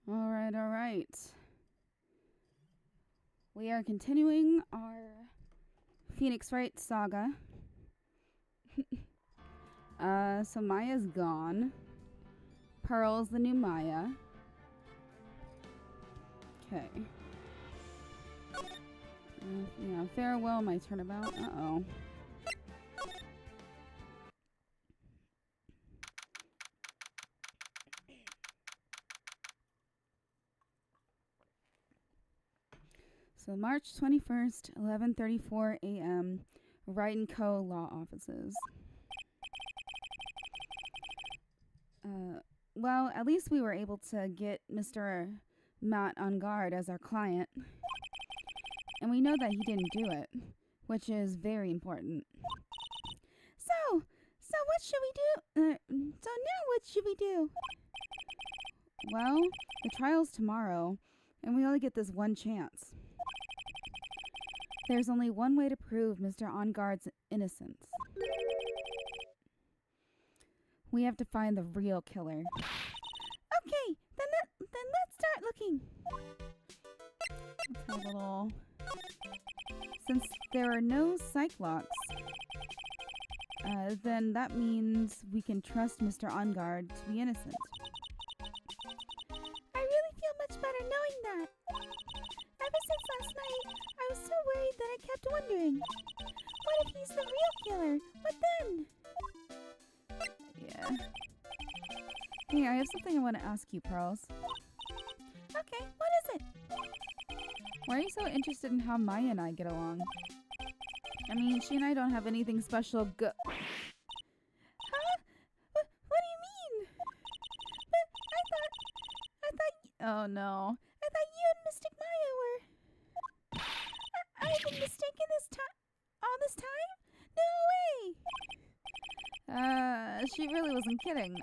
Alright. We are continuing our Phoenix Wright saga. So Maya's gone. Pearl's the new Maya. Okay. Yeah, farewell, my turnabout. Uh-oh. So March 21st, 11:34 a.m., Wright & Co. Law Offices. Well, at least we were able to get Mr. Matt on guard as our client. And we know that he didn't do it, which is very important. So what should we do? So now what should we do? Well, the trial's tomorrow, and we only get this one chance. There's only one way to prove Mr. On Guard's innocence. We have to find the real killer. Okay, then let's start looking. Let's have a little. Since there are no psych locks, then that means we can trust Mr. On Guard to be innocent. I really feel much better knowing that. Ever since last night, I was so worried that I kept wondering, what if he's the real killer? What then? Yeah. Hey, I have something I want to ask you, Pearls. Okay, what is it? Why are you so interested in how Maya and I get along? I mean, she and I don't have anything special Huh? What do you mean? But I thought oh no. I thought you and Mystic Maya were... I've been mistaken all this time? No way! She really wasn't kidding.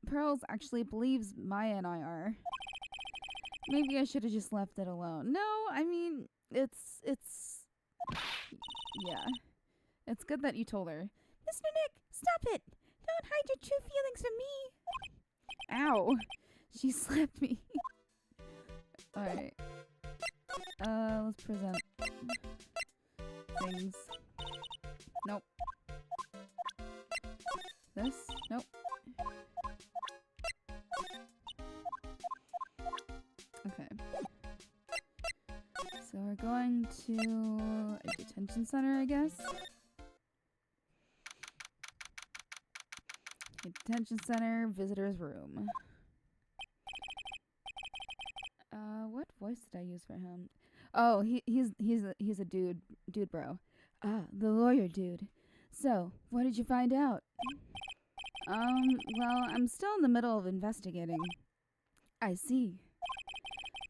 Pearls actually believes Maya and I are. Maybe I should have just left it alone. No, I mean, it's... Yeah. It's good that you told her. Mr. Nick, stop it! Don't hide your true feelings from me! Ow! She slapped me. Alright. Let's present things. Nope. This? Nope. Okay. So we're going to a detention center, I guess. A detention center, visitor's room. What voice did I use for him? Oh, he's a dude bro. The lawyer dude. So, what did you find out? Well, I'm still in the middle of investigating. I see.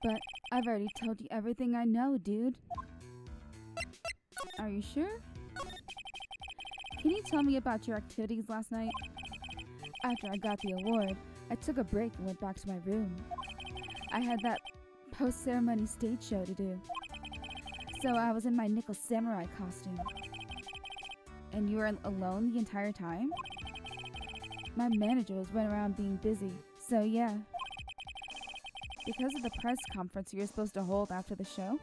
But I've already told you everything I know, dude. Are you sure? Can you tell me about your activities last night? After I got the award, I took a break and went back to my room. I had that post-ceremony stage show to do. So I was in my nickel samurai costume. And you were alone the entire time? My manager was running around being busy, so yeah. Because of the press conference you were supposed to hold after the show?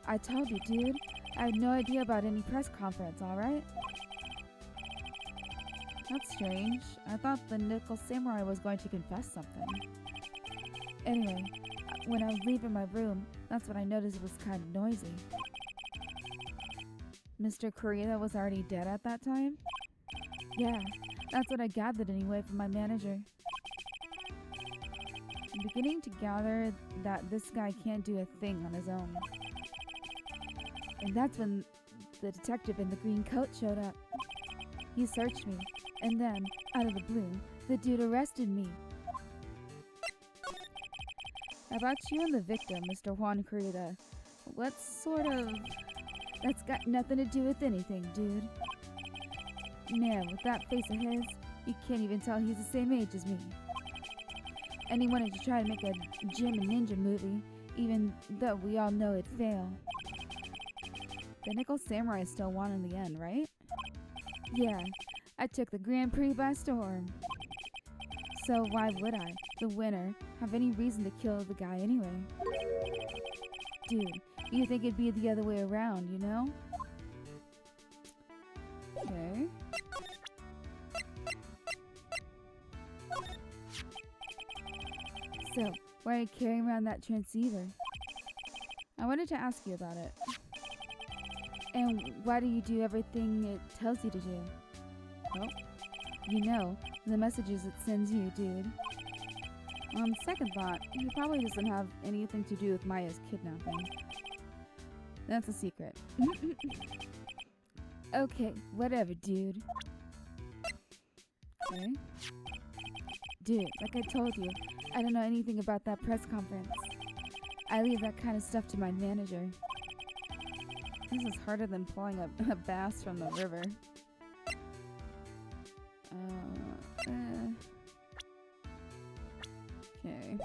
I told you, dude. I had no idea about any press conference, alright? That's strange. I thought the nickel samurai was going to confess something. Anyway, when I was leaving my room, that's when I noticed it was kind of noisy. Mr. Kurita was already dead at that time? Yeah, that's what I gathered anyway from my manager. I'm beginning to gather that this guy can't do a thing on his own. And that's when the detective in the green coat showed up. He searched me, and then, out of the blue, the dude arrested me. About you and the victim, Mr. Juan Kurita. That's got nothing to do with anything, dude. Man, with that face of his, you can't even tell he's the same age as me. And he wanted to try to make a Jim and Ninja movie, even though we all know it'd fail. The Nickel Samurai still won in the end, right? Yeah, I took the Grand Prix by storm. So why would I, the winner, have any reason to kill the guy anyway? Dude, you think it'd be the other way around, you know? Okay. So, why are you carrying around that transceiver? I wanted to ask you about it. And why do you do everything it tells you to do? Well, you know, the messages it sends you, dude. On second thought, he probably doesn't have anything to do with Maya's kidnapping. That's a secret. Okay, whatever, dude. Okay. Dude, like I told you, I don't know anything about that press conference. I leave that kind of stuff to my manager. This is harder than pulling a bass from the river. Okay.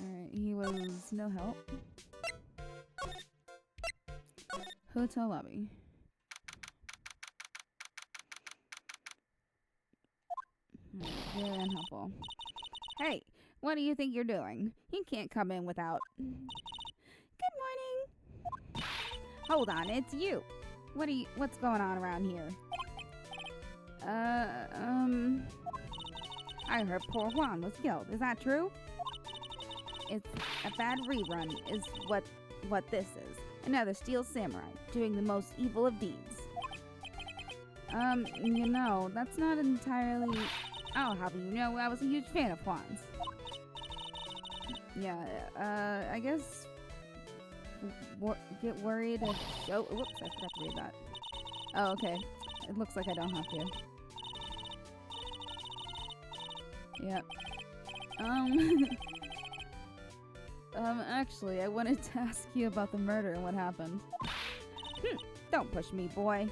Alright, he was no help. Hotel lobby. Very unhelpful. Hey, what do you think you're doing? You can't come in without... Good morning. Hold on, it's you. What's going on around here? I heard poor Juan was killed. Is that true? It's a bad rerun is what this is. Another steel samurai doing the most evil of deeds. You know, that's not entirely... I'll have you know I was a huge fan of Juan's. Yeah, I guess... get worried if... Oh, whoops, I forgot to read that. Oh, okay. It looks like I don't have to. Yep. Actually, I wanted to ask you about the murder and what happened. Don't push me, boy.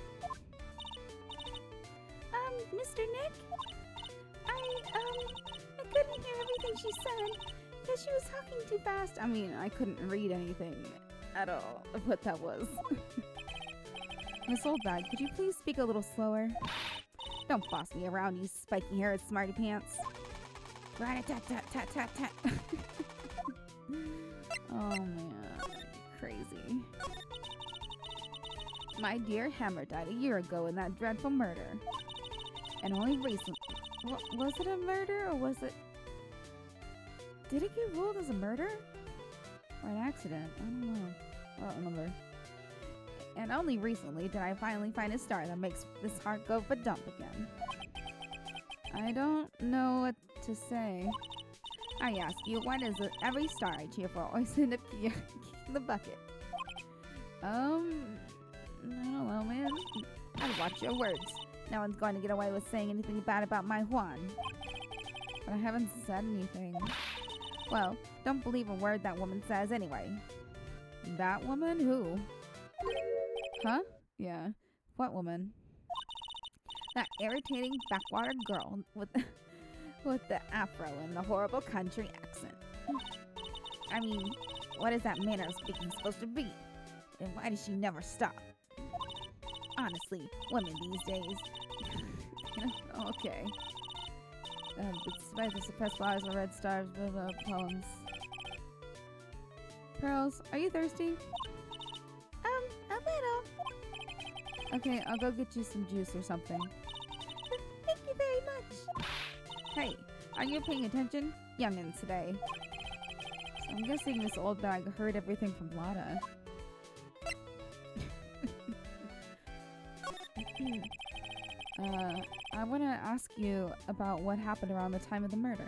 Mr. Nick? I couldn't hear everything she said because she was talking too fast. I mean, I couldn't read anything at all of what that was. Miss Oldbag, could you please speak a little slower? Don't boss me around, you spiky-haired smarty pants. Rat-a-tat-tat-tat-tat-tat. Oh man, crazy. My dear Hammer died a year ago in that dreadful murder. And only recently... Was it a murder or was it... Did it get ruled as a murder? Or an accident? I don't know. I don't remember. And only recently did I finally find a star that makes this heart go ba-dump again. I don't know what to say. I ask you, why does every star I cheer for always end up kicking the bucket? I don't know, man. I'd watch your words. No one's going to get away with saying anything bad about my Juan. But I haven't said anything. Well, don't believe a word that woman says anyway. That woman? Who? Huh? Yeah. What woman? That irritating backwater girl with the afro and the horrible country accent. I mean, what is that manner of speaking supposed to be? And why does she never stop? Honestly, women these days. Okay. Despite the suppressed flowers or red stars, blah, blah, poems. Pearls, are you thirsty? A little. Okay, I'll go get you some juice or something. Thank you very much. Hey, are you paying attention? Youngins today. So I'm guessing this old bag heard everything from Lada. I want to ask you about what happened around the time of the murder.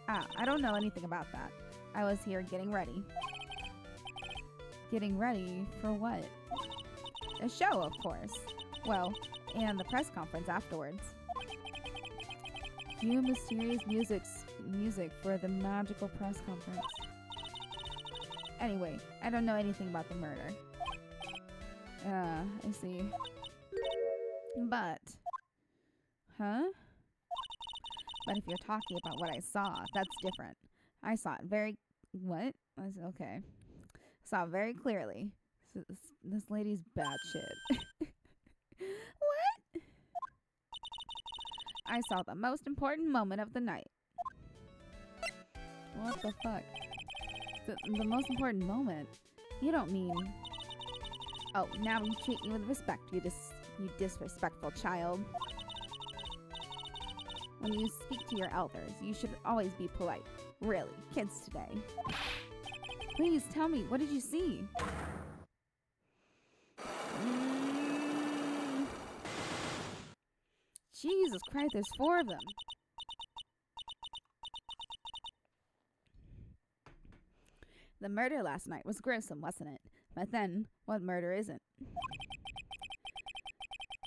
I don't know anything about that. I was here getting ready. Getting ready for what? A show, of course. Well, and the press conference afterwards. Cue mysterious music for the magical press conference. Anyway, I don't know anything about the murder. I see. But... Huh? But if you're talking about what I saw, that's different. I saw it very... What? I said, okay. Saw it very clearly. This lady's bad shit. What? I saw the most important moment of the night. What the fuck? The most important moment? You don't mean... Oh, now we treat you with respect, you disrespectful child. When you speak to your elders, you should always be polite. Really, kids today. Please tell me, what did you see? Jesus Christ, there's 4 of them. The murder last night was gruesome, wasn't it? But then, what murder isn't?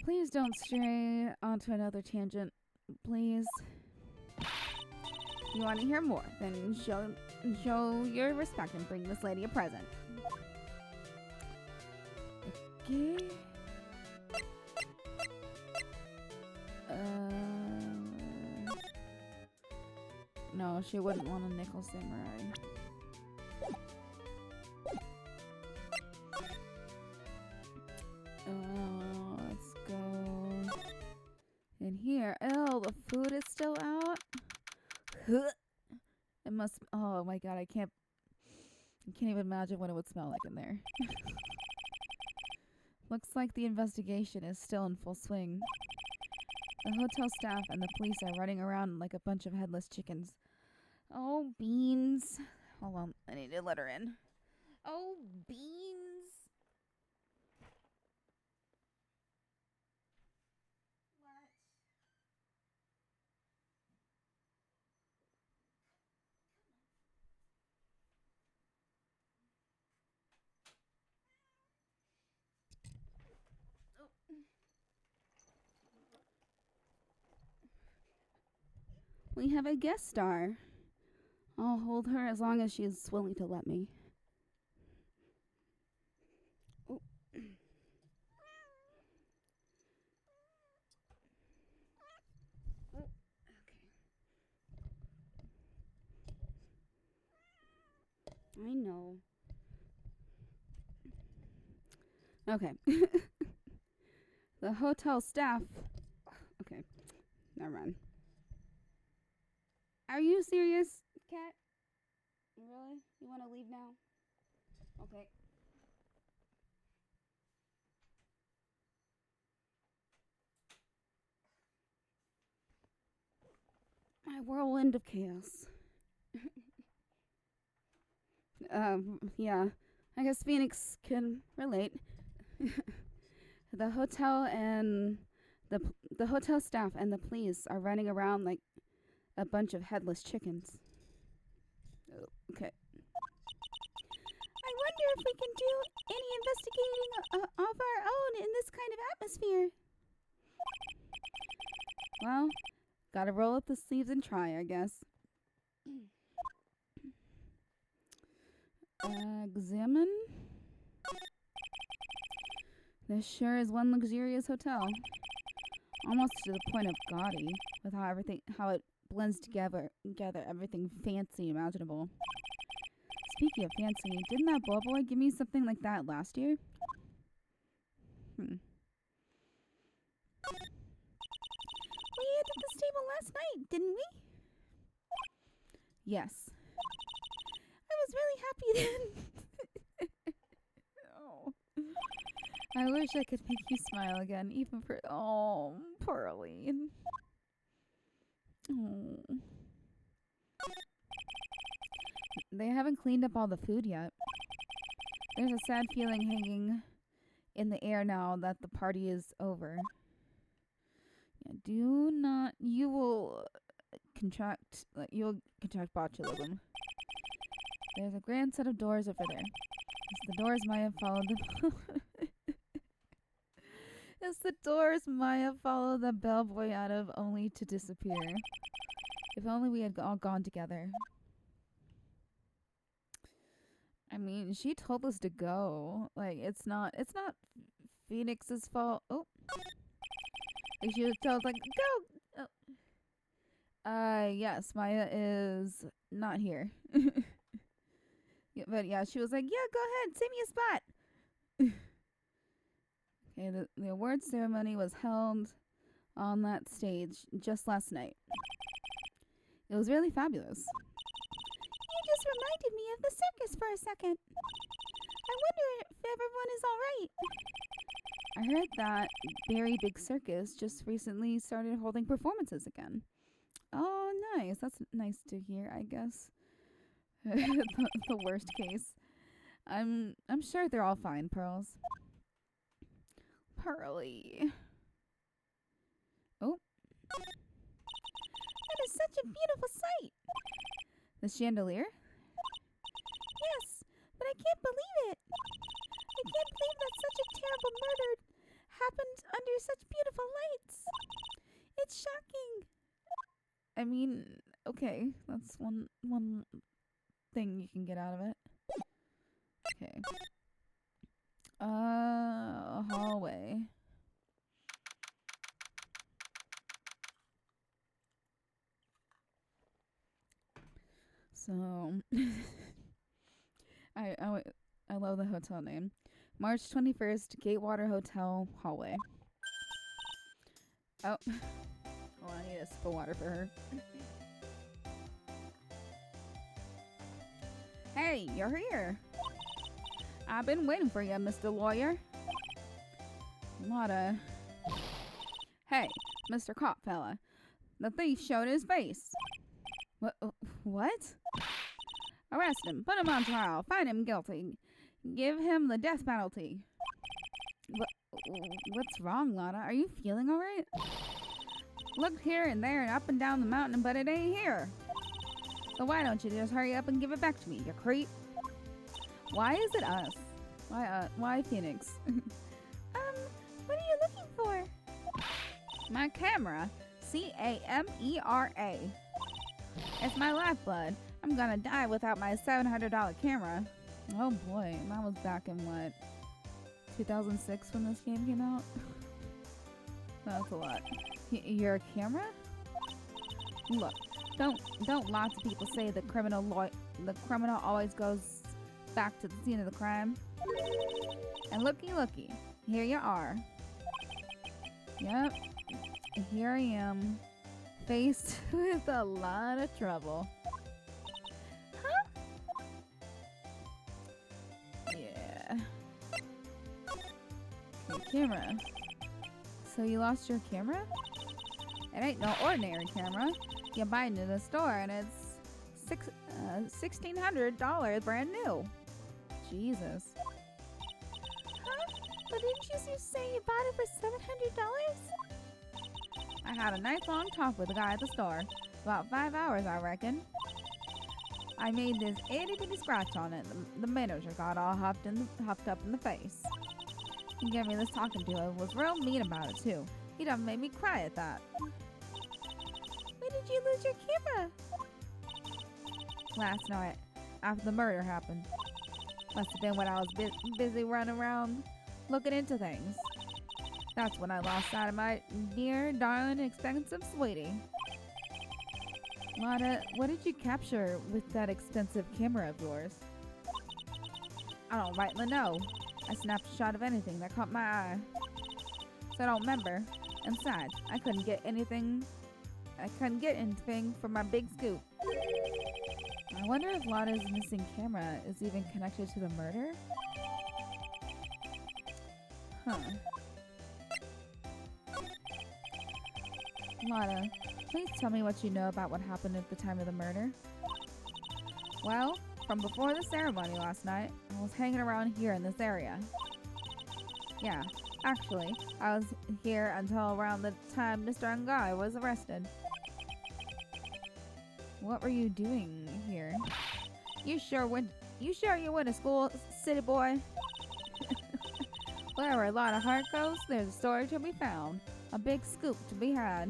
Please don't stray onto another tangent, please. You want to hear more? Then show your respect and bring this lady a present. Okay. No, she wouldn't want a nickel samurai. Let's go in here. Oh, the food is still out. It must. Oh my god, I can't even imagine what it would smell like in there. Looks like the investigation is still in full swing. The hotel staff and the police are running around like a bunch of headless chickens. Oh, beans. Hold on, I need to let her in. Oh, beans. We have a guest star. I'll hold her as long as she's willing to let me. Oh. Oh, okay. I know. Okay. The hotel staff. Okay. Never mind. Are you serious, Cat? Really? You want to leave now? Okay. My whirlwind of chaos. Yeah. I guess Phoenix can relate. The hotel and the hotel staff and the police are running around like a bunch of headless chickens. Oh, okay. I wonder if we can do any investigating of our own in this kind of atmosphere. Well, gotta roll up the sleeves and try, I guess. Examine? This sure is one luxurious hotel. Almost to the point of gaudy, with how it blends together everything fancy imaginable. Speaking of fancy, didn't that ball boy give me something like that last year? We ate at this table last night, didn't we? Yes. I was really happy then. Oh. I wish I could make you smile again, even for... Oh, poor Arlene. Oh. They haven't cleaned up all the food yet. There's a sad feeling hanging in the air now that the party is over. Yeah, you'll contract botulism. There's a grand set of doors over there. It's the doors Maya followed It's the doors Maya followed the bellboy out of, only to disappear. If only we had all gone together. I mean, she told us to go. Like, it's not Phoenix's fault. Oh. Like, she was told, like, go! Oh. Yes, Maya is not here. Yeah, but yeah, she was like, yeah, go ahead, save me a spot. Okay, the award ceremony was held on that stage just last night. It was really fabulous. You just reminded me of the circus for a second. I wonder if everyone is all right. I heard that very big circus just recently started holding performances again. Oh, nice. That's nice to hear, I guess. the worst case. I'm sure they're all fine, Pearls. Pearly. Oh. That is such a beautiful sight. The chandelier? Yes, but I can't believe it. I can't believe that such a terrible murder happened under such beautiful lights. It's shocking. I mean, okay, that's one thing you can get out of it. Okay. Hallway. So, I love the hotel name. March 21st, Gatewater Hotel hallway. Oh, well, I need to spill water for her. Hey, you're here. I've been waiting for you, Mr. Lawyer. Lotta. Hey, Mr. Cop fella. The thief showed his face. What? Arrest him. Put him on trial. Find him guilty. Give him the death penalty. What's wrong, Lotta? Are you feeling alright? Look here and there and up and down the mountain, but it ain't here. So why don't you just hurry up and give it back to me, you creep? Why is it us? Why Phoenix? What are you looking for? My camera. CAMERA. It's my lifeblood. I'm gonna die without my $700 camera. Oh boy, that was back in what? 2006 when this game came out? That's a lot. You're a camera? Look, don't lots of people say the criminal always goes back to the scene of the crime? And looky, here you are. Yep, here I am, faced with a lot of trouble. Huh? Yeah. Okay, camera. So you lost your camera? It ain't no ordinary camera. You buy it in the store and it's $1,600 brand new. Jesus. Huh? But didn't you say you bought it for $700? I had a nice long talk with the guy at the store. About 5 hours, I reckon. I made this itty bitty scratch on it. The manager got all huffed up in the face. He gave me this talking to. It was real mean about it too. He done made me cry at that. When did you lose your camera? Last night, after the murder happened. Must have been when I was busy running around looking into things. That's when I lost sight of my dear, darling, expensive sweetie. Lotta, what did you capture with that expensive camera of yours? I don't rightly know. I snapped a shot of anything that caught my eye. So I don't remember. And besides, I couldn't get anything for my big scoop. I wonder if Lotta's missing camera is even connected to the murder? Huh. Lotta, please tell me what you know about what happened at the time of the murder. Well, from before the ceremony last night, I was hanging around here in this area. Yeah, actually, I was here until around the time Mr. Ngai was arrested. What were you doing here? You sure you went to school, city boy? Where a lot of heart goes, there's a story to be found. A big scoop to be had.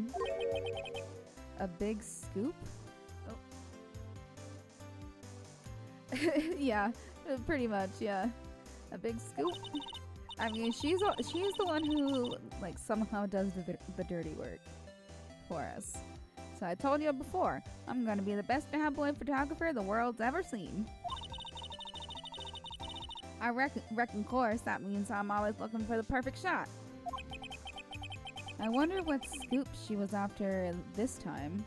A big scoop? Oh. Yeah, pretty much, yeah. A big scoop? I mean, she's the one who, like, somehow does the dirty work for us. So I told you before, I'm gonna be the best tabloid photographer the world's ever seen. I reckon, course, that means I'm always looking for the perfect shot. I wonder what scoop she was after this time.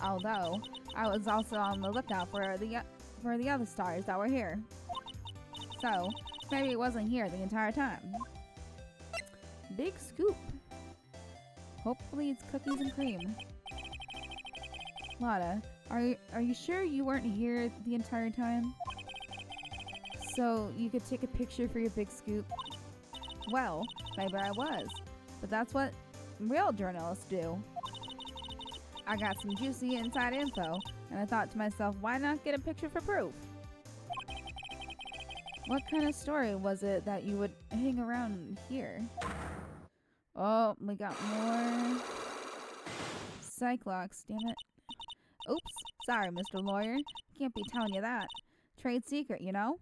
Although, I was also on the lookout for the other stars that were here. So, maybe it wasn't here the entire time. Big scoop. Hopefully it's cookies and cream. Lotta, are you sure you weren't here the entire time? So you could take a picture for your big scoop? Well, maybe I was, but that's what real journalists do. I got some juicy inside info, and I thought to myself, why not get a picture for proof? What kind of story was it that you would hang around here? Oh, we got more Cyclops, damn it. Oops, sorry, Mr. Lawyer. Can't be telling you that. Trade secret, you know?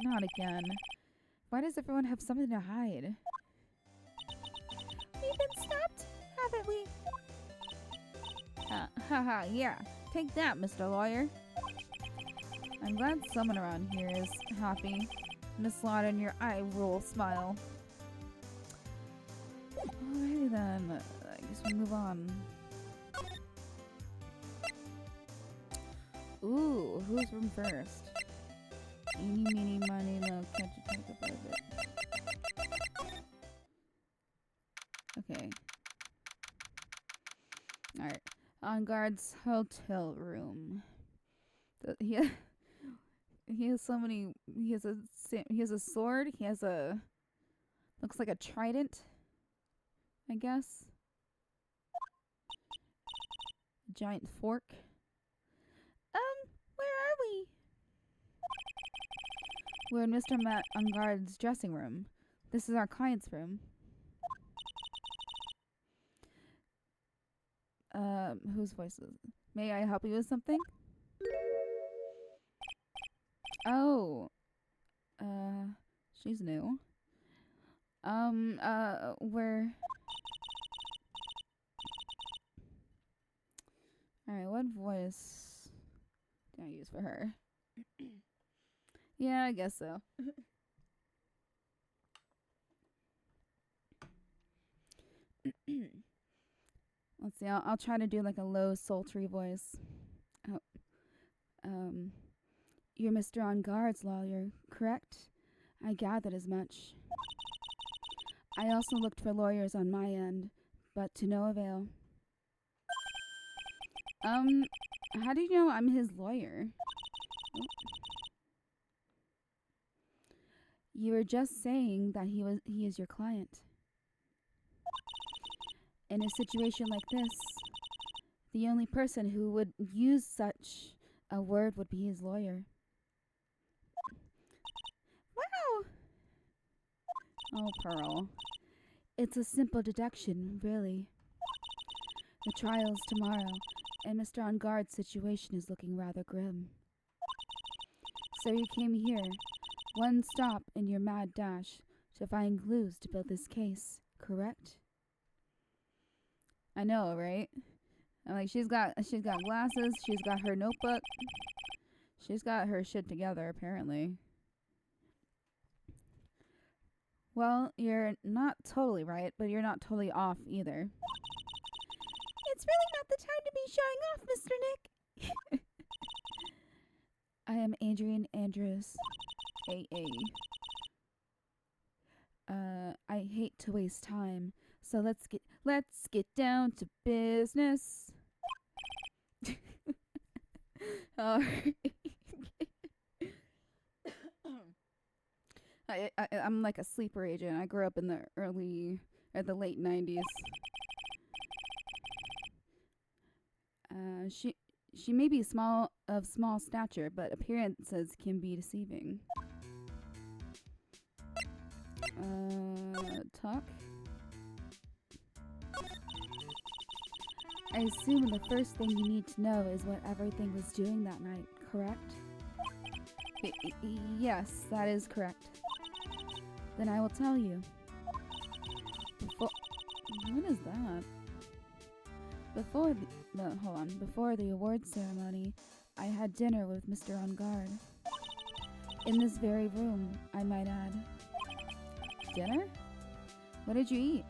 Not again. Why does everyone have something to hide? We've been stopped, haven't we? Haha, yeah. Take that, Mr. Lawyer. I'm glad someone around here is happy. Miss Lotta and your eye roll smile. Alrighty then. I guess we move on. Ooh, who's room first? Eeny, meeny, miny, mo, catch a take a bit. Okay. Alright. On guard's hotel room. He has so many. He has a sword. He has a. Looks like a trident. I guess. A giant fork. Where are we? We're in Mr. Matt Ungard's dressing room. This is our client's room. Whose voice is it? May I help you with something? Oh. She's new. We're... Alright, what voice do I use for her? Yeah, I guess so. Let's see, I'll try to do like a low, sultry voice. Oh, you're Mr. On Guard's lawyer, correct? I gathered as much. I also looked for lawyers on my end, but to no avail. How do you know I'm his lawyer? Oh. You were just saying that he is your client. In a situation like this, the only person who would use such a word would be his lawyer. Wow! Oh, Pearl. It's a simple deduction, really. The trial's tomorrow, and Mr. On Guard's situation is looking rather grim. So you came here, one stop in your mad dash, to find clues to build this case, correct? I know, right? I'm like, she's got glasses, she's got her notebook, she's got her shit together, apparently. Well, you're not totally right, but you're not totally off either. It's really not the time to be showing off, Mr. Nick. I am Adrian Andrews, AA. I hate to waste time, so let's get down to business. I'm like a sleeper agent. I grew up in the late 90s. She may be of small stature, but appearances can be deceiving. Talk? I assume the first thing you need to know is what everything was doing that night, correct? Yes, that is correct. Then I will tell you. What is that? Before the awards ceremony, I had dinner with Mr. On Guard. In this very room, I might add. Dinner? What did you eat?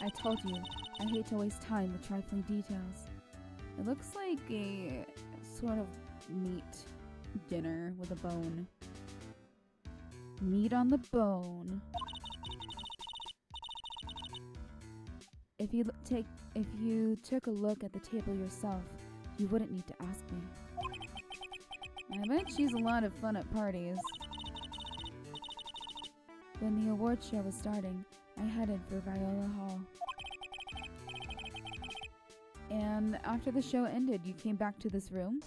I told you, I hate to waste time with trifling details. It looks like a sort of meat dinner with a bone. Meat on the bone. If you took a look at the table yourself, you wouldn't need to ask me. I bet she's a lot of fun at parties. When the award show was starting, I headed for Viola Hall. And after the show ended, you came back to this room?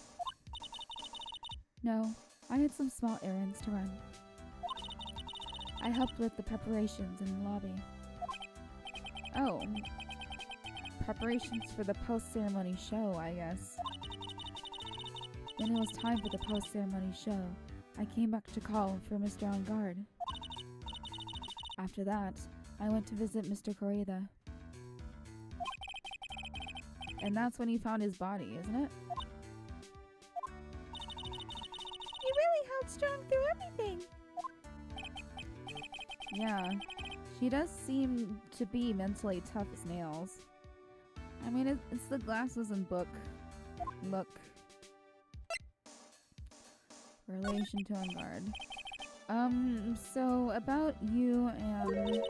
No, I had some small errands to run. I helped with the preparations in the lobby. Oh. Preparations for the post-ceremony show, I guess. When it was time for the post-ceremony show, I came back to call for Mr. On Guard. After that, I went to visit Mr. Corrida. And that's when you found his body, isn't it? You really held strong through everything. Yeah, she does seem to be mentally tough as nails. I mean, it's the glasses and book look. Relation to On Guard. So about you and...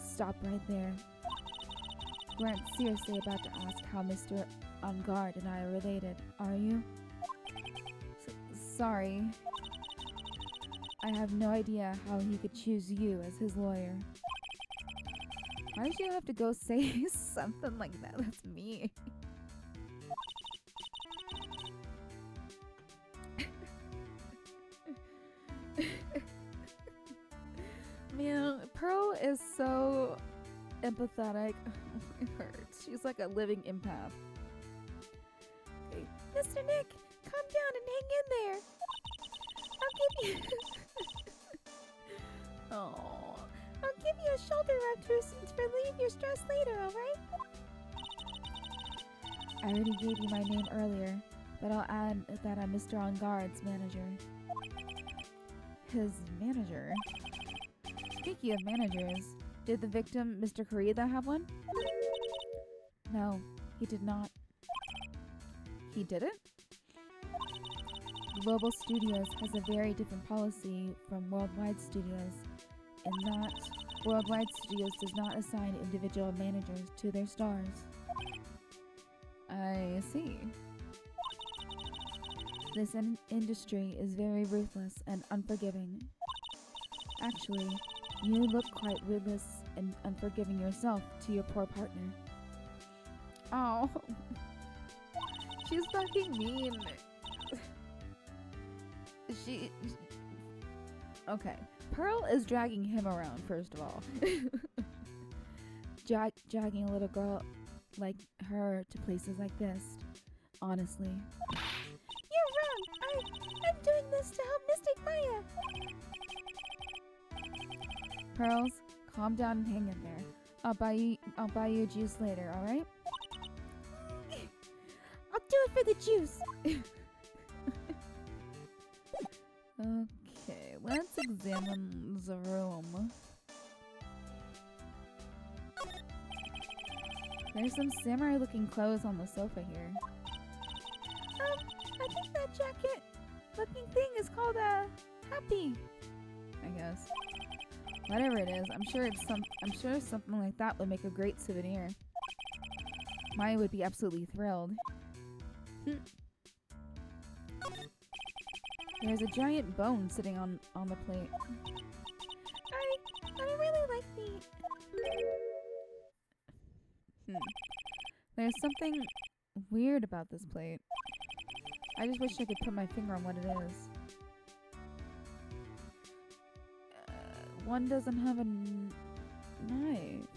Stop right there. You weren't seriously about to ask how Mr. On Guard and I are related, are you? Sorry. I have no idea how he could choose you as his lawyer. Why did you have to go say something like that? That's me. Man, Pearl is so empathetic. It hurts. She's like a living empath. Okay. Mr. Nick, calm down and hang in there. I'll give you... Oh. I'll give you a shoulder rub to relieve your stress later, alright? I already gave you my name earlier, but I'll add that I'm Mr. On Guard's manager. His manager? Speaking of managers, did the victim, Mr. Corrida, have one? No, he did not. He didn't? Global Studios has a very different policy from Worldwide Studios, in that Worldwide Studios does not assign individual managers to their stars. I see. This industry is very ruthless and unforgiving. Actually, you look quite ruthless and unforgiving yourself to your poor partner. Oh. She's fucking mean. Okay. Pearl is dragging him around, first of all. Dragging a little girl like her to places like this. Honestly. You're wrong. I'm doing this to help Mystic Maya. Pearls, calm down and hang in there. I'll buy you a juice later, alright? I'll do it for the juice. Okay, let's examine the room. There's some samurai-looking clothes on the sofa here. I think that jacket-looking thing is called Happy. I guess. Whatever it is, I'm sure something like that would make a great souvenir. Maya would be absolutely thrilled. There's a giant bone sitting on the plate. I really like meat. There's something weird about this plate. I just wish I could put my finger on what it is. One doesn't have a knife.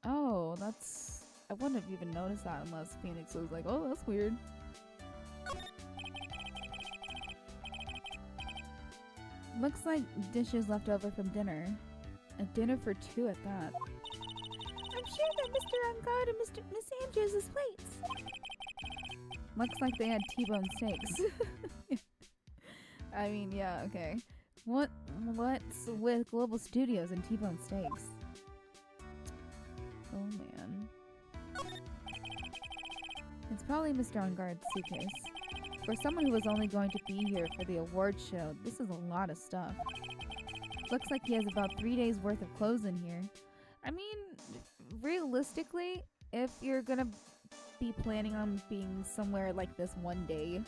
Oh, that's... I wouldn't have even noticed that unless Phoenix was like, oh, that's weird. Looks like dishes left over from dinner. A dinner for two at that. I'm sure that Mr. On Guard and Miss Andrews' plates. Looks like they had T-bone steaks. I mean, yeah, okay. What's with Global Studios and T-Bone Steaks? Oh man. It's probably Mr. On-Guard's suitcase. For someone who was only going to be here for the award show, this is a lot of stuff. Looks like he has about 3 days worth of clothes in here. I mean, realistically, if you're gonna be planning on being somewhere like this one day,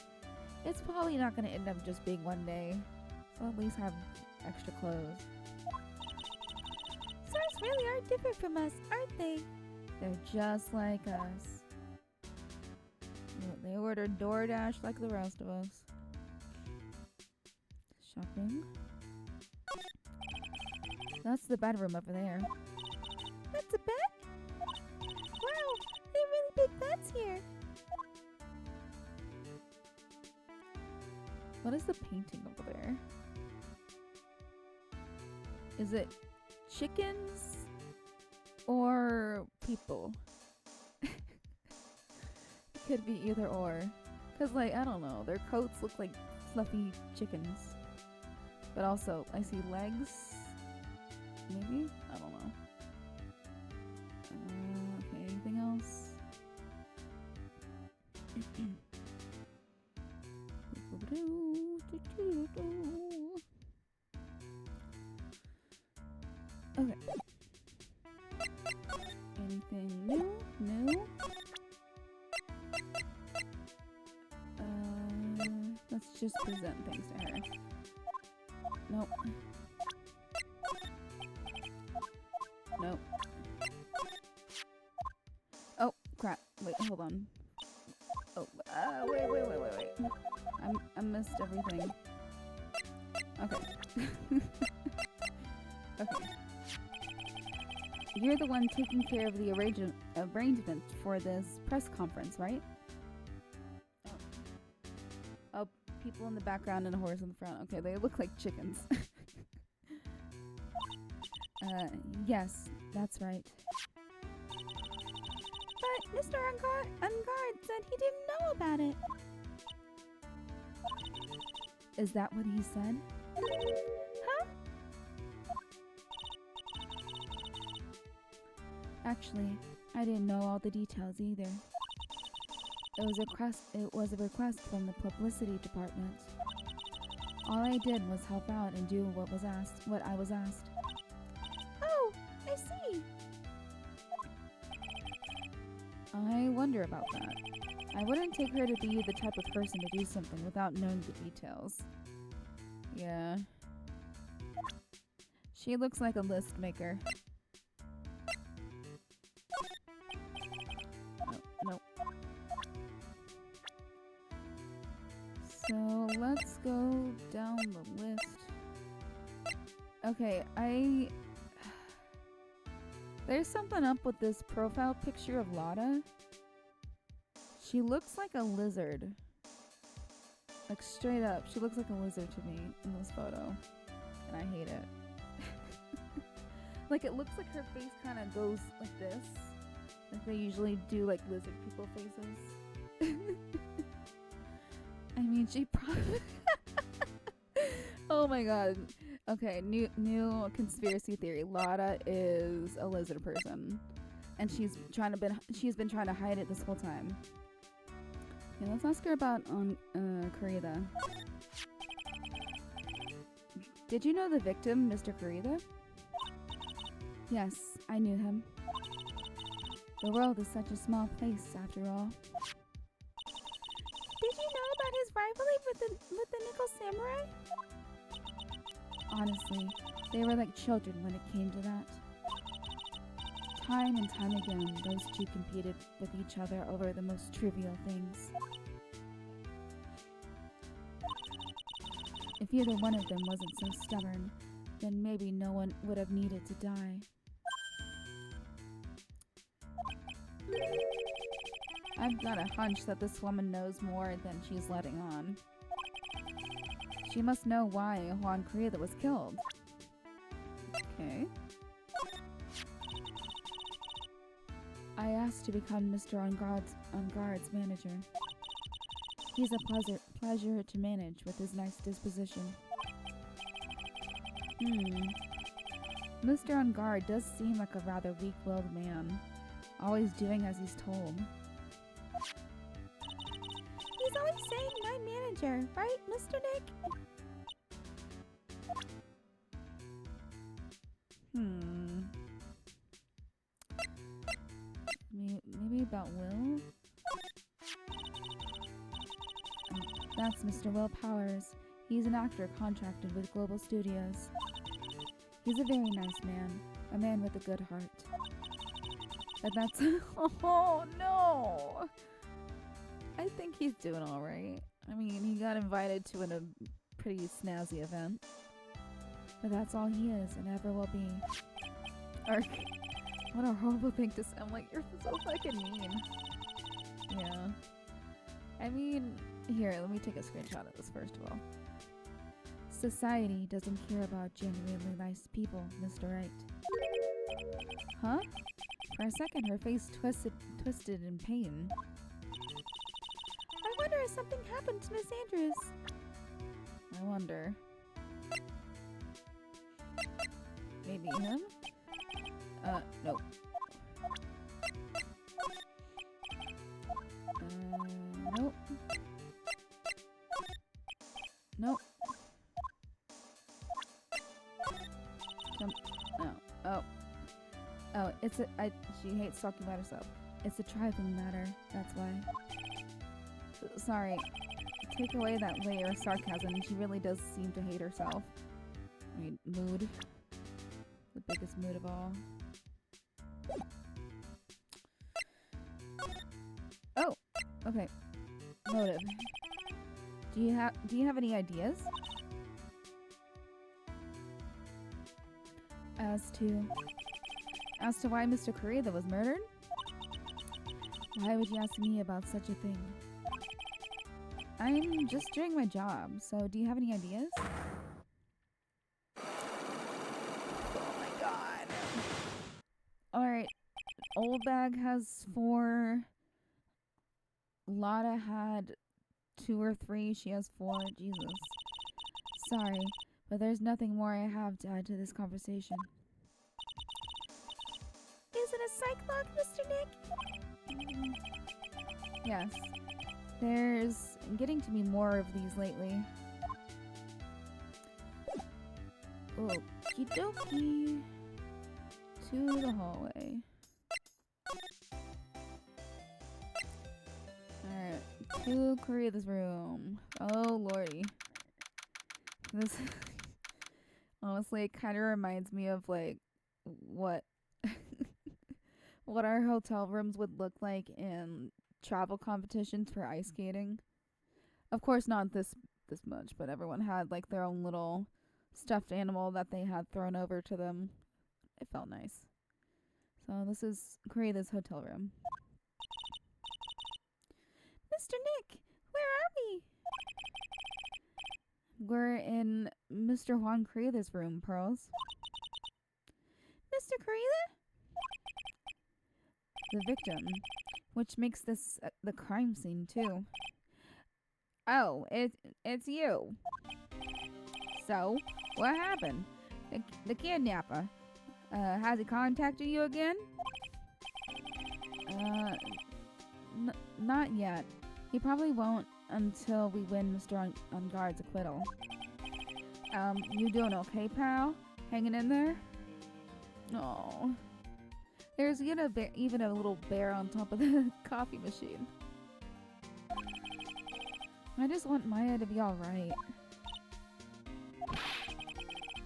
it's probably not gonna end up just being one day. So at least have extra clothes. Stars really are different from us, aren't they? They're just like us. They ordered DoorDash like the rest of us. Shopping. That's the bedroom over there. That's a bed? Wow, they have really big beds here. What is the painting over there? Is it chickens or people? It could be either or. Cause like, I don't know, their coats look like fluffy chickens. But also, I see legs. Maybe? I don't know. Okay, anything else? Okay. Anything new? New? Let's just present things to her. Nope. Nope. Oh, crap. Wait, hold on. Oh, wait. I missed everything. Okay. Okay. You're the one taking care of the arrangement for this press conference, right? Oh, people in the background and a horse in the front. Okay, they look like chickens. Yes, that's right. But Mr. Ungard said he didn't know about it. Is that what he said? Huh? Actually, I didn't know all the details either. It was a request from the publicity department. All I did was help out and do what I was asked. Oh, I see. I wonder about that. I wouldn't take her to be the type of person to do something without knowing the details. Yeah. She looks like a list maker. Nope. So let's go down the list. Okay, there's something up with this profile picture of Lotta. She looks like a lizard. Like straight up, she looks like a lizard to me in this photo. And I hate it. Like it looks like her face kind of goes like this. Like they usually do like lizard people faces. I mean, she probably... Oh my god. Okay, new conspiracy theory. Lotta is a lizard person. And she's been trying to hide it this whole time. Okay, let's ask her about Kurita. Did you know the victim, Mr. Kurita? Yes, I knew him. The world is such a small place, after all. Did you know about his rivalry with the Nickel Samurai? Honestly, they were like children when it came to that. Time and time again, those two competed with each other over the most trivial things. If either one of them wasn't so stubborn, then maybe no one would have needed to die. I've got a hunch that this woman knows more than she's letting on. She must know why Juan Kurita was killed. Okay. I asked to become Mr. On-Guard's manager. He's a pleasure to manage with his nice disposition. Mr. On Guard does seem like a rather weak-willed man, always doing as he's told. He's always saying my manager, right, Mr. Nick? Maybe about Will? That's Mr. Will Powers. He's an actor contracted with Global Studios. He's a very nice man. A man with a good heart. But that's... Oh, no! I think he's doing alright. I mean, he got invited to a pretty snazzy event. But that's all he is and ever will be. Ark. What a horrible thing to say. I'm like, you're so fucking mean. Yeah. I mean, here, let me take a screenshot of this first of all. Society doesn't care about genuinely nice people, Mr. Wright. Huh? For a second, her face twisted in pain. I wonder if something happened to Miss Andrews. I wonder. Maybe him? Nope. Nope. Nope. No. Oh. Oh, she hates talking about herself. It's a trifling matter, that's why. Sorry. Take away that layer of sarcasm, she really does seem to hate herself. I mean, mood. The biggest mood of all. Oh! Okay. Motive. Do you have any ideas? As to why Mr. Kurita was murdered? Why would you ask me about such a thing? I'm just doing my job, so do you have any ideas? Oh my god. Alright. Old Bag has 4. Lotta had 2 or 3. She has 4. Jesus. Sorry, but there's nothing more I have to add to this conversation. Is it a psych-log, Mr. Nick? Yes. There's getting to be more of these lately. Okie dokie. To the hallway. Alright. To Korea's room. Oh lordy. This honestly, it kind of reminds me of like what what our hotel rooms would look like in travel competitions for ice skating. Of course not this much, but everyone had like their own little stuffed animal that they had thrown over to them. It felt nice. So this is Korea's hotel room. Mr. Nick, where are we? We're in Mr. Juan Korea's room, Pearls. Mr. Korea? The victim, which makes this the crime scene too. Oh, it's you. So, what happened? The kidnapper. Has he contacted you again? Not yet. He probably won't until we win Mr. On Guard's acquittal. You doing okay, pal? Hanging in there? Oh. There's even a little bear on top of the coffee machine. I just want Maya to be alright.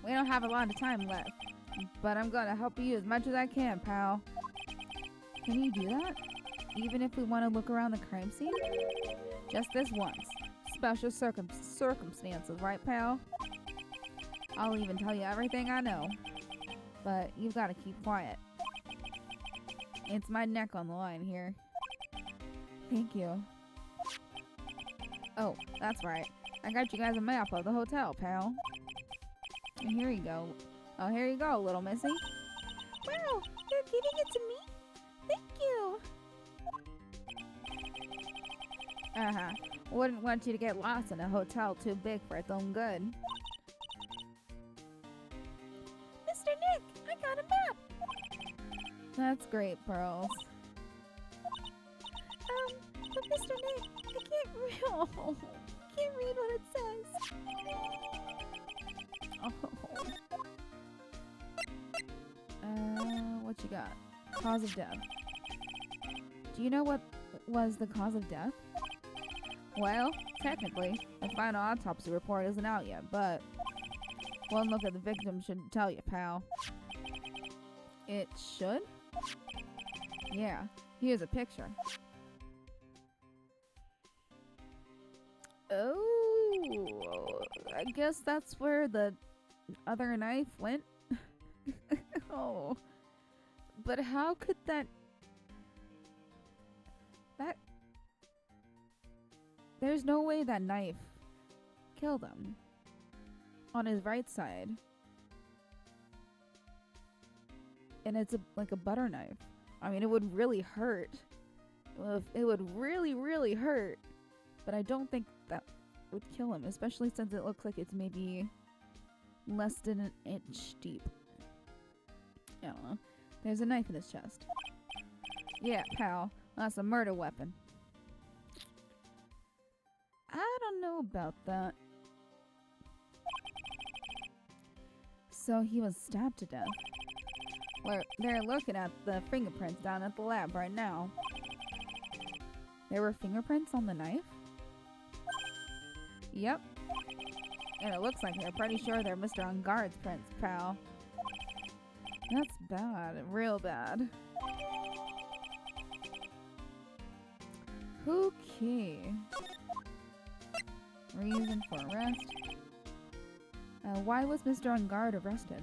We don't have a lot of time left, but I'm gonna help you as much as I can, pal. Can you do that? Even if we want to look around the crime scene? Just this once. Special circumstances, right, pal? I'll even tell you everything I know. But you've got to keep quiet. It's my neck on the line here. Thank you. Oh, that's right. I got you guys a map of the hotel, pal. And here you go. Oh, here you go, little missy. Wow, you're giving it to me? Thank you. Wouldn't want you to get lost in a hotel too big for its own good. That's great, Pearls. But Mr. Nick, I can't can't read what it says. What you got? Cause of death. Do you know what was the cause of death? Well, technically, the final autopsy report isn't out yet, but one look at the victim should tell you, pal. It should? Yeah, here's a picture. Oh, I guess that's where the other knife went. Oh, but how could that... There's no way that knife killed him. On his right side. And it's like a butter knife. I mean, it would really hurt. It would really, really hurt. But I don't think that would kill him, especially since it looks like it's maybe less than an inch deep. I don't know. There's a knife in his chest. Yeah, pal. That's a murder weapon. I don't know about that. So he was stabbed to death. They're looking at the fingerprints down at the lab right now. There were fingerprints on the knife? Yep. And it looks like they're pretty sure they're Mr. Engarde's prints, pal. That's bad. Real bad. Okay. Reason for arrest. Why was Mr. Engarde arrested?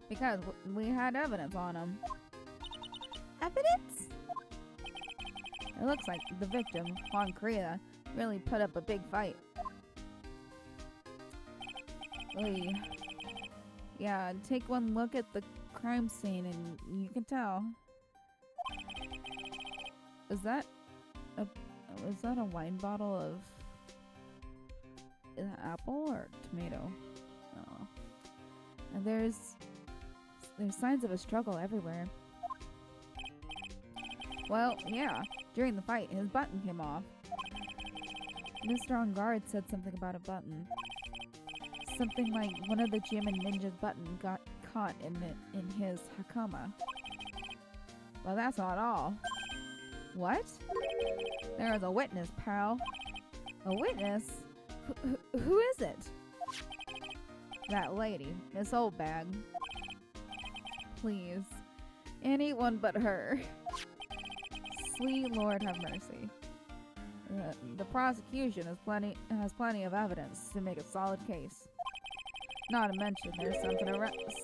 Because we had evidence on him. Evidence? It looks like the victim, Juan Korea, really put up a big fight. Oy. Yeah, take one look at the crime scene and you can tell. Is that a wine bottle of apple or tomato? Oh. And there's signs of a struggle everywhere. Well, yeah. During the fight, his button came off. Mr. Engarde said something about a button. Something like one of the Jimin Ninja's button got caught in his hakama. Well, that's not all. What? There is a witness, pal. A witness? Who is it? That lady, Miss Oldbag. Please. Anyone but her. Sweet Lord have mercy. The prosecution has plenty of evidence to make a solid case. Not to mention, there's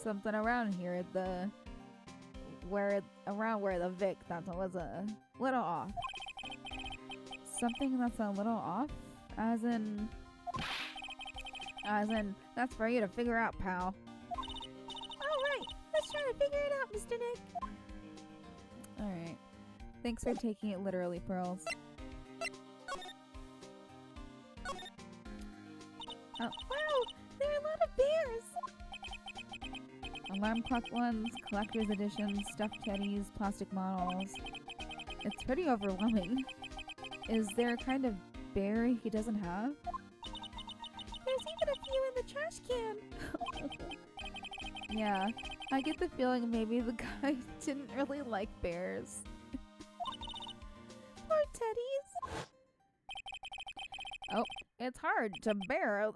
something around here where the Vic that was a little off. Something that's a little off, as in that's for you to figure out, pal. All right, let's try to figure it out, Mr. Nick. All right. Thanks for taking it literally, Pearls. Oh. Wow, there are a lot of bears! Alarm clock ones, collector's editions, stuffed teddies, plastic models. It's pretty overwhelming. Is there a kind of bear he doesn't have? There's even a few in the trash can! Yeah, I get the feeling maybe the guy didn't really like bears. Poor teddies! Oh, it's hard to bear.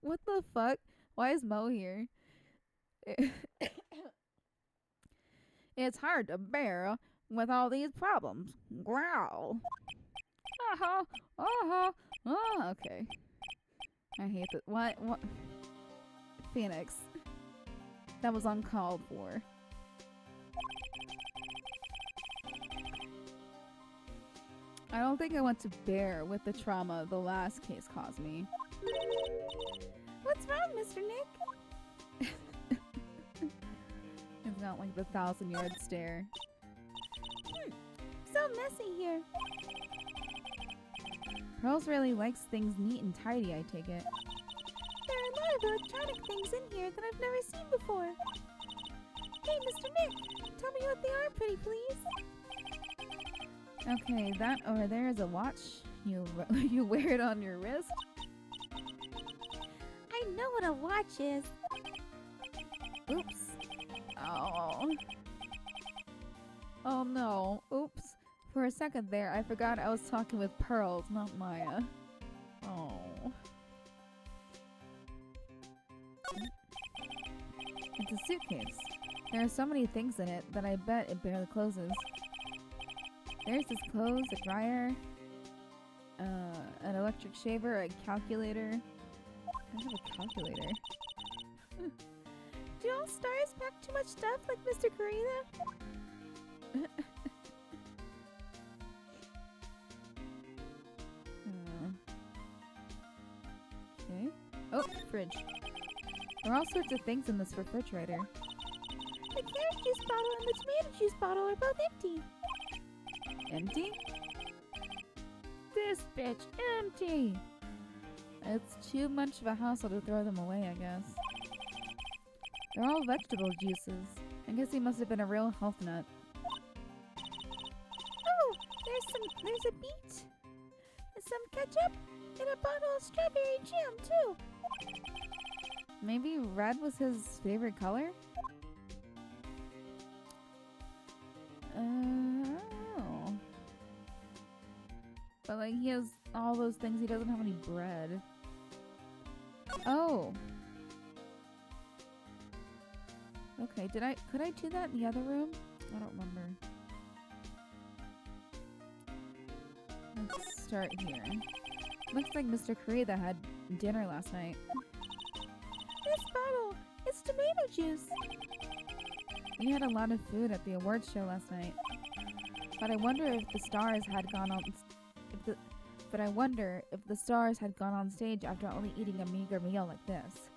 What the fuck? Why is Mo here? It's hard to bear with all these problems. Growl. Oh, okay. I hate that. What? Phoenix. That was uncalled for. I don't think I want to bear with the trauma the last case caused me. What's wrong, Mr. Nick? It's not like the 1,000-yard stare. So messy here. Pearls really likes things neat and tidy, I take it. There are a lot of electronic things in here that I've never seen before. Hey, Mr. Nick, tell me what they are, pretty please. Okay, that over there is a watch. You wear it on your wrist. I know what a watch is. Oops. Oh. Oh no. Oops. For a second there, I forgot I was talking with Pearls, not Maya. Oh. It's a suitcase. There are so many things in it that I bet it barely closes. There's this clothes, a dryer, an electric shaver, a calculator. I have a calculator. Do all stars pack too much stuff like Mr. Karina? Okay. Oh, fridge. There are all sorts of things in this refrigerator. The carrot juice bottle and the tomato juice bottle are both empty. Empty? This bitch empty! It's too much of a hassle to throw them away, I guess. They're all vegetable juices. I guess he must have been a real health nut. Oh, there's a beet, and some ketchup, and a bottle of strawberry jam too. Maybe red was his favorite color? Oh. But like he has all those things, he doesn't have any bread. Oh. Okay, could I do that in the other room? I don't remember. Let's start here. Looks like Mr. Karida had dinner last night. This bottle, it's tomato juice. We had a lot of food at the awards show last night. But I wonder if the stars had gone on stage after only eating a meager meal like this.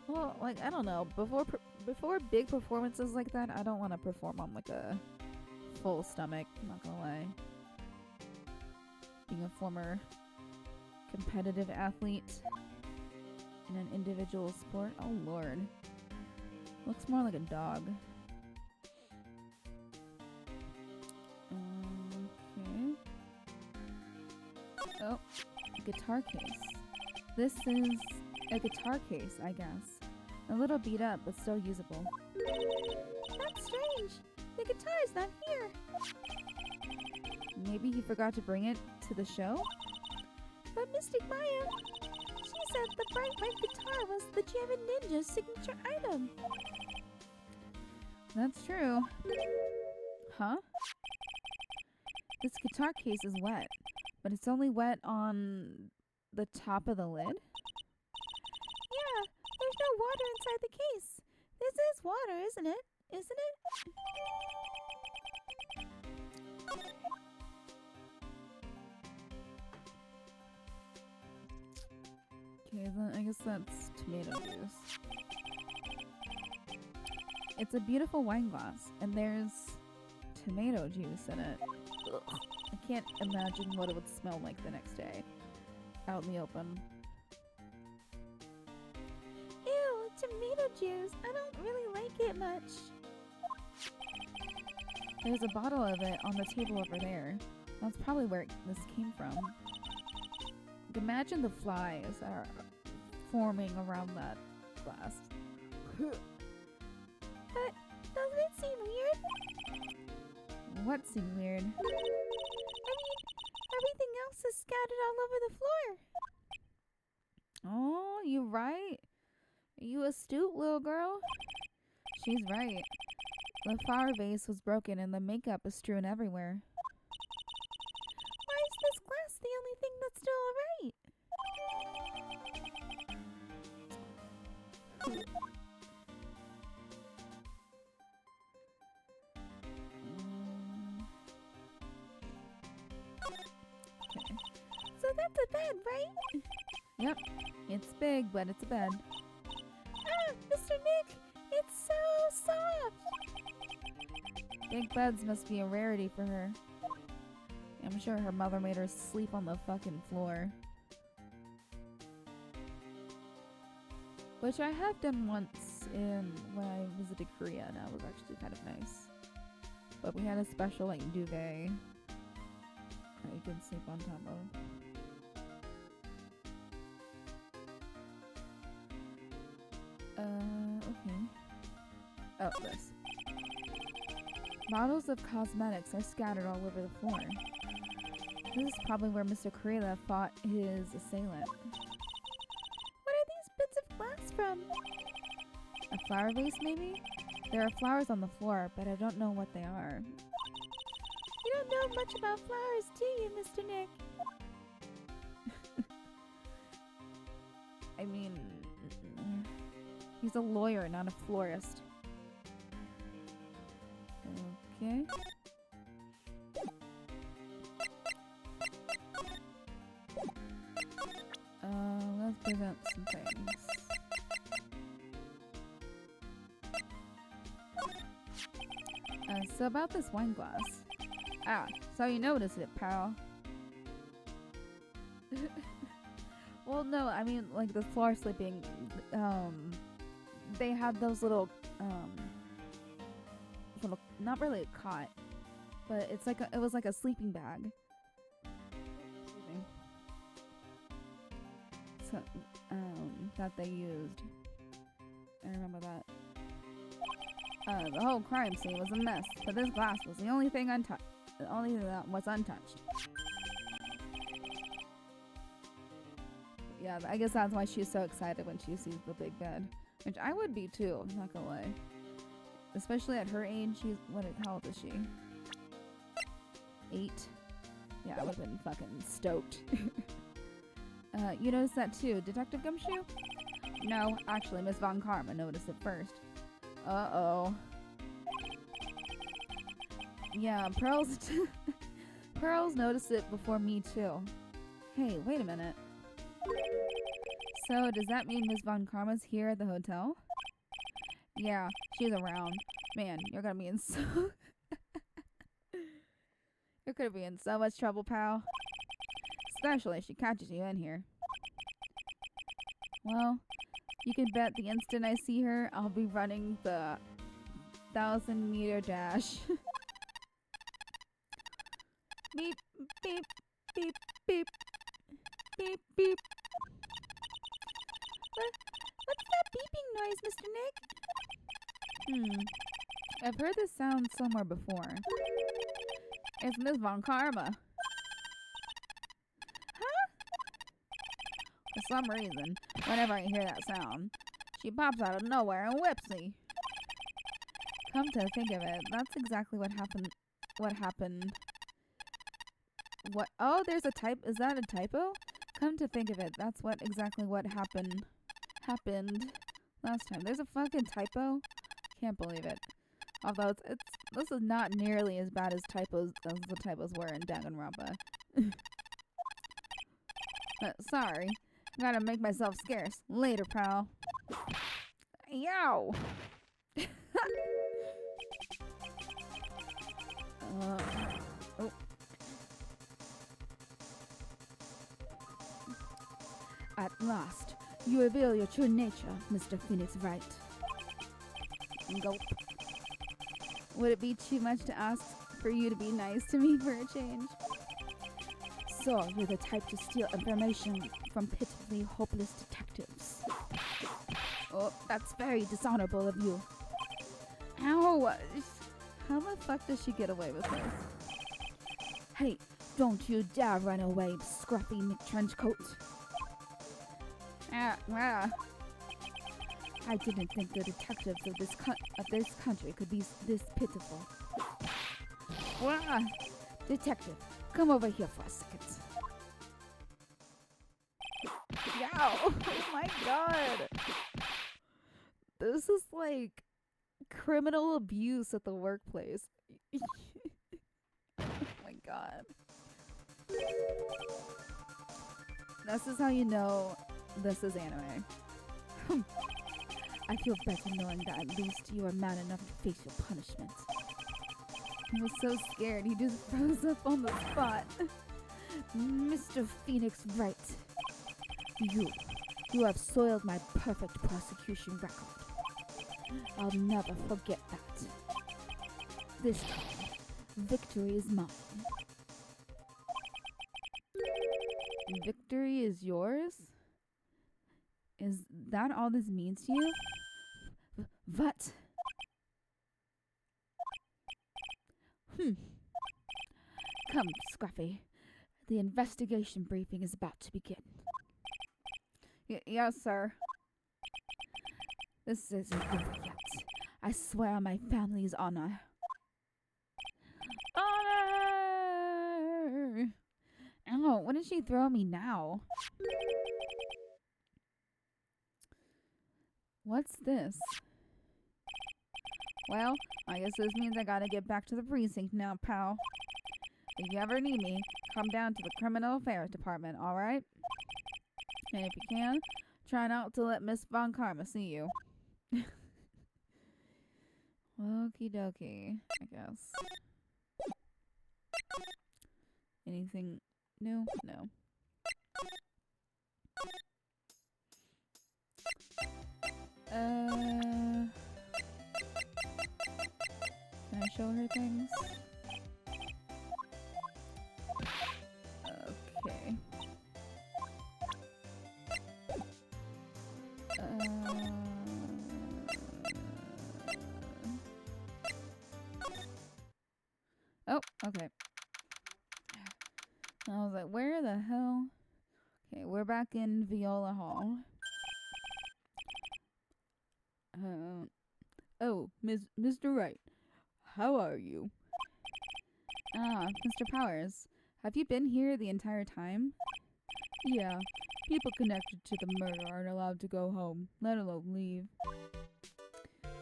Well, like I don't know, before big performances like that, I don't want to perform on like a full stomach, I'm not gonna lie. Being a former competitive athlete in an individual sport, oh lord. Looks more like a dog. Okay. Oh, guitar case. This is a guitar case, I guess. A little beat up, but still usable. That's strange. The guitar's not here. Maybe he forgot to bring it to the show? But Mystic Maya, she said the bright red guitar was the Jam and Ninja's signature item. That's true. Huh? This guitar case is wet, but it's only wet on the top of the lid? Yeah, there's no water inside the case. This is water, isn't it? Isn't it? Okay, then I guess that's tomato juice. It's a beautiful wine glass, and there's tomato juice in it. Ugh. I can't imagine what it would smell like the next day. Out in the open. Ew, tomato juice. I don't really like it much. There's a bottle of it on the table over there. That's probably where this came from. Like, imagine the flies that are forming around that glass. But doesn't it seem weird? What seemed weird? I mean, everything else is scattered all over the floor. Oh, you right? You astute, little girl? She's right. The flower vase was broken and the makeup is strewn everywhere. Why is this glass the only thing that's still alright? Okay. So that's a bed, right? Yep. It's big, but it's a bed. Ah, Mr. Nick, it's so soft. Big beds must be a rarity for her. I'm sure her mother made her sleep on the fucking floor. Which I have done once when I visited Korea, and that was actually kind of nice. But we had a special like duvet that you can sleep on top of. Okay. Oh, this. Bottles of cosmetics are scattered all over the floor. This is probably where Mr. Kurela fought his assailant. What are these bits of glass from? A flower vase, maybe? There are flowers on the floor, but I don't know what they are. You don't know much about flowers, do you, Mr. Nick? I mean, he's a lawyer, not a florist. Okay. Let's present some things. So about this wine glass. Ah, so you noticed it, pal. Well, no, I mean, like the floor sleeping, they had those little, not really a cot, but it's like it was like a sleeping bag. So, that they used. I remember that. The whole crime scene was a mess, but this glass was the only thing untouched. The only thing that was untouched. Yeah, I guess that's why she's so excited when she sees the big bed. Which I would be too, I'm not gonna lie. Especially at her age, how old is she? 8? Yeah, I would've been fucking stoked. You noticed that too, Detective Gumshoe? No, actually, Miss Von Karma noticed it first. Uh-oh. Yeah, Pearls noticed it before me too. Hey, wait a minute. So, does that mean Miss Von Karma's here at the hotel? Yeah, she's around. Man, you're gonna be in so... You're gonna be in so much trouble, pal. Especially if she catches you in here. Well, you can bet the instant I see her, I'll be running the 1,000-meter dash. Beep, beep, beep, beep, beep, beep. What's that beeping noise, Mr. Nick? I've heard this sound somewhere before. It's Miss Von Karma. For some reason, whenever I hear that sound, she pops out of nowhere and whips me. Come to think of it, that's exactly what happened. What? Oh, there's a type. Is that a typo? Come to think of it, that's exactly what happened last time. There's a fucking typo. Can't believe it. Although this is not nearly as bad as the typos were in Danganronpa. Sorry. Gotta make myself scarce. Later, pal. Yow! Oh. At last, you reveal your true nature, Mr. Phoenix Wright. Gulp. Would it be too much to ask for you to be nice to me for a change? So, you're the type to steal information from pitifully hopeless detectives. Oh, that's very dishonorable of you. Ow! How the fuck does she get away with this? Hey, don't you dare run away, scruffy McTrenchcoat. I didn't think the detectives of this country could be this pitiful. Detective, come over here for a second. Yow! Oh my god! This is like criminal abuse at the workplace. Oh my god. This is how you know this is anime. I feel better knowing that at least you are man enough to face your punishment. He was so scared, he just froze up on the spot. Mr. Phoenix Wright, you have soiled my perfect prosecution record. I'll never forget that. This time, victory is mine. Victory is yours? Is that all this means to you? What? Come, Scruffy. The investigation briefing is about to begin. Yes, sir. This isn't over yet. I swear on my family's honor. Honor! Oh, what did she throw at me now? What's this? Well, I guess this means I gotta get back to the precinct now, pal. If you ever need me, come down to the Criminal Affairs Department, alright? And if you can, try not to let Miss Von Karma see you. Okie dokie, I guess. Anything new? No. Can I show her things? Okay. Oh, okay. I was like, where the hell? Okay, we're back in Viola Hall. Oh, Mr. Wright. How are you? Ah, Mr. Powers. Have you been here the entire time? Yeah. People connected to the murder aren't allowed to go home, let alone leave.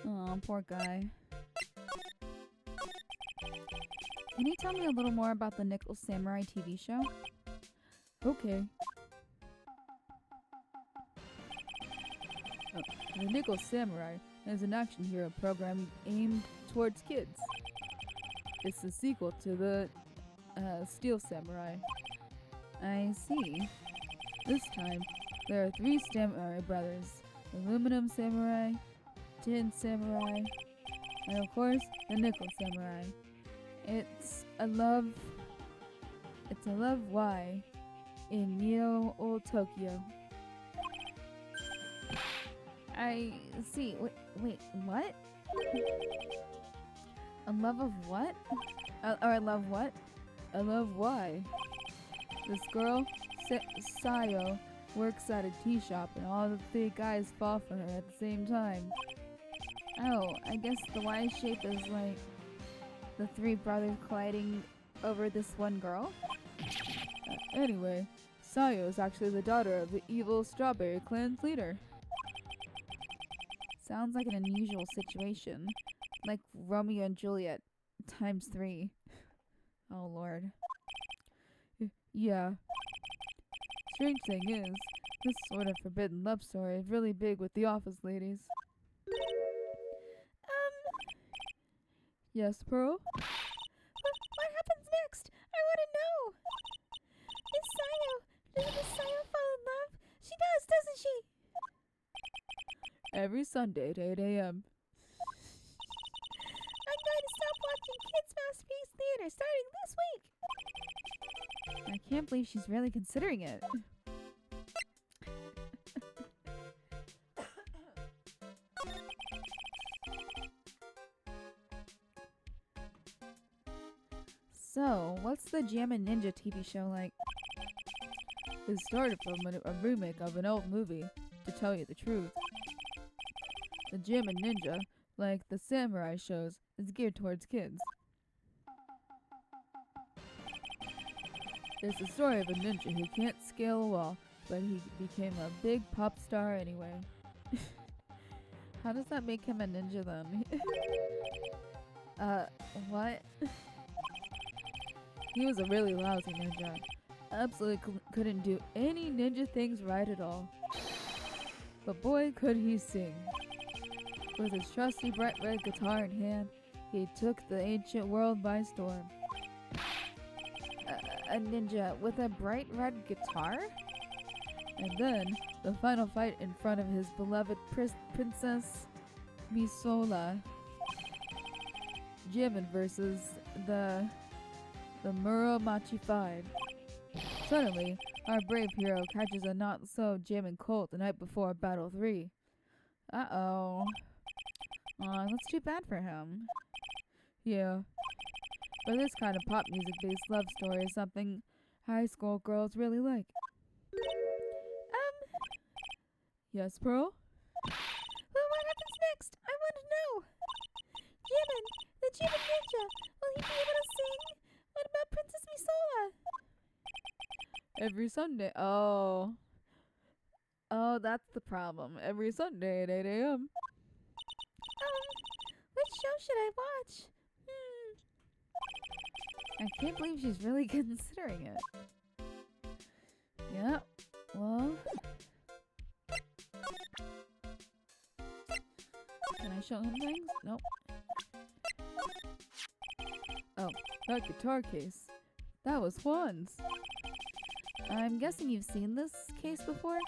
Oh, poor guy. Can you tell me a little more about the Nickel Samurai TV show? Okay. The Nickel Samurai is an action hero program aimed towards kids. It's the sequel to the Steel Samurai. I see. This time, there are 3 samurai brothers. Aluminum Samurai, Tin Samurai, and of course, the Nickel Samurai. It's a love why in Neo Old Tokyo. I see. Wait, what? A love of what? Or I love what? I love why. This girl, Sayo, works at a tea shop and all the 3 guys fall for her at the same time. Oh, I guess the Y shape is like the 3 brothers colliding over this one girl? Anyway, Sayo is actually the daughter of the evil Strawberry Clan's leader. Sounds like an unusual situation. Like Romeo and Juliet times 3. Oh lord. Yeah. Strange thing is, this sort of forbidden love story is really big with the office ladies. Yes, Pearl? What happens next? I want to know. Miss Sayo, does Miss Sayo fall in love? She does, doesn't she? Every Sunday at 8 a.m. I'm going to stop watching Kids Masterpiece Theater starting this week. I can't believe she's really considering it. So, what's the Jammin' Ninja TV show like? It started from a remake of an old movie, to tell you the truth. The Jammin' Ninja, like the samurai shows, is geared towards kids. It's the story of a ninja who can't scale a wall, but he became a big pop star anyway. How does that make him a ninja then? What? He was a really lousy ninja. Absolutely couldn't do any ninja things right at all. But boy, could he sing. With his trusty bright red guitar in hand, he took the ancient world by storm. A ninja with a bright red guitar? And then, the final fight in front of his beloved princess. Misola. Jimin versus the Muromachi 5. Suddenly, our brave hero catches a not-so-Jimin cold the night before Battle 3. Uh-oh. Aw, that's too bad for him. Yeah. But this kind of pop music-based love story is something high school girls really like. Yes, Pearl? Well, what happens next? I want to know. Jimin, the Jimin Ninja, will he be able to sing? What about Princess Misola? Every Sunday. Oh. Oh, that's the problem. Every Sunday at 8 a.m. Which show should I watch? I can't believe she's really considering it. Yeah. Well. Can I show him things? Nope. Oh, that guitar case. That was Juan's. I'm guessing you've seen this case before?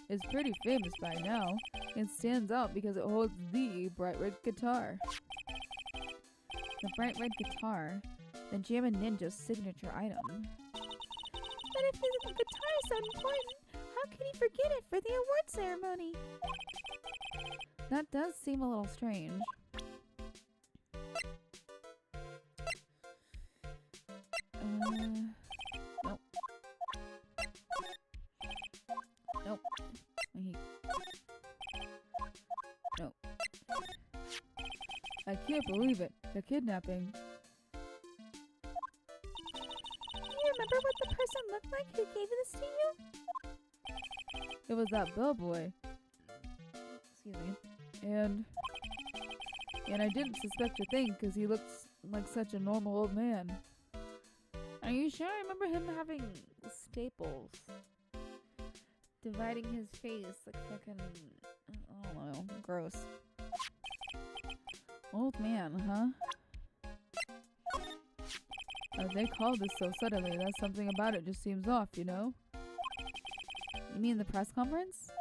It's pretty famous by now. It stands out because it holds the bright red guitar. The bright red guitar, the Jimin Ninja's signature item. But if the guitar is so important, how can he forget it for the award ceremony? That does seem a little strange. Nope. Nope. Nope. I can't believe it. The kidnapping. Do you remember what the person looked like who gave this to you? It was that bellboy. Excuse me. And I didn't suspect a thing because he looks like such a normal old man. Are you sure? I remember him having staples dividing his face like fucking, I don't know, gross. Old man, huh? They called this so suddenly. That's something about it just seems off, you know? You mean the press conference?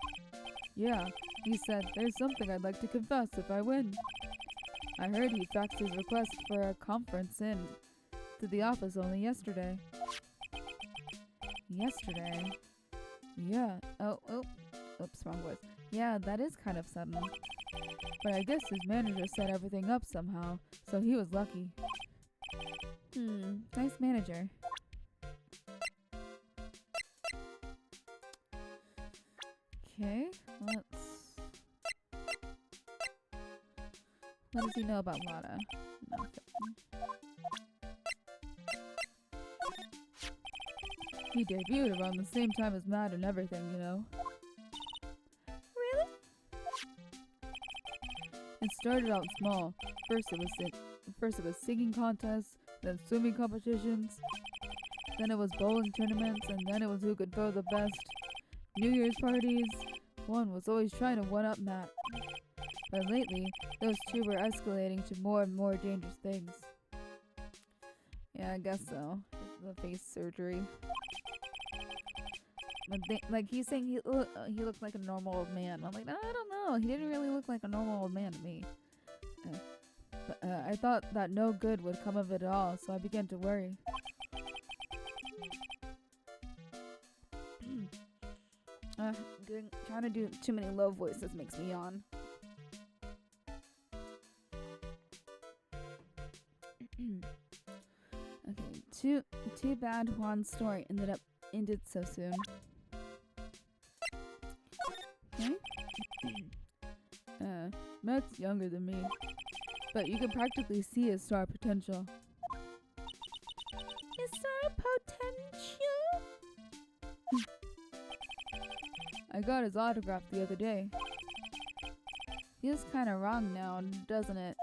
Yeah, he said, there's something I'd like to confess if I win. I heard he faxed his request for a conference in to the office only yesterday. Yesterday? Yeah. Oops, wrong voice. Yeah, that is kind of sudden. But I guess his manager set everything up somehow, so he was lucky. Nice manager. Okay, what does he know about Lada? Nothing. He debuted around the same time as Matt and everything, you know. Really? It started out small. First it was singing contests, then swimming competitions, then it was bowling tournaments, and then it was who could throw the best New Year's parties. One was always trying to one-up Matt. But lately, those two were escalating to more and more dangerous things. Yeah, I guess so. The face surgery. But he's saying he looked like a normal old man. I'm like, no, I don't know. He didn't really look like a normal old man to me. But I thought that no good would come of it at all, so I began to worry. Trying to do too many low voices makes me yawn. Okay, too bad Juan's story ended so soon. Okay. Matt's younger than me, but you can practically see his star potential. His star potential? I got his autograph the other day. Feels kinda wrong now, doesn't it?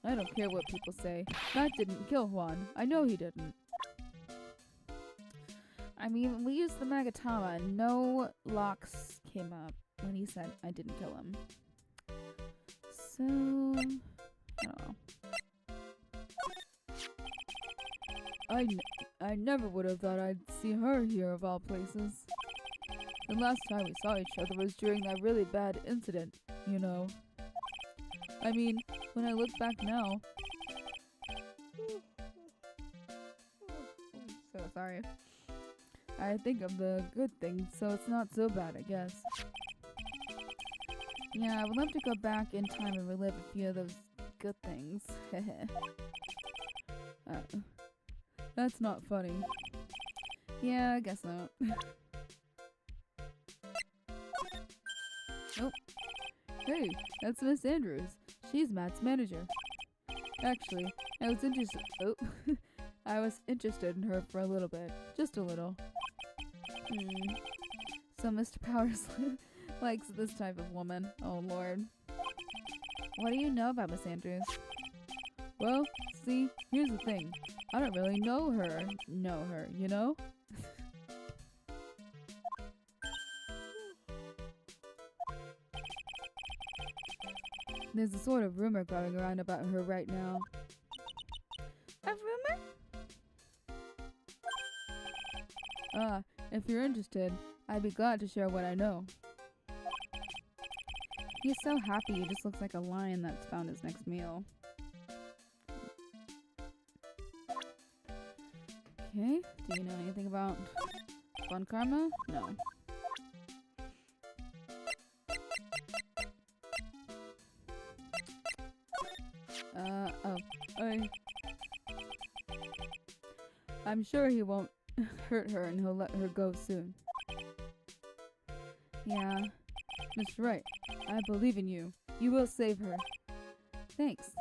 I don't care what people say. Matt didn't kill Juan. I know he didn't. I mean, we used the Magatama and no locks came up when he said I didn't kill him. So, I don't know. I never would have thought I'd see her here of all places. The last time we saw each other was during that really bad incident, you know. I mean, when I look back now. So sorry. I think of the good things, so it's not so bad, I guess. Yeah, I would love to go back in time and relive a few of those good things. That's not funny. Yeah, I guess not. Oh. Hey, that's Miss Andrews. She's Matt's manager. Actually, I was interested. Oh, I was interested in her for a little bit, just a little. So Mr. Powers likes this type of woman. Oh Lord. What do you know about Miss Andrews? Well, see, here's the thing. I don't really know her, you know? There's a sort of rumor going around about her right now. A rumor? If you're interested, I'd be glad to share what I know. He's so happy, he just looks like a lion that's found his next meal. Okay, do you know anything about Fun Karma? No. I'm sure he won't hurt her and he'll let her go soon. Yeah, Mr. Wright, I believe in you. You will save her. Thanks.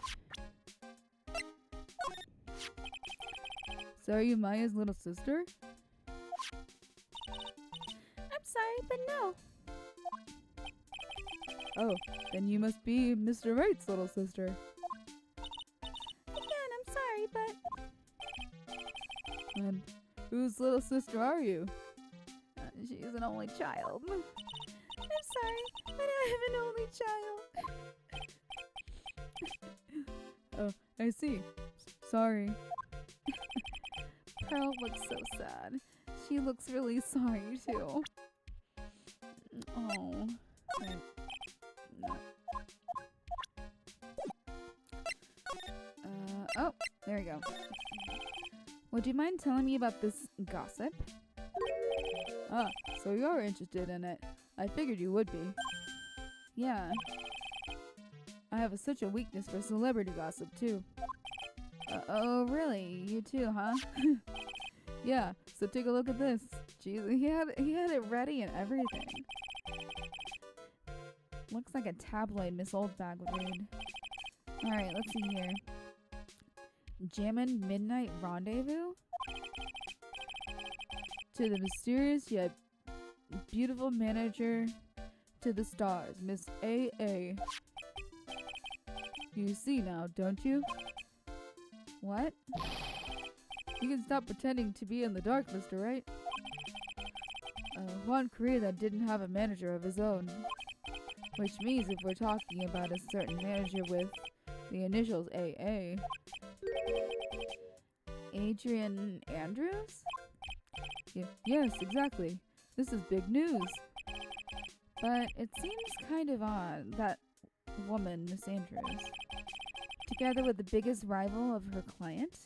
So are you Maya's little sister? I'm sorry, but no. Oh, then you must be Mr. Wright's little sister. Again, I'm sorry, but... And whose little sister are you? She's an only child. I'm sorry, but I have an only child. Oh, I see. Sorry. Pearl looks so sad. She looks really sorry, too. Oh. Oh, there we go. Would you mind telling me about this gossip? Ah, so you're interested in it. I figured you would be. Yeah. I have such a weakness for celebrity gossip, too. Oh, really? You too, huh? Yeah, so take a look at this. Jeez, he had it ready and everything. Looks like a tabloid Miss Oldbag would read. Alright, let's see here. Jammin' Midnight Rendezvous? To the mysterious yet beautiful manager to the stars, Miss A.A. You see now, don't you? What? You can stop pretending to be in the dark, Mr. Wright. One career that didn't have a manager of his own. Which means if we're talking about a certain manager with the initials AA. Adrian Andrews? Yes, exactly. This is big news. But it seems kind of odd that woman, Miss Andrews, together with the biggest rival of her client?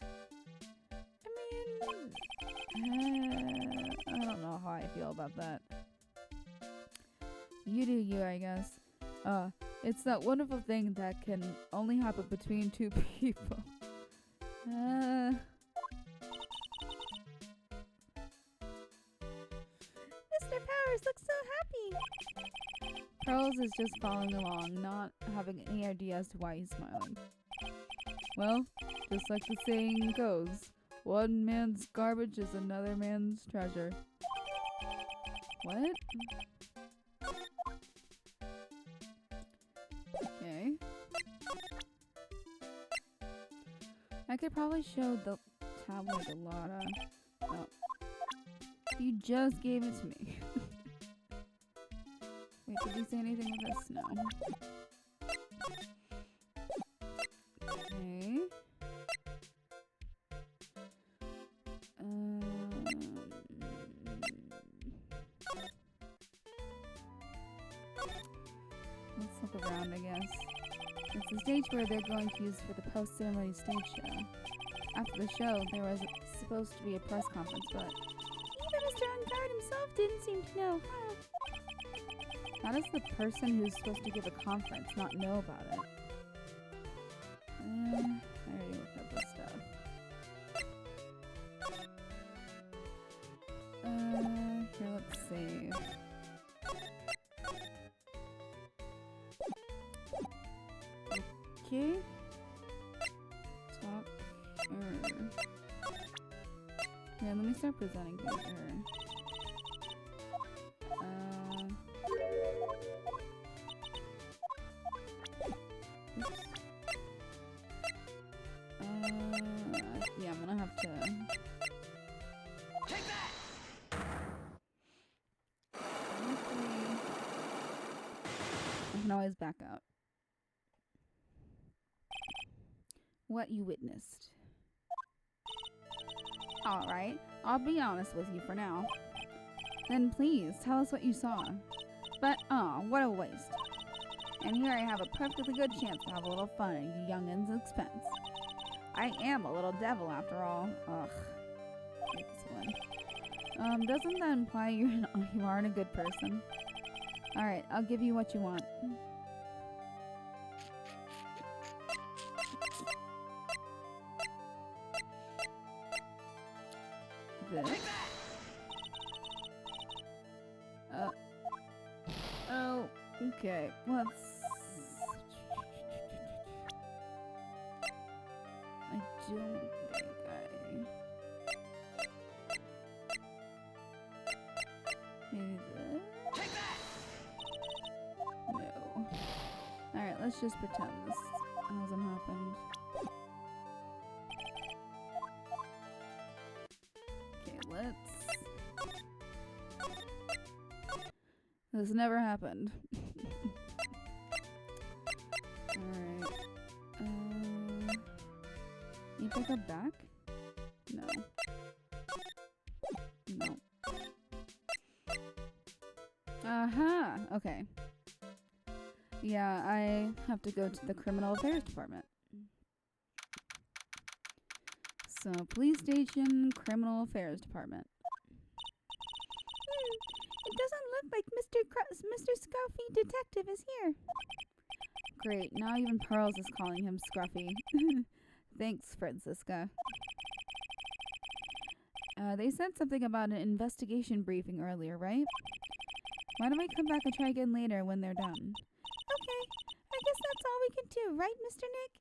I don't know how I feel about that. You do you, I guess. It's that wonderful thing that can only happen between two people. Mr. Powers looks so happy. Pearls is just following along, not having any idea as to why he's smiling. Well, just like the saying goes, one man's garbage is another man's treasure. What? Okay. I could probably show the tablet a lot of... Oh. You just gave it to me. Wait, did you say anything with this? No. Okay. Let's look around, I guess. It's the stage where they're going to use for the post-ceremony stage show. After the show, there was supposed to be a press conference, but even Mr. Ungard himself didn't seem to know. How does the person who's supposed to give a conference not know about it? I already looked up this stuff. Here, let's see. Okay. Top. Yeah, let me start presenting things. Oops. Yeah, I'm gonna have to. Take that! I can always back out. What you witnessed. Alright, I'll be honest with you for now. Then please, tell us what you saw. But, what a waste. And here I have a perfectly good chance to have a little fun at you youngins' expense. I am a little devil after all. Ugh. I hate this one. Doesn't that imply you aren't a good person? Alright, I'll give you what you want. This. Oh, okay, let's... I don't think maybe this? Take that! No. Alright, let's just pretend this hasn't happened. Okay, let's... This never happened. Alright. You pick up back? No. No. Aha! Okay. Yeah, I have to go to the Criminal Affairs Department. So, Police Station, Criminal Affairs Department. It doesn't look like Mr. Scruffy Detective is here. Great, now even Pearls is calling him Scruffy. Thanks, Francisca. They said something about an investigation briefing earlier, right? Why don't we come back and try again later when they're done? Okay, I guess that's all we can do, right, Mr. Nick?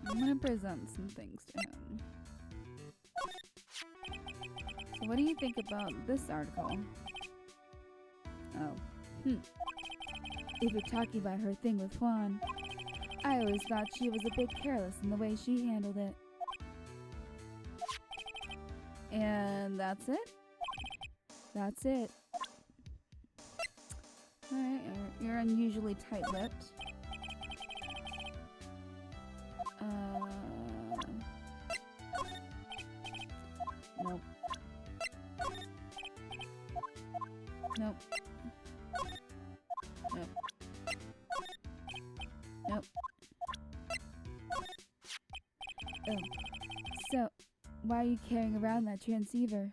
I'm gonna present some things to him. So what do you think about this article? Oh. If you're talking about her thing with Juan, I always thought she was a bit careless in the way she handled it. And that's it? That's it. Alright, you're unusually tight-lipped. Nope. Nope. Nope. Nope. Oh. So, why are you carrying around that transceiver?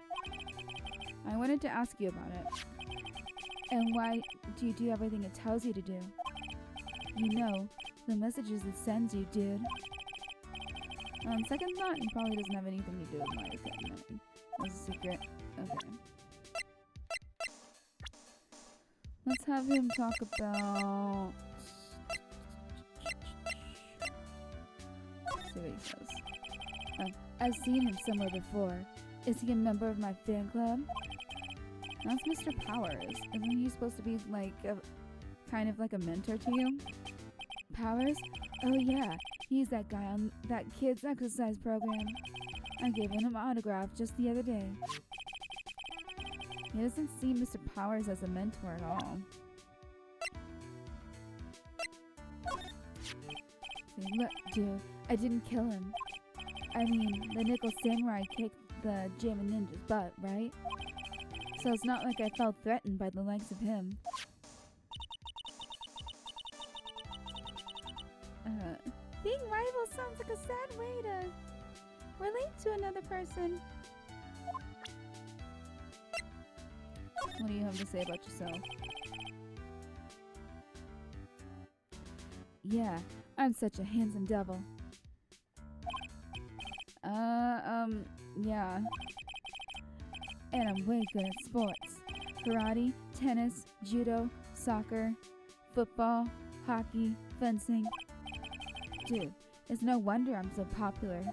I wanted to ask you about it. And why do you do everything it tells you to do? You know, the messages it sends you, dude. On second thought, he probably doesn't have anything to do with my equipment. That's a secret. Okay. Let's have him talk about... Let's see what he says. I've seen him somewhere before. Is he a member of my fan club? That's Mr. Powers. Isn't he supposed to be like kind of like a mentor to you? Powers? Oh yeah, he's that guy on that kid's exercise program. I gave him an autograph just the other day. He doesn't see Mr. Powers as a mentor at all. See, look, dude, I didn't kill him. I mean, the Nickel Samurai kicked the Jammin' Ninja's butt, right? So it's not like I felt threatened by the likes of him. Being rivals sounds like a sad way to relate to another person. What do you have to say about yourself? Yeah, I'm such a handsome devil. Yeah. And I'm way good at sports. Karate, tennis, judo, soccer, football, hockey, fencing. Dude, it's no wonder I'm so popular.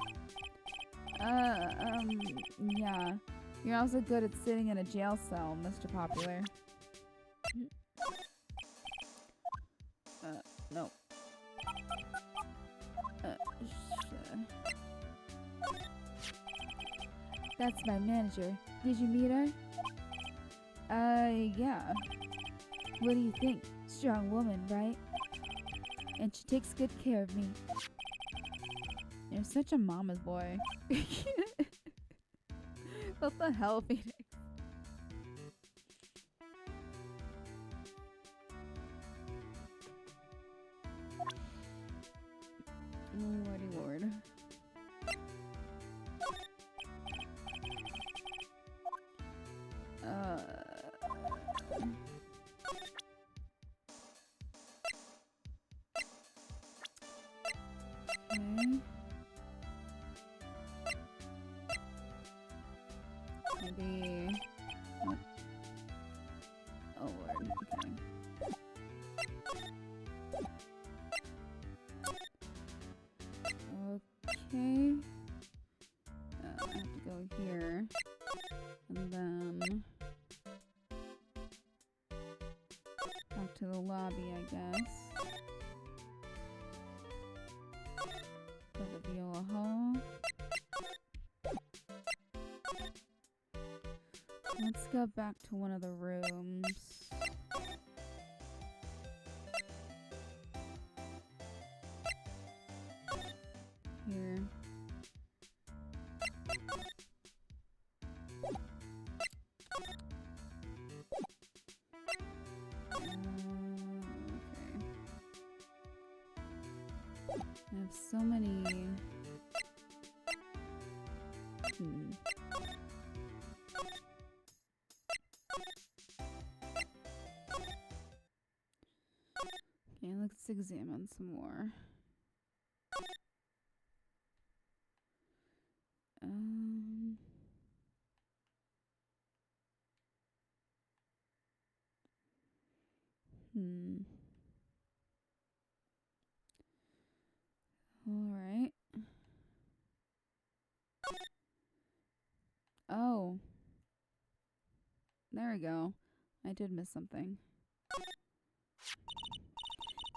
Yeah. You're also good at sitting in a jail cell, Mr. Popular. No. That's my manager. Did you meet her? Yeah. What do you think? Strong woman, right? And she takes good care of me. You're such a mama's boy. What the hell, Phoenix? Oh, lordy lord. Okay. Maybe. What? Oh lord. Okay. I have to go here, and then back to the lobby, I guess. Go to Viola Hall. Let's go back to one of the rooms. Here. Okay. I have so many. Okay, let's examine some more. All right. Oh. There we go. I did miss something.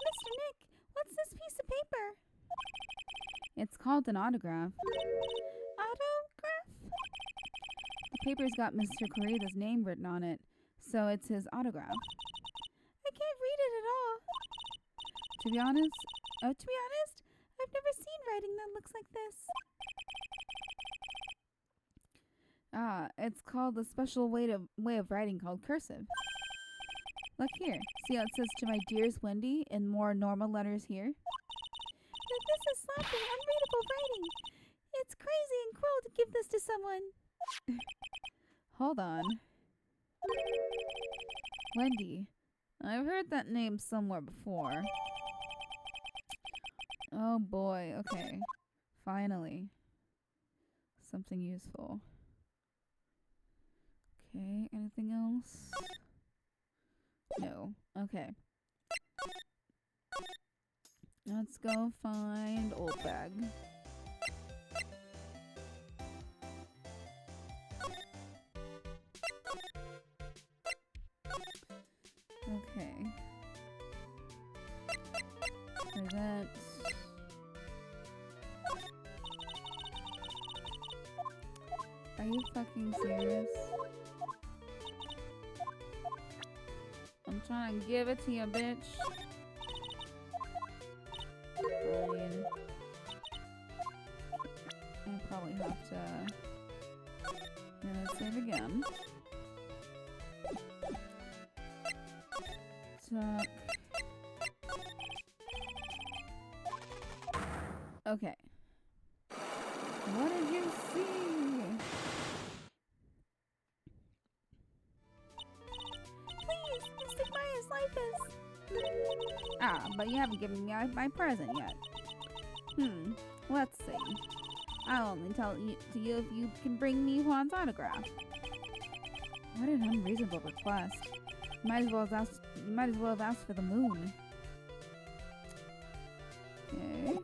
Mr. Nick, what's this piece of paper? It's called an autograph. Autograph? The paper's got Mr. Koreda's name written on it, so it's his autograph. I can't read it at all. To be honest, I've never seen writing that looks like this. it's called the special way of writing called cursive. Look here. See how it says "To my dearest Wendy" in more normal letters here? This is sloppy, unreadable writing. It's crazy and cruel to give this to someone. Hold on. Wendy. I've heard that name somewhere before. Oh boy, okay. Finally. Something useful. Okay, anything else? No. Okay. Let's go find old bag. Okay. Present. Are you fucking serious? I'm trying to give it to you, bitch. Fine. I probably have to... Yeah, let's save again. Tuck. Okay. What did you see? Please, Mystic Maya's life is... Ah, but you haven't given me my present yet. Let's see. I'll only tell you to you if you can bring me Juan's autograph. What an unreasonable request. You might as well have asked for the moon. Okay.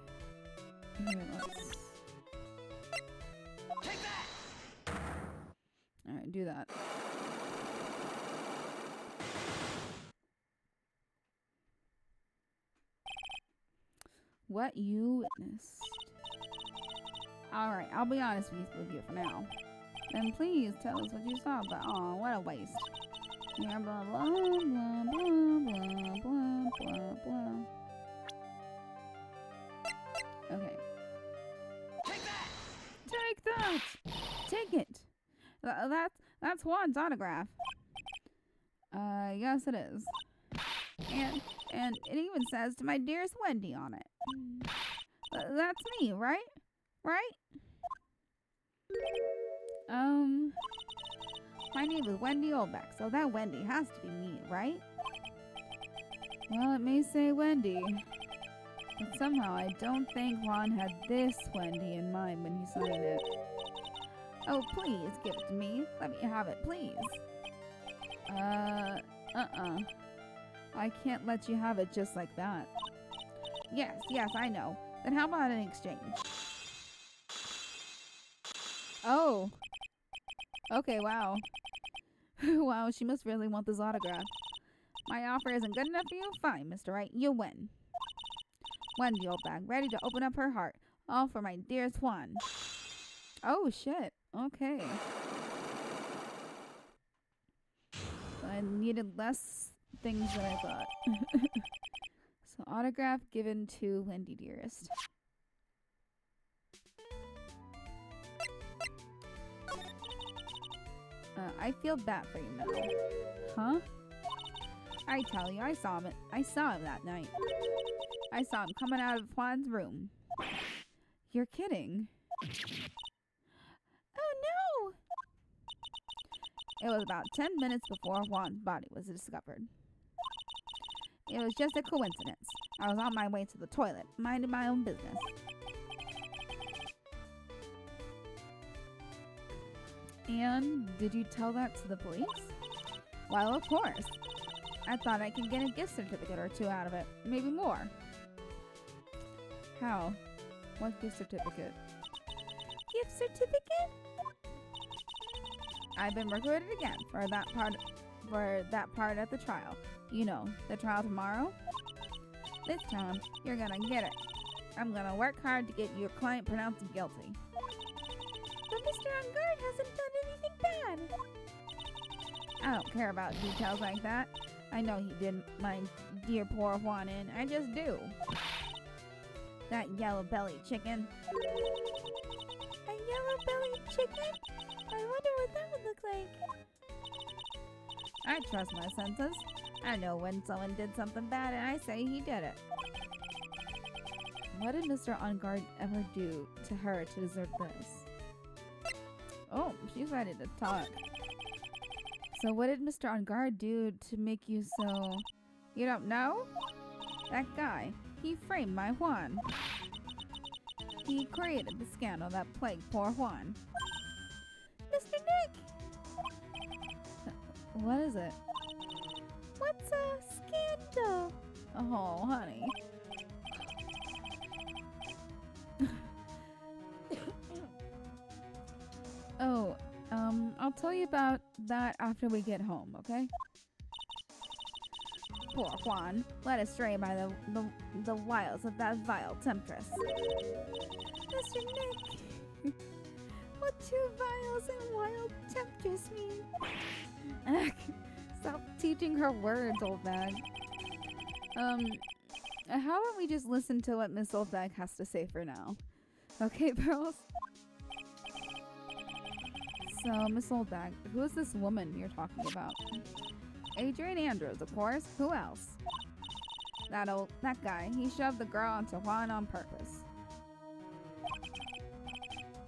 Here, let's... Take that! Alright, do that. What you witnessed. Alright, I'll be honest with you for now. Then please tell us what you saw, but oh, what a waste. Yeah, blah blah blah blah blah blah blah blah. Okay. Take that! Take that! Take it! That's Juan's autograph. Yes it is. And it even says to my dearest Wendy on it. That's me, right? Right? My name is Wendy Olbeck, so that Wendy has to be me, right? Well, it may say Wendy, but somehow I don't think Juan had this Wendy in mind when he signed it. Oh, please, give it to me. Let me have it, please. I can't let you have it just like that. Yes, I know. Then how about an exchange? Oh. Okay, wow. Wow, she must really want this autograph. My offer isn't good enough for you? Fine, Mr. Wright, you win. Wendy Oldbag, ready to open up her heart. All for my dearest Juan. Oh, shit. Okay. I needed less things than I thought. So, autograph given to Wendy Dearest. I feel bad for you now. Huh? I tell you, I saw him that night. I saw him coming out of Juan's room. You're kidding. Oh It was about 10 minutes before Juan's body was discovered. It was just a coincidence. I was on my way to the toilet, minding my own business. And did you tell that to the police? Well, of course. I thought I could get a gift certificate or two out of it. Maybe more. How? What gift certificate? no! Gift certificate? I've been recruited again for that part at the trial. You know, the trial tomorrow? This time, you're gonna get it. I'm gonna work hard to get your client pronounced guilty. But Mr. Ungard hasn't done anything bad. I don't care about details like that. I know he didn't mind dear poor Juan in. I just do. That yellow-bellied chicken. A yellow-bellied chicken? I wonder what that would look like. I trust my senses. I know when someone did something bad and I say he did it. What did Mr. Ungard ever do to her to deserve this? Oh, she's ready to talk. So what did Mr. Ungard do to make you so... You don't know? That guy, he framed my Juan. He created the scandal that plagued poor Juan. Mr. Nick! What is it? What's a scandal? Oh, honey. Oh, I'll tell you about that after we get home, okay? Poor Juan, led astray by the wiles of that vile temptress. Mr. Nick! What do vials and wild temptress mean? Stop teaching her words, old bag. How about we just listen to what Miss Oldbag has to say for now? Okay, girls? So, Miss Oldbag, who is this woman you're talking about? Adrian Andrews, of course. Who else? That guy. He shoved the girl onto Juan on purpose.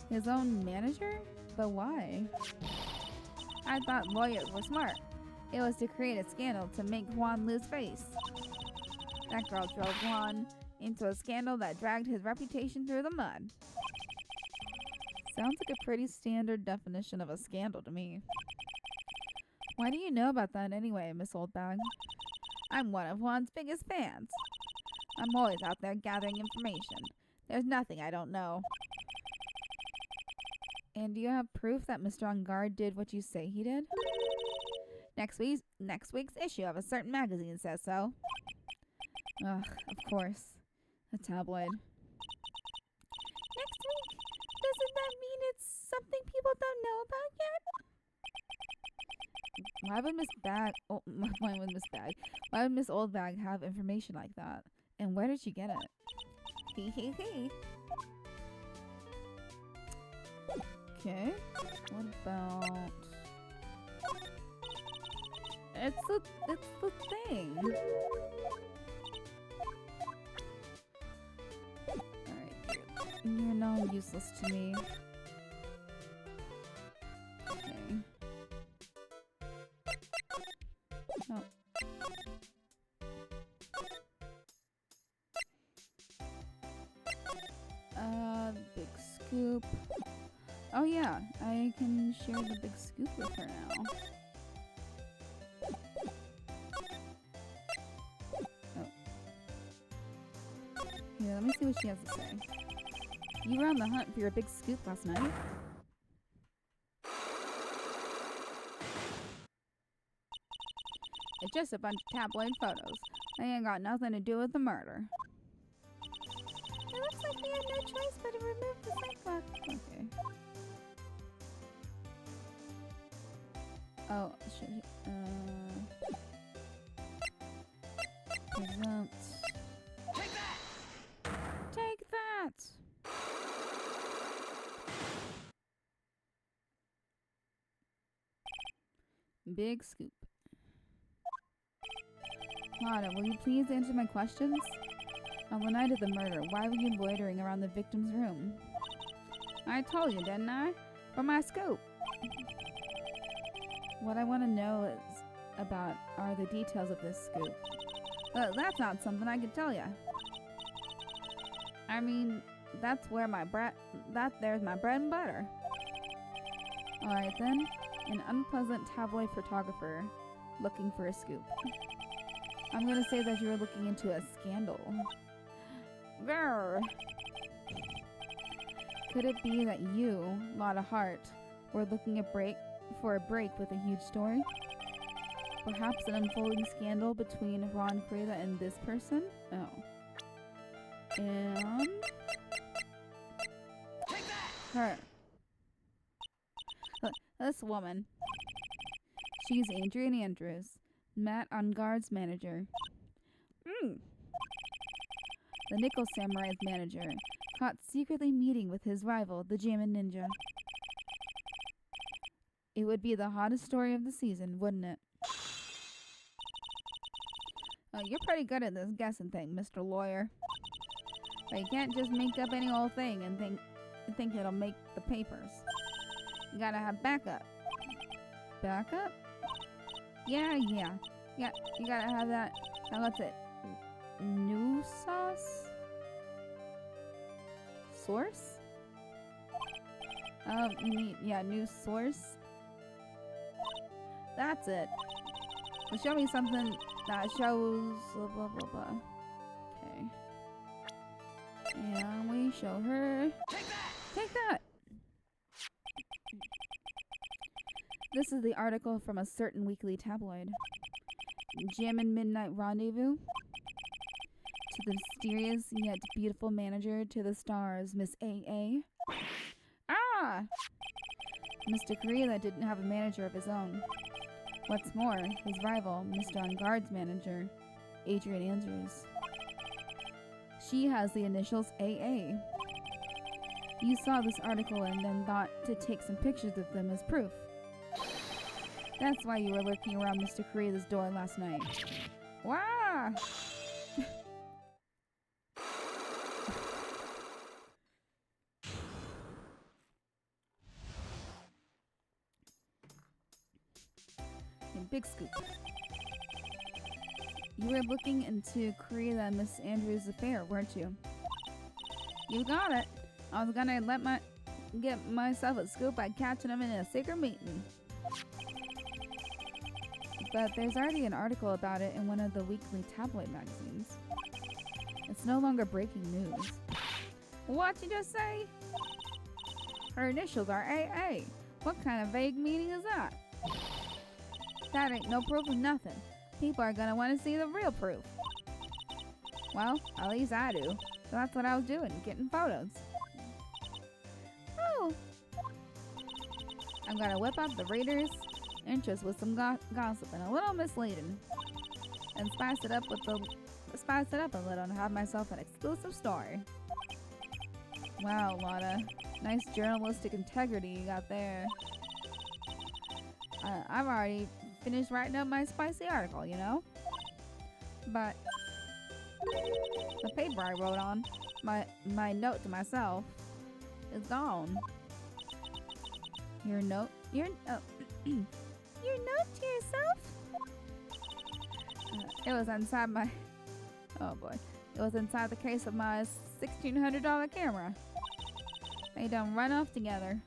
His own manager? But why? I thought lawyers were smart. It was to create a scandal to make Juan lose face. That girl drove Juan into a scandal that dragged his reputation through the mud. Sounds like a pretty standard definition of a scandal to me. Why do you know about that anyway, Miss Oldbag? I'm one of Juan's biggest fans. I'm always out there gathering information. There's nothing I don't know. And do you have proof that Mr. On Guard did what you say he did? Next week's issue of a certain magazine says so. Ugh, of course. A tabloid. Next week? Doesn't that mean it's something people don't know about yet? Why would Why would Miss Oldbag have information like that? And where did she get it? Hee hee hee. Okay. What about... It's the thing. Alright, you're now useless to me. Okay. No. Big scoop. Oh yeah, I can share the big scoop with her now. Oh. Here, let me see what she has to say. You were on the hunt for your big scoop last night? It's just a bunch of tabloid photos. They ain't got nothing to do with the murder. It looks like we had no choice but to remove the sidewalk. Okay. Oh, shit. Present. Take that! Take that! Big scoop. Lana, will you please answer my questions? On the night of the murder, why were you loitering around the victim's room? I told you, didn't I? For my scoop. What I want to know are the details of this scoop. That's not something I could tell you. I mean, there's my bread and butter. Alright then, an unpleasant tabloid photographer looking for a scoop. I'm gonna say that you were looking into a scandal. Grr. Could it be that you, Lotta Hart, were looking for a break with a huge story? Perhaps an unfolding scandal between Ron Kreda and this person? Oh. And... Take that! her. This woman. She's Adrian Andrews, Matt On Guard's manager. The Nickel Samurai's manager, caught secretly meeting with his rival, the Jammin' Ninja. It would be the hottest story of the season, wouldn't it? You're pretty good at this guessing thing, Mr. Lawyer. But you can't just make up any old thing and think it'll make the papers. You gotta have backup. Backup? Yeah, you gotta have that. Now what's it? New sauce? Source? You mean, new source? That's it. So show me something that shows blah blah blah blah. Okay. And we show her. Take that! Take that! This is the article from a certain weekly tabloid. Jammin' Midnight Rendezvous. To the mysterious yet beautiful manager to the stars, Miss A.A. Ah! Mr. Korea didn't have a manager of his own. What's more, his rival, Mr. On Guard's manager, Adrian Andrews. She has the initials AA. You saw this article and then thought to take some pictures of them as proof. That's why you were lurking around Mr. Korea's door last night. Wow! And big scoop. You were looking into Korea and Miss Andrews' affair, weren't you? You got it. I was gonna get myself a scoop by catching him in a secret meeting. But there's already an article about it in one of the weekly tabloid magazines. It's no longer breaking news. What'd you just say? Her initials are AA. What kind of vague meaning is that? That ain't no proof of nothing. People are gonna want to see the real proof. Well, at least I do. So that's what I was doing, getting photos. Oh, I'm gonna whip up the reader's interest with some gossip and a little misleading, and spice it up a little and have myself an exclusive story. Wow, Lotta, nice journalistic integrity you got there. I've already finished writing up my spicy article, you know. But the paper I wrote on, my note to myself, is gone. Your note? your note to yourself? It was inside my... Oh boy. It was inside the case of my $1,600 camera. They done run off together.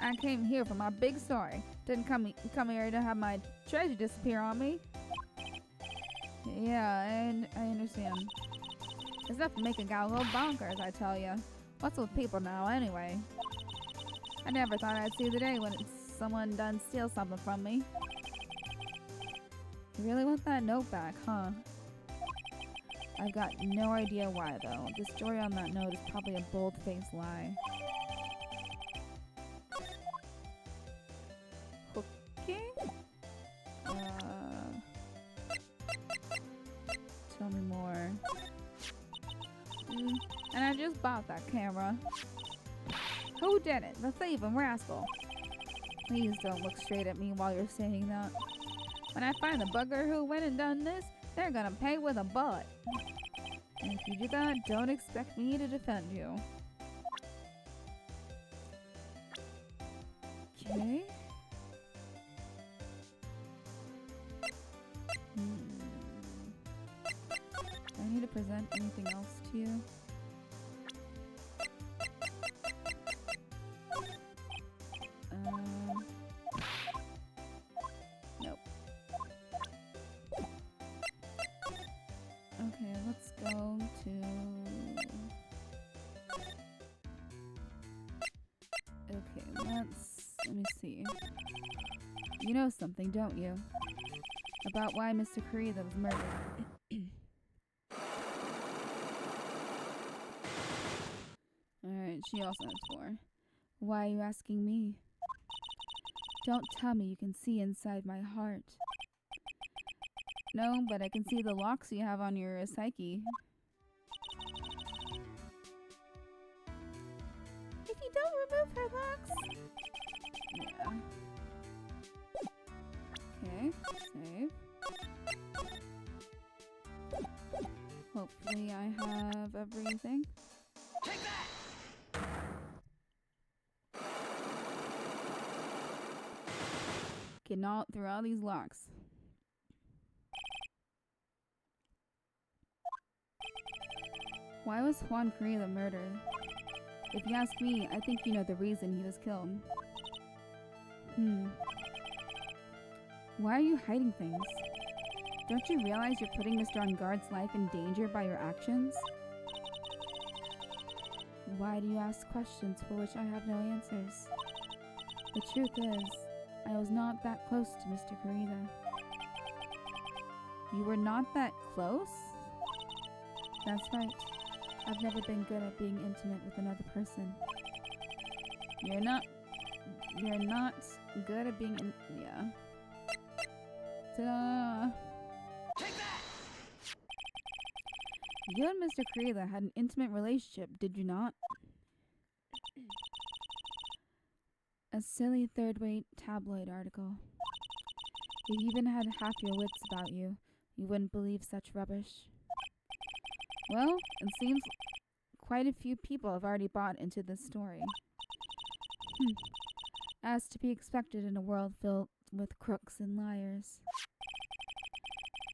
I came here for my big story. Didn't come here to have my treasure disappear on me. Yeah, and I understand. It's enough to make a gal go bonkers, I tell ya. What's with people now, anyway? I never thought I'd see the day when someone done steal something from me. You really want that note back, huh? I've got no idea why, though. The story on that note is probably a bold-faced lie. Okay? Tell me more. And I just bought that camera. Who did it? The thief and rascal. Please don't look straight at me while you're saying that. When I find the bugger who went and done this, they're gonna pay with a bullet. And if you do that, don't expect me to defend you. Okay. Do I need to present anything else to you? Nope. Okay, let's go to... Okay, let me see. You know something, don't you? About why Mr. Korea was murdered. Alright, she also has 4. Why are you asking me? Don't tell me you can see inside my heart. No, but I can see the locks you have on your psyche. If you don't remove her locks... Yeah. Okay, save. Hopefully I have everything. Take that! Getting all through all these locks. Why was Juan Korea murdered? If you ask me, I think you know the reason he was killed. Why are you hiding things? Don't you realize you're putting Mr. Engarde's life in danger by your actions? Why do you ask questions for which I have no answers? The truth is, I was not that close to Mr. Korea. You were not that close? That's right. I've never been good at being intimate with another person. You're not good at being yeah. Ta-da! Take that! You and Mr. Korea had an intimate relationship, did you not? A silly third-rate tabloid article. If you even had half your wits about you, you wouldn't believe such rubbish. Well, it seems quite a few people have already bought into this story. As to be expected in a world filled with crooks and liars.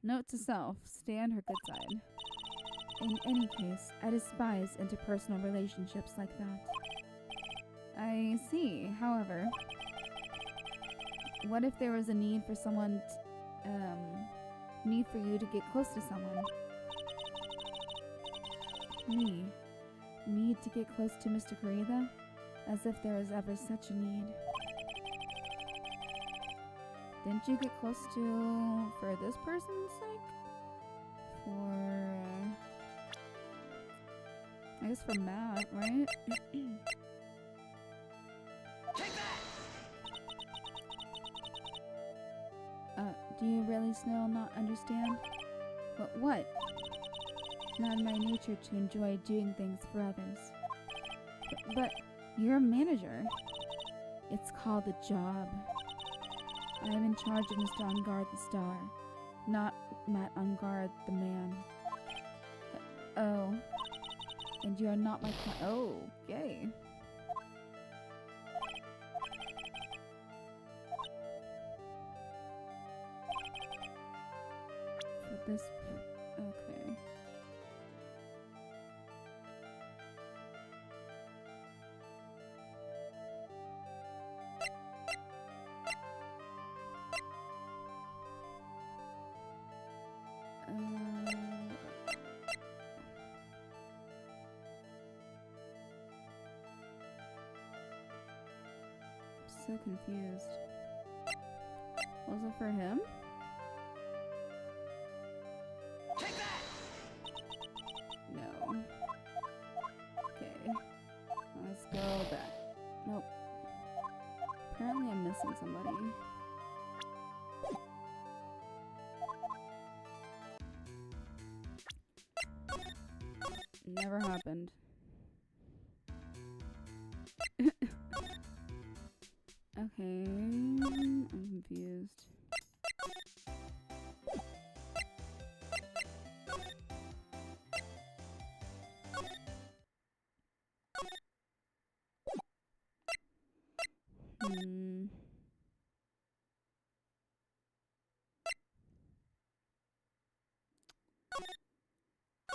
Note to self, stay on her good side. In any case, I despise interpersonal relationships like that. I see, however, what if there was a need for someone, need for you to get close to someone? Me? Need to get close to Mr. Kurita? As if there was ever such a need. Didn't you get close to, for this person's sake? I guess for Matt, right? Take that! Do you really still not understand? But what? Not in my nature to enjoy doing things for others. But you're a manager. It's called a job. I am in charge of Mr. Ungard the Star, not Matt Ungard the man. Oh. And you are not my client. Oh, okay. For this. Okay. So confused. Was it for him? Take that! No. Okay. Let's go back. Nope. Apparently I'm missing somebody. Never happened. Okay, I'm confused.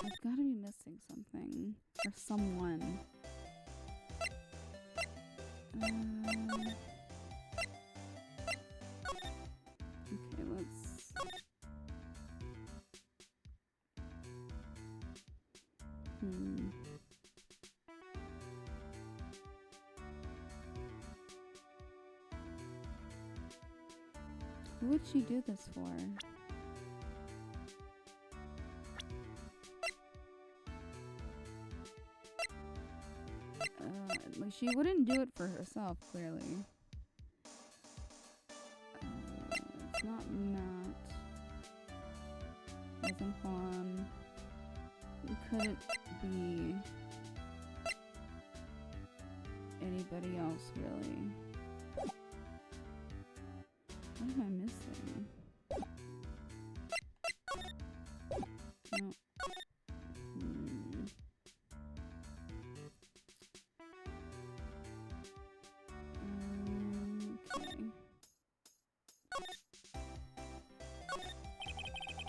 I've got to be missing something or someone. Okay, let's... Who would she do this for? Like, she wouldn't do it for herself, clearly. It's not Matt. Wasn't Juan. It couldn't be anybody else, really. What am I missing? No.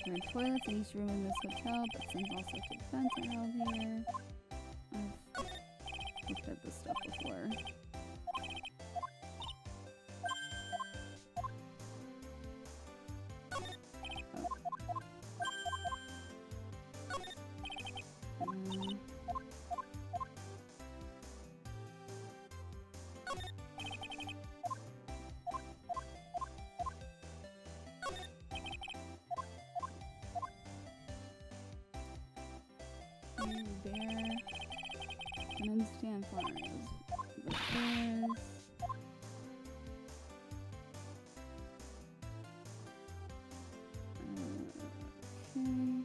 There are toilets in each room in this hotel, but since all sorts of vents are held here, I've looked at this stuff before. There, and then stand fires. The stairs. Okay.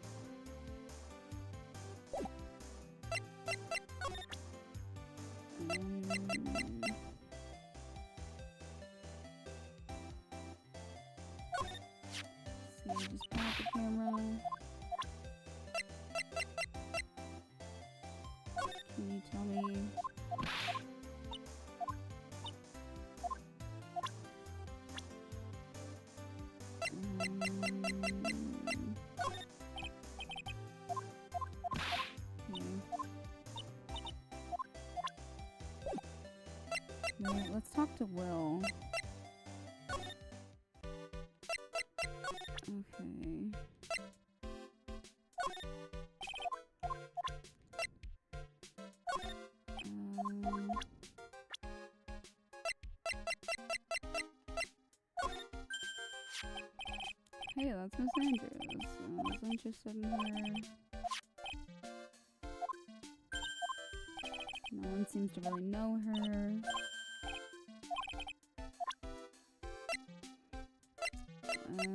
Okay, just point at the camera. Can you tell me? Right, let's talk to Will. Okay. Hey, that's Miss Andrews. I was interested in her. No one seems to really know her. No.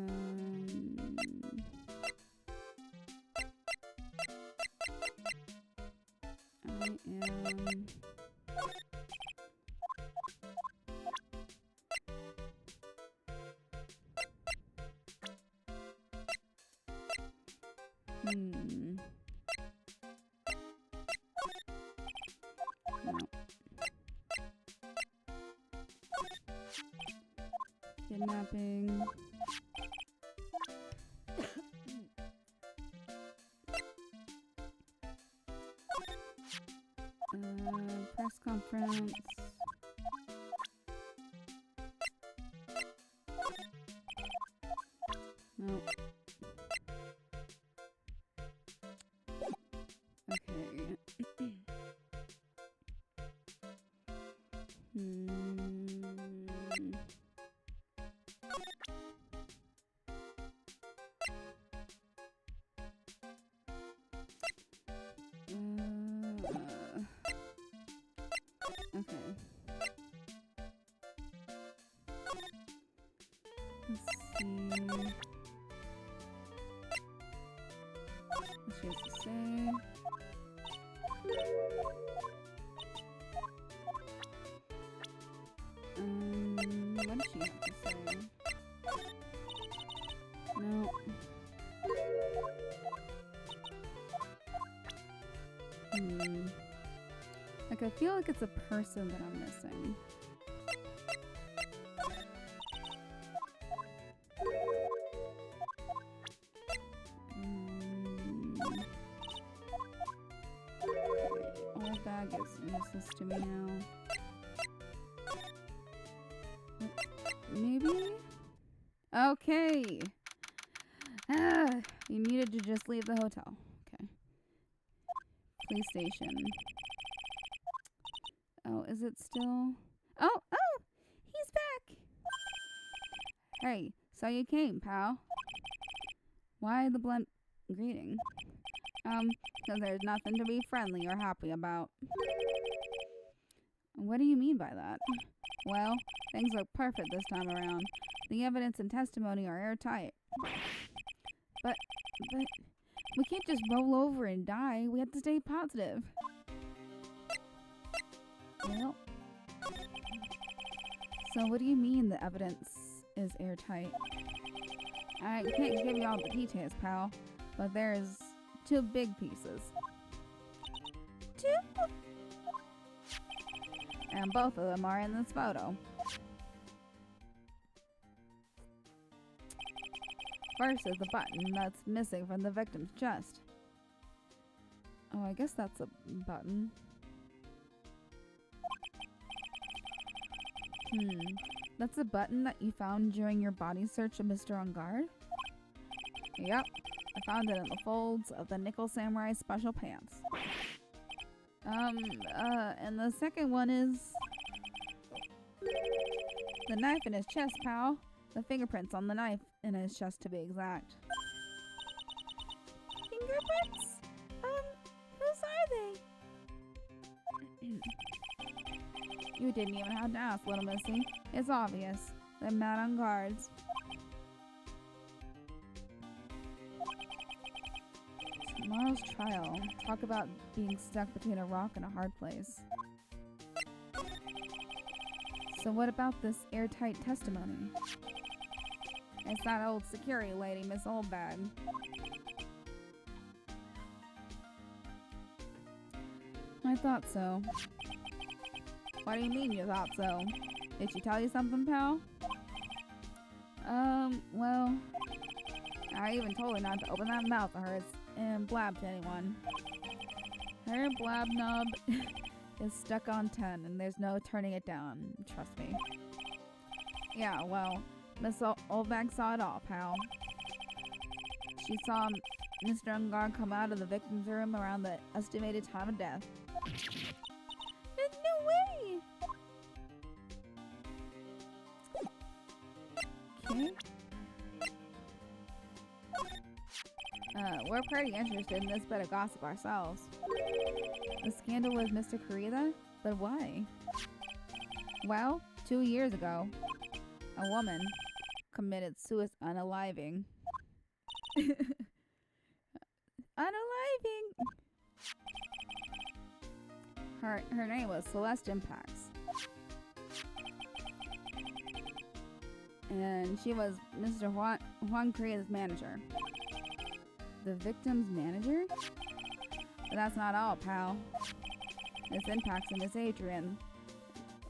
Kidnapping. Press conference. No. Okay. Okay. Let's see. What she has to say. What does she have to say? No. Like, I feel like it's a person that I'm missing. All bag is useless to me now. Maybe? Okay. You needed to just leave the hotel. Okay. Police station. Oh, is it still? Oh, he's back. Hey, so you came, pal. Why the blunt greeting? Because there's nothing to be friendly or happy about. What do you mean by that? Well, things look perfect this time around. The evidence and testimony are airtight. But we can't just roll over and die. We have to stay positive. Well, so what do you mean the evidence is airtight? I can't give you all the details, pal, but there's 2 big pieces. 2? And both of them are in this photo. First is the button that's missing from the victim's chest. Oh, I guess that's a button. That's a button that you found during your body search of Mr. On Guard? Yep. I found it in the folds of the Nickel Samurai special pants. And the second one is the knife in his chest, pal. The fingerprints on the knife in his chest, to be exact. Fingerprints? Whose are they? You didn't even have to ask, little missy. It's obvious. They're mad on guards. Tomorrow's trial. Talk about being stuck between a rock and a hard place. So what about this airtight testimony? It's that old security lady, Miss Oldbag. I thought so. What do you mean you thought so? Did she tell you something, pal? Well, I even told her not to open that mouth of hers and blab to anyone. Her blab knob is stuck on 10 and there's no turning it down, trust me. Yeah, well, Miss Oldbag saw it all, pal. She saw Mr. Ungar come out of the victim's room around the estimated time of death. There's no way! Okay. We're pretty interested in this bit of gossip ourselves. The scandal with Mr. Kurita? But why? Well, 2 years ago, a woman committed suicide unaliving. Unaliving! Her name was Celeste Impax. And she was Mr. Juan Korea's manager. The victim's manager? But that's not all, pal. Miss Impax and Miss Adrian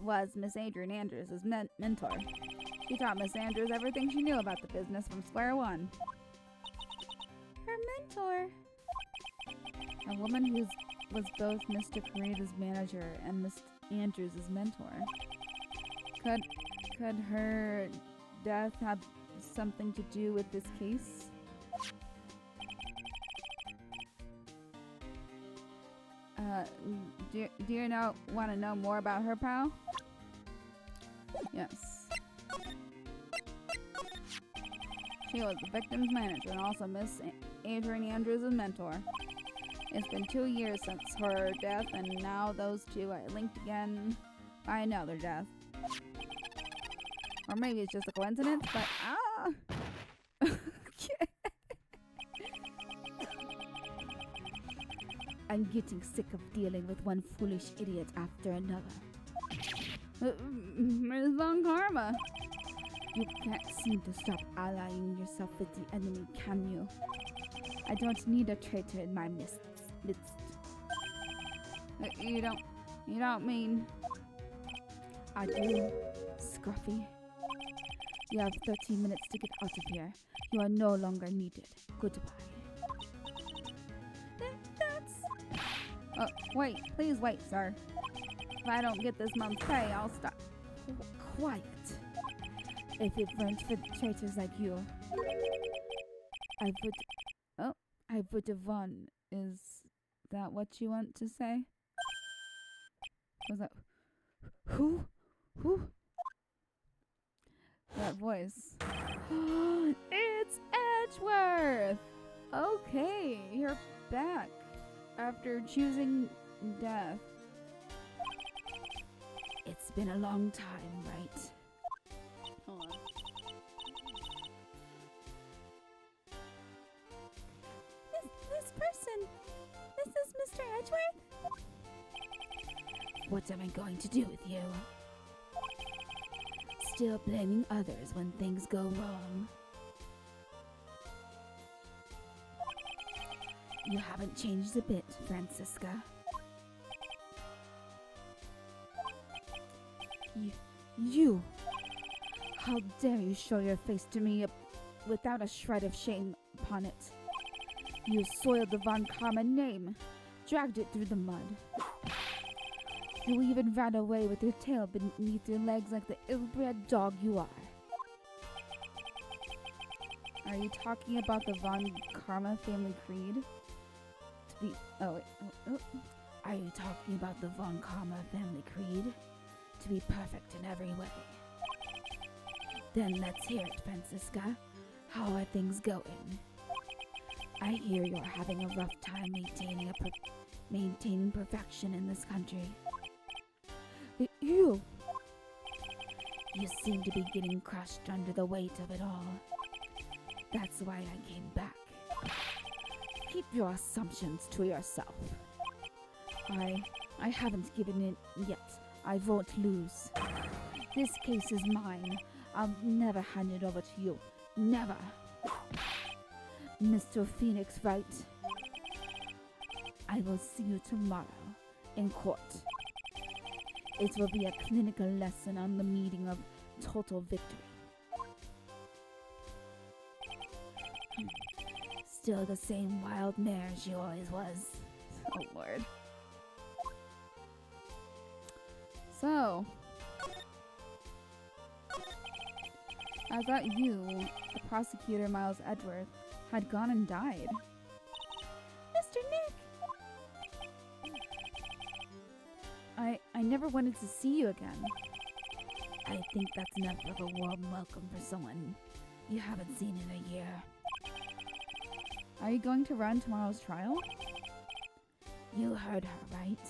was Miss Adrian Andrews' mentor. She taught Miss Andrews everything she knew about the business from square one. Her mentor. A woman who was both Mr. Kurita's manager and Miss Andrews' mentor. Could her death have something to do with this case? Do you want to know more about her, pal? Yes. She was the victim's manager and also Miss Adrian Andrews' mentor. It's been 2 years since her death, and now those two are linked again by another death. Or maybe it's just a coincidence, but I'm getting sick of dealing with one foolish idiot after another. Ms. Von Karma. You can't seem to stop allying yourself with the enemy, can you? I don't need a traitor in my midst. You don't mean... I do, Scruffy. You have 13 minutes to get out of here. You are no longer needed. Goodbye. Wait, please wait, sir. If I don't get this month's pay, I'll stop. Quiet. If it weren't for traitors like you, I would have won. Is that what you want to say? Was that... Who? That voice. It's Edgeworth! Okay, you're back. After choosing death. It's been a long time, right? Hold on. This person. This is Mr. Edgeworth? What am I going to do with you? Still blaming others when things go wrong. You haven't changed a bit, Francisca. You! How dare you show your face to me without a shred of shame upon it? You soiled the Von Karma name, dragged it through the mud. You even ran away with your tail beneath your legs like the ill-bred dog you are. Are you talking about the Von Karma family creed? Are you talking about the Von Karma family creed? To be perfect in every way. Then let's hear it, Francisca. How are things going? I hear you're having a rough time maintaining perfection in this country. You seem to be getting crushed under the weight of it all. That's why I came back. Keep your assumptions to yourself. I haven't given in yet. I won't lose. This case is mine. I'll never hand it over to you. Never. Mr. Phoenix Wright. I will see you tomorrow in court. It will be a clinical lesson on the meaning of total victory. Still the same wild mare she always was. Oh, Lord. So, I thought you, the prosecutor Miles Edgeworth, had gone and died. Mr. Nick! I never wanted to see you again. I think that's enough of a warm welcome for someone you haven't seen in a year. Are you going to run tomorrow's trial? You heard her, right?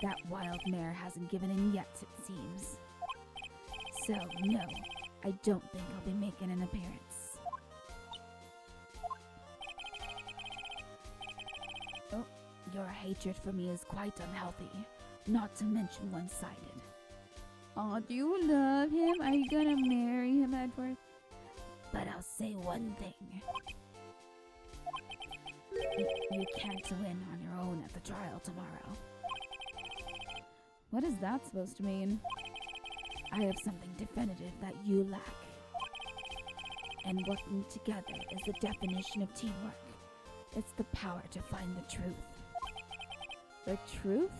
That wild mare hasn't given in yet, it seems. So, no, I don't think I'll be making an appearance. Oh, your hatred for me is quite unhealthy, not to mention one-sided. Aw, do you love him? Are you gonna marry him, Edgeworth? But I'll say one thing. You can't win on your own at the trial tomorrow. What is that supposed to mean? I have something definitive that you lack. And working together is the definition of teamwork. It's the power to find the truth. The truth?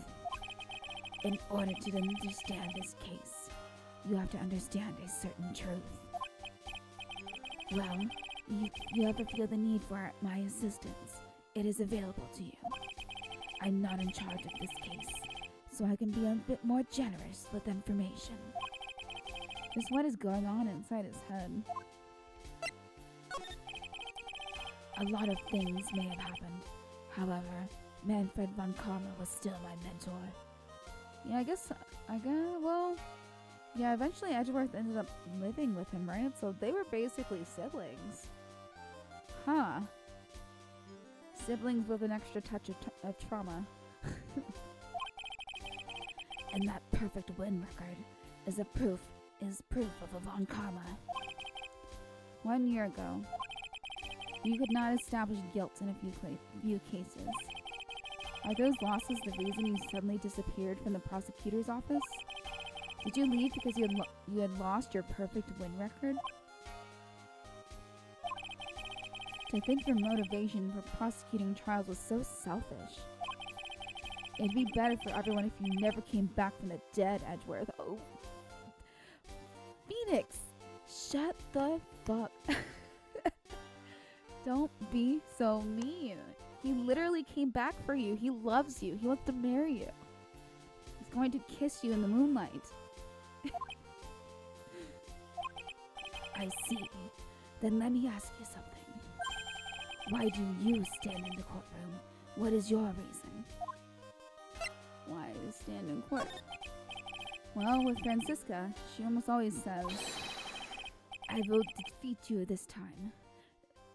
In order to understand this case, you have to understand a certain truth. Well, you ever feel the need for my assistance? It is available to you. I'm not in charge of this case, so I can be a bit more generous with information. Just what is going on inside his head? A lot of things may have happened. However, Manfred von Karma was still my mentor. Yeah, well, yeah, eventually Edgeworth ended up living with him, right? So they were basically siblings. Huh. Siblings with an extra touch of trauma. And that perfect win record is proof of a von Karma. 1 year ago, you could not establish guilt in a few cases. Are those losses the reason you suddenly disappeared from the prosecutor's office? Did you leave because you had lost your perfect win record? To think your motivation for prosecuting trials was so selfish. It'd be better for everyone if you never came back from the dead, Edgeworth. Oh. Phoenix! Shut the fuck. Don't be so mean. He literally came back for you. He loves you. He wants to marry you. He's going to kiss you in the moonlight. I see. Then let me ask you something. Why do you stand in the courtroom? What is your reason? Why to stand in court? Well, with Francisca, she almost always says, I will defeat you this time.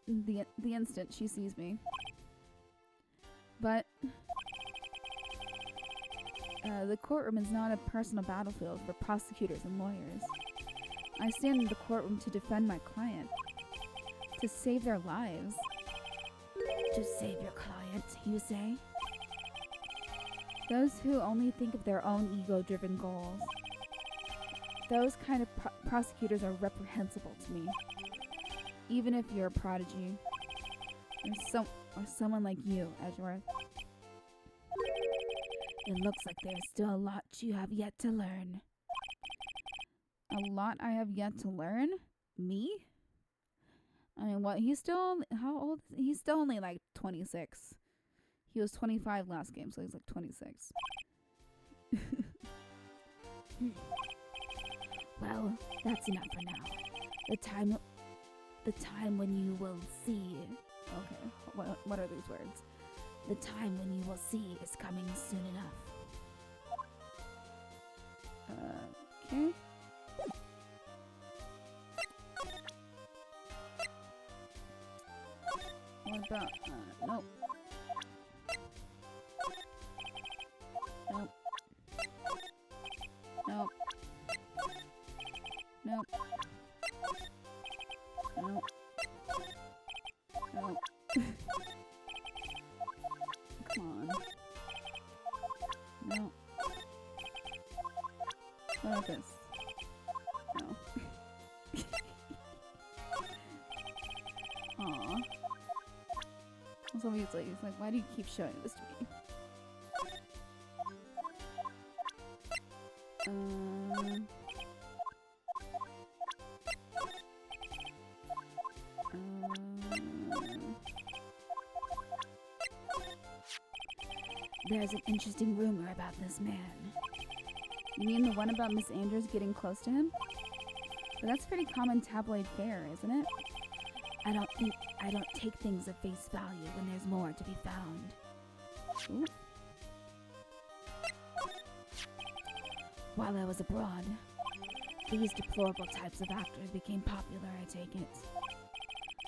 the instant she sees me. But the courtroom is not a personal battlefield for prosecutors and lawyers. I stand in the courtroom to defend my client, to save their lives. To save your client, you say? Those who only think of their own ego-driven goals. Those kind of prosecutors are reprehensible to me. Even if you're a prodigy. Or someone like you, Edgeworth. It looks like there's still a lot you have yet to learn. A lot I have yet to learn? Me? I mean, what? How old? He's still only like 26. He was 25 last game, so he's like 26. Well, that's enough for now. The time when you will see. Okay, what are these words? The time when you will see is coming soon enough. Okay. What about, nope. Nope. Nope. Nope. So he's like, why do you keep showing this to me? There's an interesting rumor about this man. You mean the one about Miss Andrews getting close to him? But that's pretty common tabloid fare, isn't it? I don't take things at face value when there's more to be found. Ooh. While I was abroad, these deplorable types of actors became popular, I take it.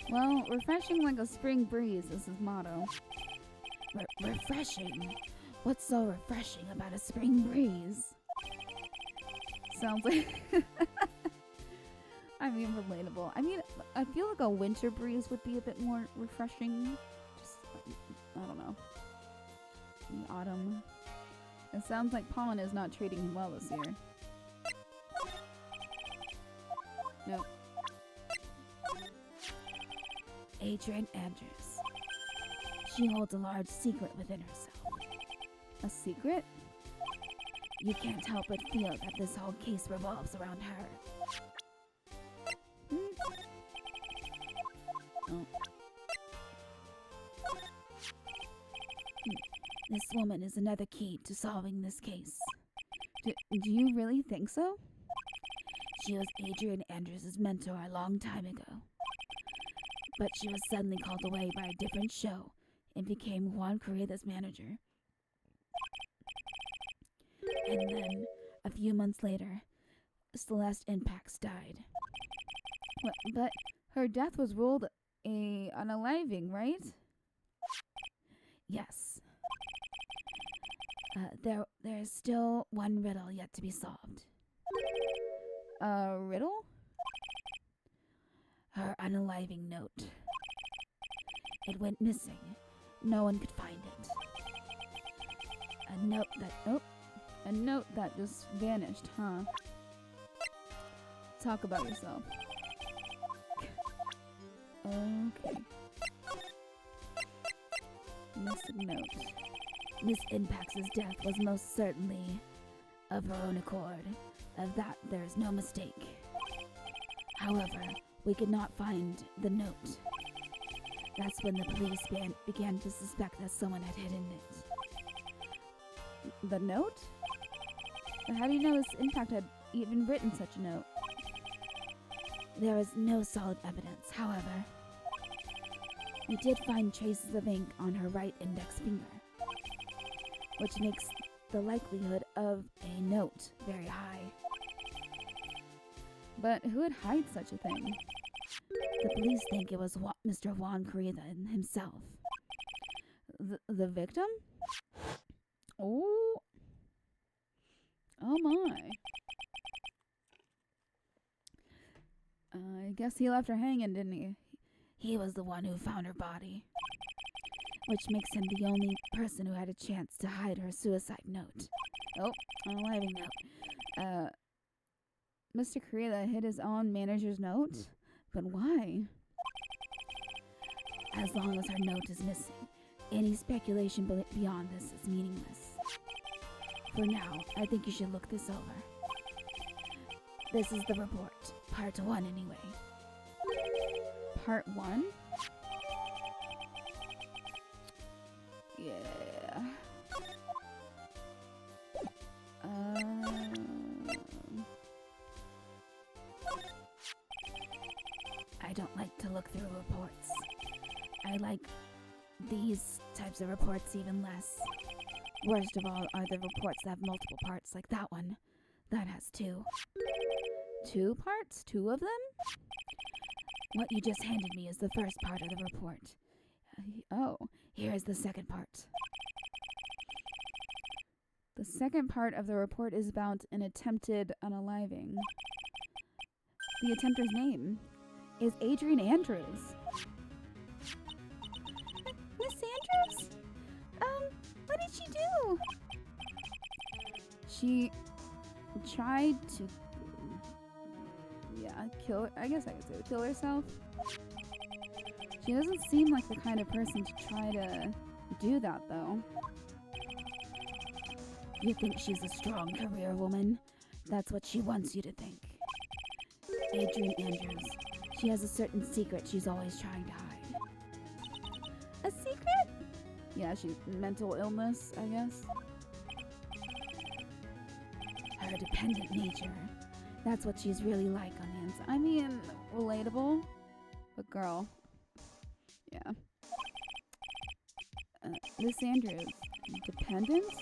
Well, refreshing like a spring breeze is his motto. Refreshing? What's so refreshing about a spring breeze? Sounds like... I mean, relatable. I mean, I feel like a winter breeze would be a bit more refreshing. Just, I don't know. The autumn. It sounds like pollen is not treating him well this year. Nope. Adrian Andrews. She holds a large secret within herself. A secret? You can't help but feel that this whole case revolves around her. Oh. This woman is another key to solving this case. Do you really think so? She was Adrian Andrews' mentor a long time ago. But she was suddenly called away by a different show and became Juan Corrida's manager. And then, a few months later, Celeste Impax died. But her death was ruled unaliving, right? Yes. There's still one riddle yet to be solved. A riddle? Her unaliving note. It went missing. No one could find it. A note that just vanished, huh? Talk about yourself. Okay. Missing note. Miss Impax's death was most certainly of her own accord. Of that, there is no mistake. However, we could not find the note. That's when the police began to suspect that someone had hidden it. The note? But how do you know Miss Impact had even written such a note? There is no solid evidence, however. We did find traces of ink on her right index finger, which makes the likelihood of a note very high. But who would hide such a thing? The police think it was Mr. Juan Corrida himself. The victim? Oh. Oh my. I guess he left her hanging, didn't he? He was the one who found her body, which makes him the only person who had a chance to hide her suicide note. Oh, unaliving note. Mr. Corrida hid his own manager's note? But why? As long as her note is missing, any speculation beyond this is meaningless. For now, I think you should look this over. This is the report, part 1 anyway. Part 1? Yeah. I don't like to look through reports. I like these types of reports even less. Worst of all are the reports that have multiple parts, like that one. That has 2. 2 parts? 2 of them? What you just handed me is the first part of the report. Oh. Here is the second part. The second part of the report is about an attempted unaliving. The attempter's name is Adrian Andrews. Miss Andrews? What did she do? She tried to... kill... I guess I could say kill herself. She doesn't seem like the kind of person to try to do that, though. You think she's a strong career woman? That's what she wants you to think. Adrian Andrews. She has a certain secret she's always trying to hide. A secret? Yeah, she's mental illness, I guess. Her dependent nature. That's what she's really like on the inside. I mean, relatable. But girl. Yeah. Miss Andrews. Dependence?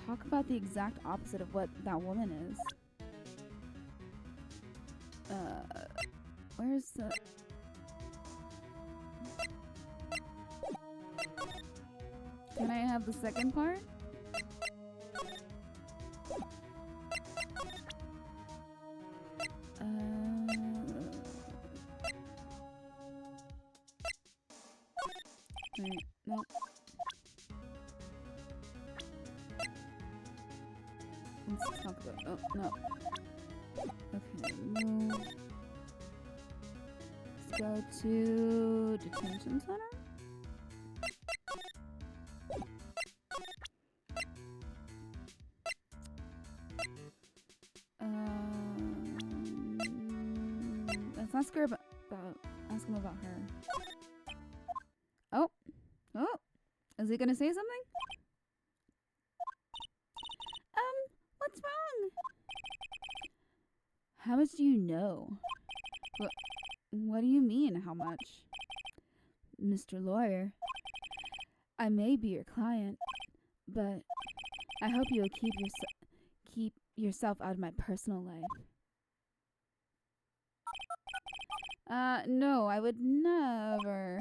Talk about the exact opposite of what that woman is. Where's the... Can I have the second part? Wait, no. Let's talk about... Oh, no. Okay, move. Let's go to detention center. Let's ask her ask him about her. Oh, is he gonna say something? What's wrong? How much do you know? What do you mean, how much? Mr. Lawyer, I may be your client, but I hope you'll keep yourself out of my personal life. No, I would never.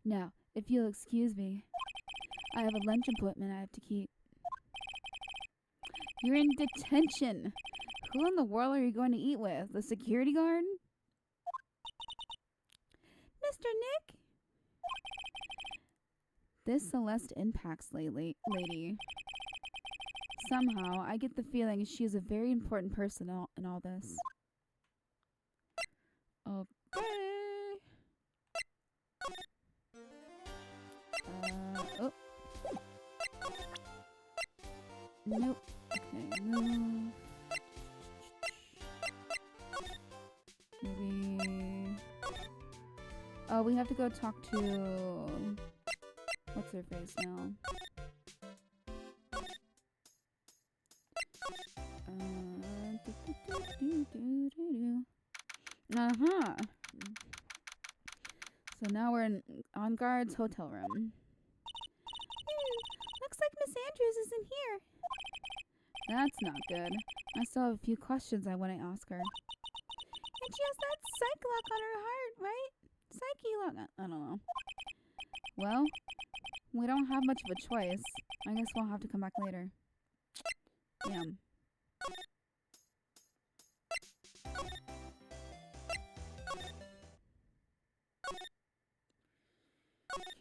Now, if you'll excuse me, I have a lunch appointment I have to keep. You're in detention. Who in the world are you going to eat with? The security guard? Mr. Nick? This Celeste impacts lady. Somehow, I get the feeling she is a very important person in all this. Okay. Oh. Nope. Okay, move. Maybe... Oh, we have to go talk to... What's her face now? Uh-huh. So now we're on guard's hotel room. Looks like Miss Andrews isn't here. That's not good. I still have a few questions I want to ask her. And she has that psych lock on her heart, right? Psyche lock. I don't know. Well, we don't have much of a choice. I guess we'll have to come back later. Damn.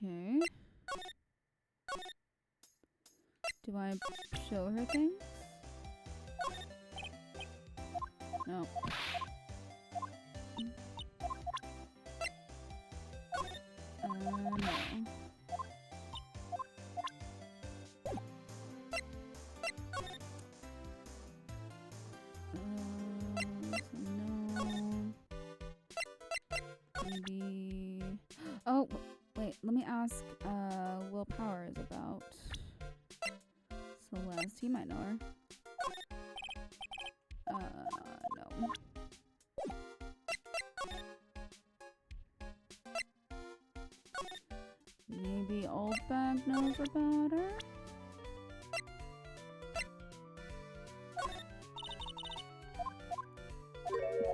Okay. Do I show her things? No. No. No. Maybe... Oh, wait. Let me ask Will Powers about Celeste. He might know her. No. Maybe Old Bag knows about her?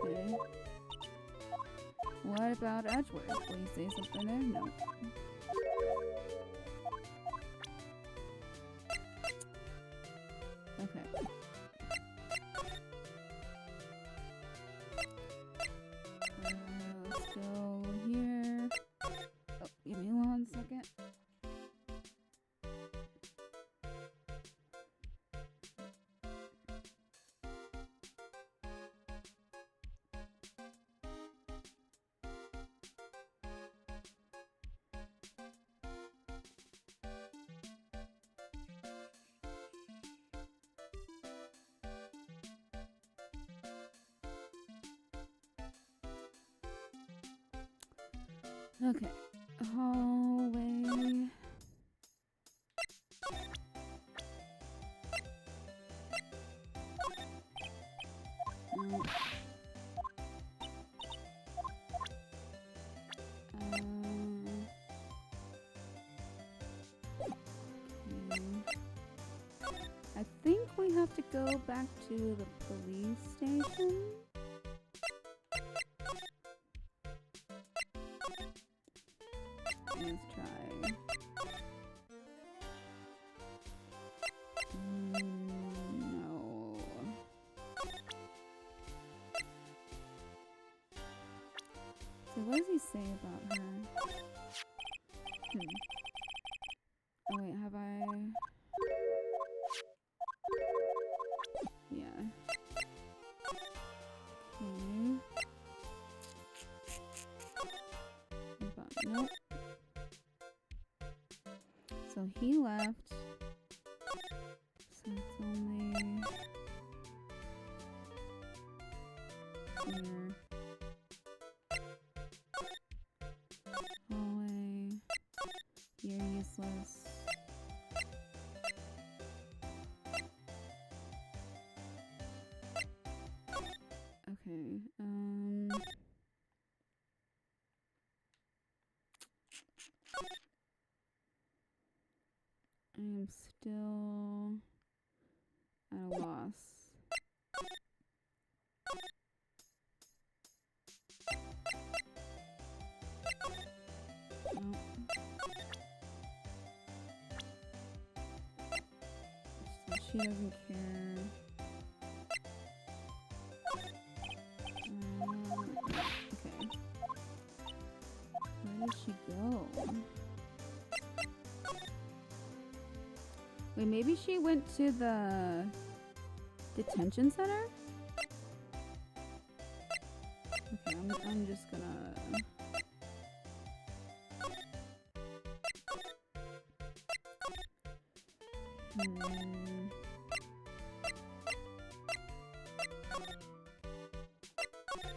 Okay. What about Edgeworth? Will you say something there? No. Okay. Let's go here. Oh, give me 1 second. Okay. Hallway. No. I think we have to go back to the police station. Let's try. No. So what does he say about her? Oh wait, have I? Yeah. Okay. But nope. So he left. So it's only here. Hallway. You're useless. Okay. I am still at a loss. Nope. So she doesn't care. Okay. Where did she go? Wait, maybe she went to the detention center? Okay, I'm just gonna...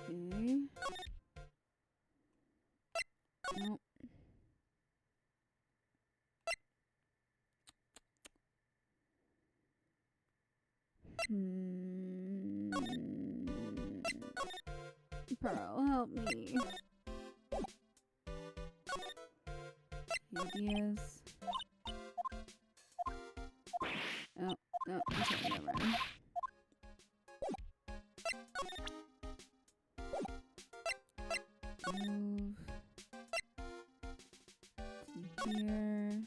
Okay. Nope. Pearl, help me. Ideas. Oh, no, okay, never mind. Move to here.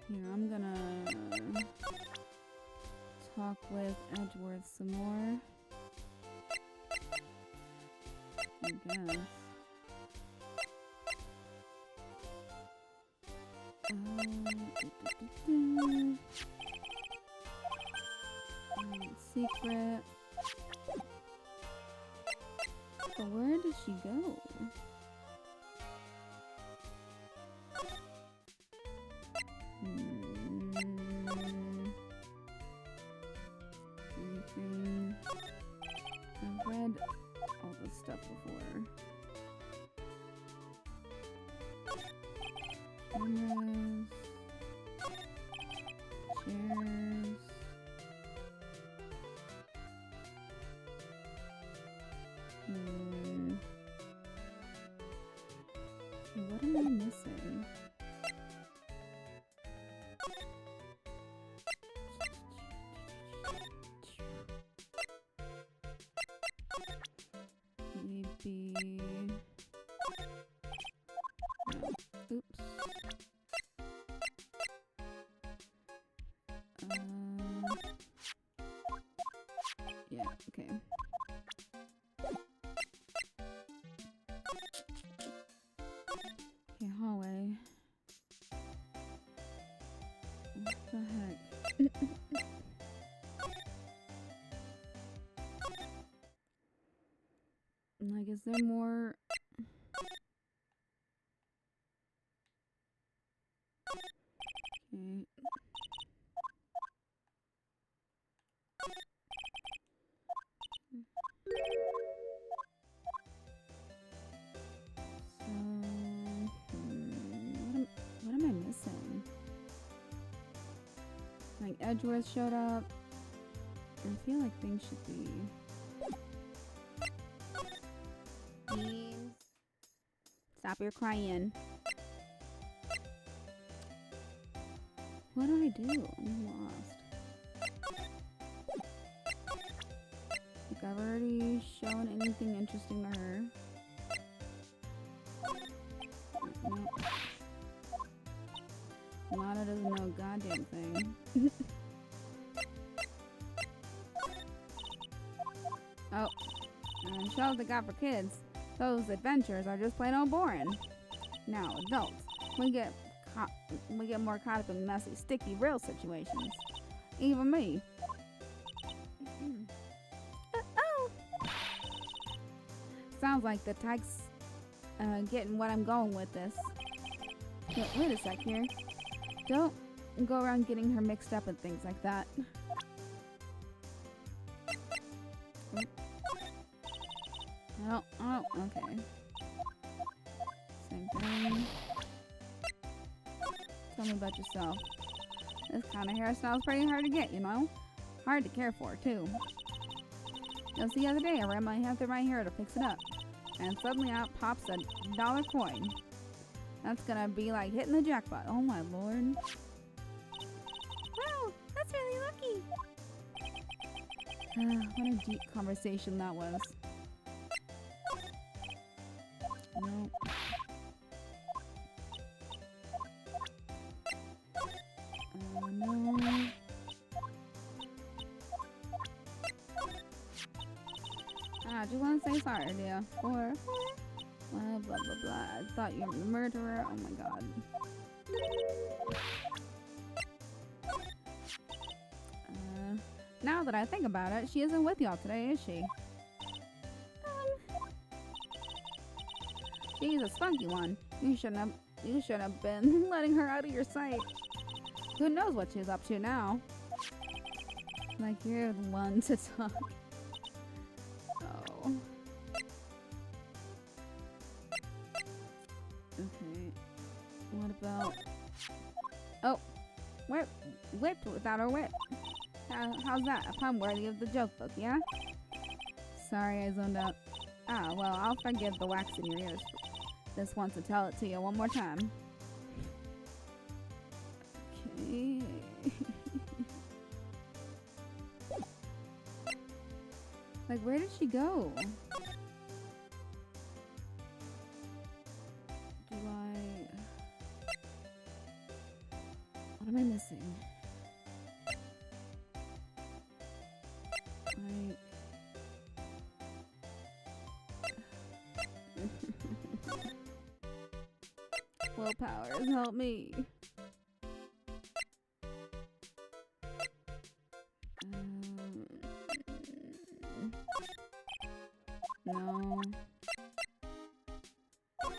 Here, I'm gonna talk with Edgeworth some more. I guess. Secret. But where did she go? Anything? I've read all this stuff before. Cameras. Chairs. Okay, what am I missing? Maybe... No. Oops. Yeah, okay. Okay, hallway. What the heck? Like, is there more? Edgeworth showed up. I feel like things should be. Please. Stop your crying. What do I do? I'm lost. Like, I've already shown anything interesting to her. No. Lana doesn't know a goddamn thing. Oh, and shows they got for kids. Those adventures are just plain old boring. Now, adults, we get more caught up in messy, sticky, real situations. Even me. Oh! Sounds like the tyke's getting what I'm going with this. Wait a sec here. Don't go around getting her mixed up and things like that. Oh, okay. Same thing. Tell me about yourself. This kind of hairstyle's pretty hard to get, you know? Hard to care for, too. Just the other day, I ran my hand through my hair to fix it up. And suddenly out pops a $1 coin. That's gonna be like hitting the jackpot. Oh my lord. Wow, that's really lucky. What a deep conversation that was. No. No. I just want to say sorry, dear. For blah, blah, blah, blah. I thought you were the murderer. Oh my god. Now that I think about it, she isn't with y'all today, is she? She's a spunky one. You shouldn't have been letting her out of your sight. Who knows what she's up to now? Like you're the one to talk. Oh. Okay. What about? Oh, whip without her whip. How's that? A pun worthy of the joke book, yeah? Sorry, I zoned out. Ah, well, I'll forgive the wax in your ears this once and tell it to you one more time. Okay. Like, where did she go? What am I missing? Like... Willpowers, help me. No. Okay.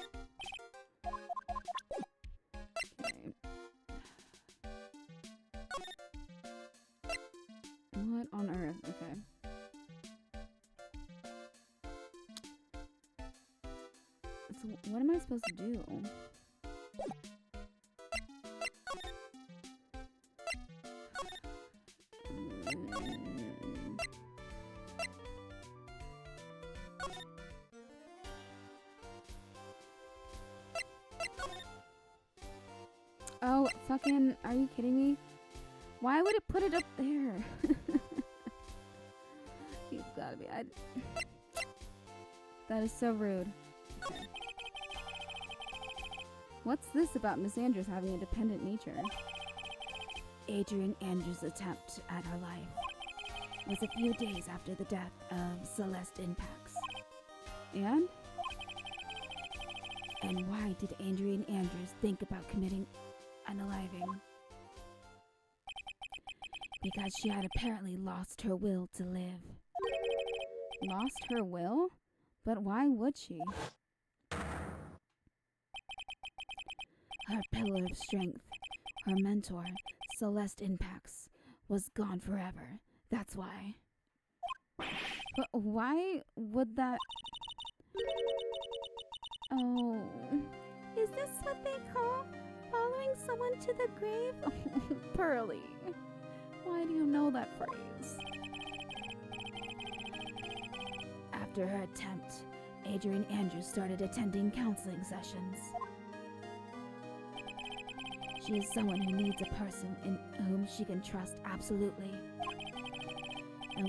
What on earth? Okay. So what am I supposed to do? Oh, fucking, are you kidding me? Why would it put it up there? You've gotta be, that is so rude. Okay. What's this about Miss Andrews having a dependent nature? Adrian Andrews' attempt at her life was a few days after the death of Celeste Impax. And? And why did Adrian Andrews think about committing unaliving? Because she had apparently lost her will to live. Lost her will? But why would she? Her pillar of strength, her mentor, Celeste Impax, was gone forever. That's why. But why would that... Oh... Is this what they call following someone to the grave? Pearly. Why do you know that phrase? After her attempt, Adrian Andrews started attending counseling sessions. She is someone who needs a person in whom she can trust absolutely. And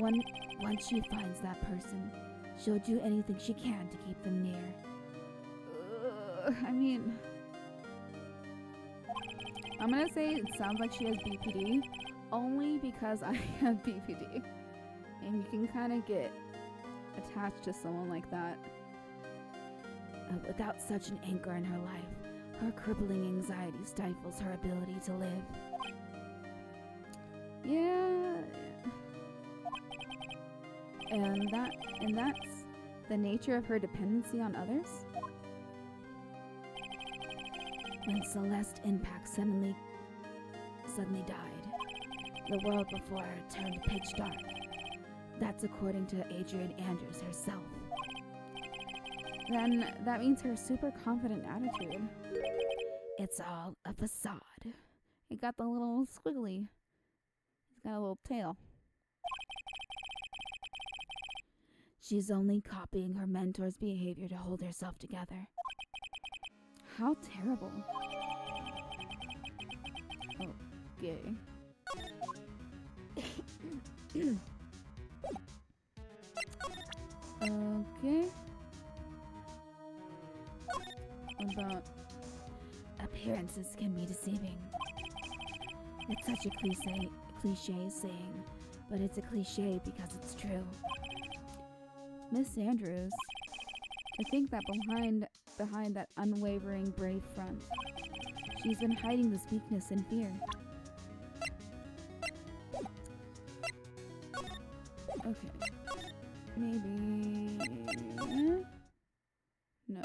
once she finds that person, she'll do anything she can to keep them near. I mean, I'm gonna say it sounds like she has BPD, only because I have BPD. And you can kind of get attached to someone like that. Without such an anchor in her life, her crippling anxiety stifles her ability to live. Yeah. And that's the nature of her dependency on others. When Celeste Impact suddenly died, the world before her turned pitch dark. That's according to Adrian Andrews herself. Then that means her super confident attitude. It's all a facade. It got the little squiggly. It's got a little tail. She's only copying her mentor's behavior to hold herself together. How terrible. Oh, gay. Okay. What about... Appearances can be deceiving. It's such a cliche saying, but it's a cliche because it's true. Miss Andrews, to think that behind that unwavering brave front, she's been hiding this weakness and fear. Okay. Maybe... No.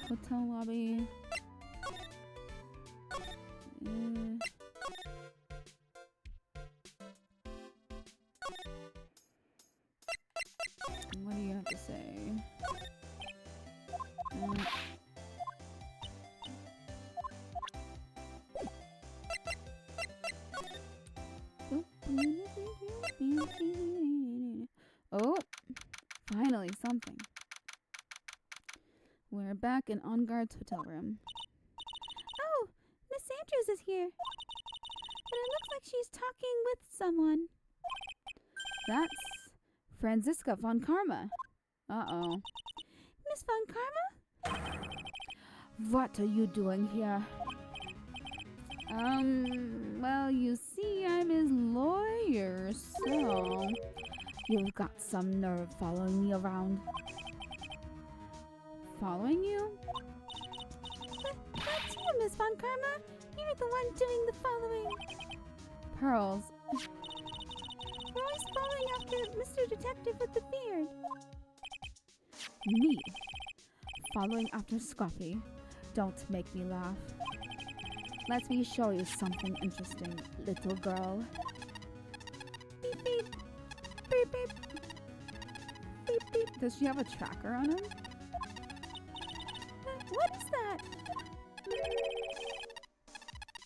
Hotel lobby. What do you have to say? Oh, finally something. We're back in On Guard's hotel room. Oh, Miss Andrews is here. But it looks like she's talking with someone. That's Franziska von Karma. Uh-oh. Miss von Karma? What are you doing here? Well, you see, I'm his lawyer, so... You've got some nerve following me around. Following you? That's you, Miss von Karma. You're the one doing the following. Pearls. You're always following after Mr. Detective with the beard. Me? Following after Scruffy? Don't make me laugh. Let me show you something interesting, little girl. Beep beep. Beep beep. Beep beep. Does she have a tracker on him? What is that?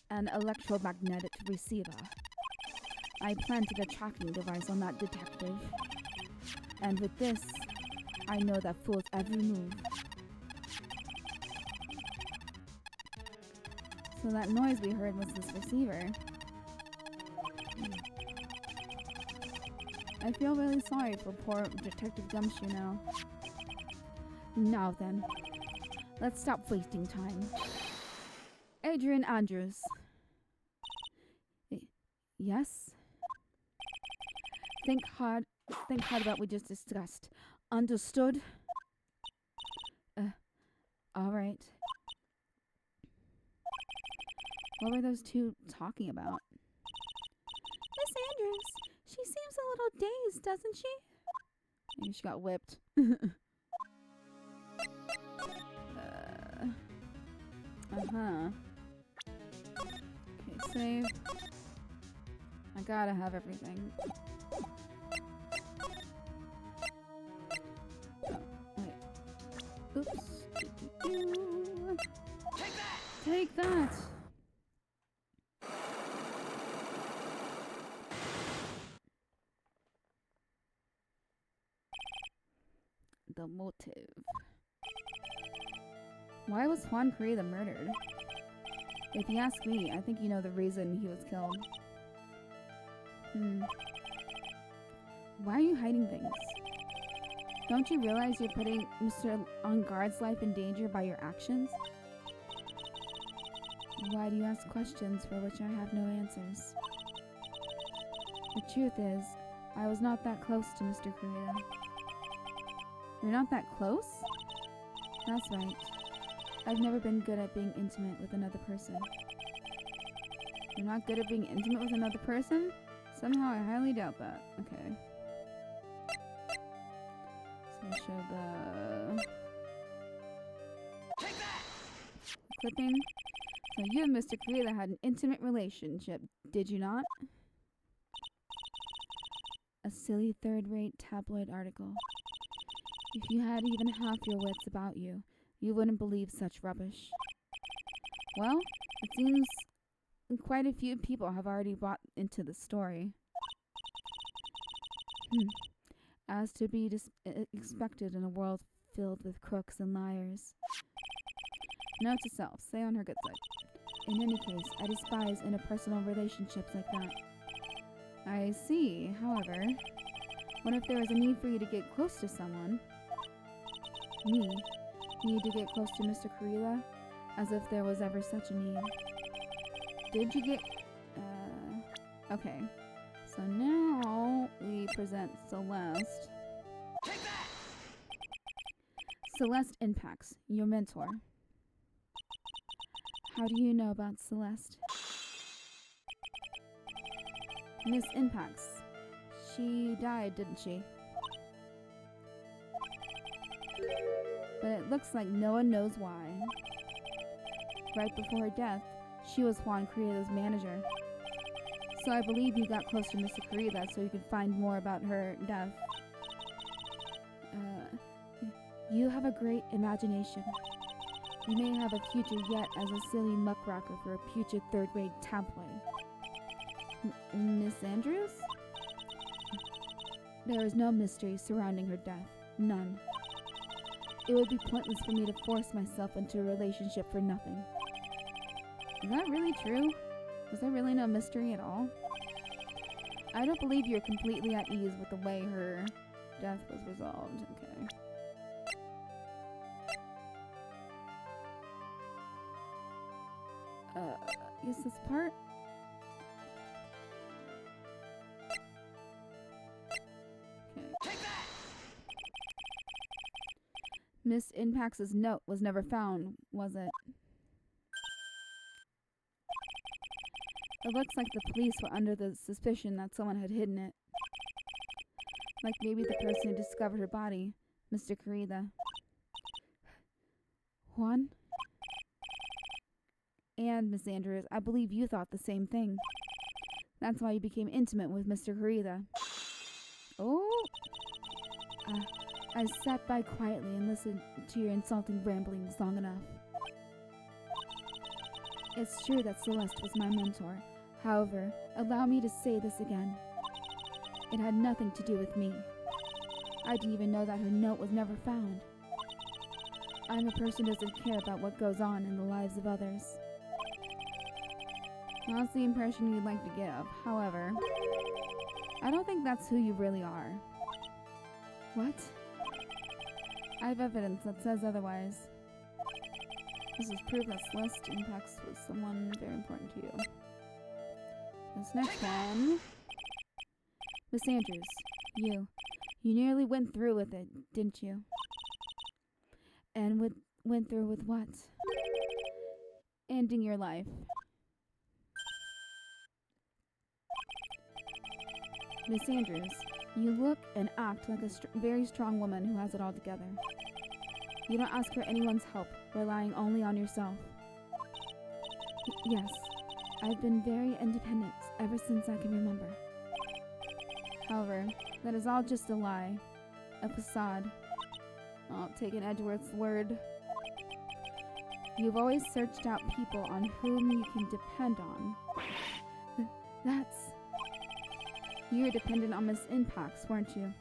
An electromagnetic receiver. I planted a tracking device on that detective. And with this, I know that fool's every move. So that noise we heard was this receiver. I feel really sorry for poor Detective Gumshoe now. Now then, let's stop wasting time. Adrian Andrews. Yes? Think hard about what we just discussed. Understood? Alright. What were those two talking about? Miss Andrews, she seems a little dazed, doesn't she? Maybe she got whipped. Uh-huh. Okay, save. I gotta have everything. Oh, wait. Oops. you. Take that! Take that. The motive. Why was Juan Correa murdered? If you ask me, I think you know the reason he was killed. Why are you hiding things? Don't you realize you're putting Mr. On Guard's life in danger by your actions? Why do you ask questions for which I have no answers? The truth is, I was not that close to Mr. Correa. You're not that close? That's right. I've never been good at being intimate with another person. You're not good at being intimate with another person? Somehow I highly doubt that. Okay. So I show the Take that! clipping. So you and Mr. Correa had an intimate relationship, did you not? A silly third-rate tabloid article. If you had even half your wits about you, you wouldn't believe such rubbish. Well, it seems quite a few people have already bought into the story. As to be expected in a world filled with crooks and liars. Note to self, stay on her good side. In any case, I despise interpersonal relationships like that. I see, however, what if there is a need for you to get close to someone? Me? Need to get close to Mr. Correa? As if there was ever such a need. Did you get... okay. So now we present Celeste. Take that! Celeste Impacts, your mentor. How do you know about Celeste? Miss Impacts. She died, didn't she? But it looks like no one knows why. Right before her death, she was Juan Correa's manager. So I believe you got close to Mr. Correa so you could find more about her death. You have a great imagination. You may have a future yet as a silly muckraker for a putrid third-rate tabloid. Miss Andrews? There is no mystery surrounding her death. None. It would be pointless for me to force myself into a relationship for nothing. Is that really true? Was there really no mystery at all? I don't believe you're completely at ease with the way her death was resolved. Okay. Is this part? Okay. Take that! Miss Impacts' note was never found, was it? It looks like the police were under the suspicion that someone had hidden it. Like maybe the person who discovered her body, Mr. Correa. Juan? And, Miss Andrews, I believe you thought the same thing. That's why you became intimate with Mr. Correa. Oh! I sat by quietly and listened to your insulting ramblings long enough. It's true that Celeste was my mentor. However, allow me to say this again. It had nothing to do with me. I didn't even know that her note was never found. I'm a person who doesn't care about what goes on in the lives of others. That's the impression you'd like to give. However, I don't think that's who you really are. What? I have evidence that says otherwise. This is proof that Celeste Impacts was someone very important to you. This next one. Miss Andrews, you nearly went through with it, didn't you? And went through with what? Ending your life. Miss Andrews, you look and act like a very strong woman who has it all together. You don't ask for anyone's help, relying only on yourself. Yes, I've been very independent ever since I can remember. However, that is all just a lie, a facade. Oh, taking Edgeworth's word. You've always searched out people on whom you can depend on. That's... You were dependent on Miss Impax, weren't you?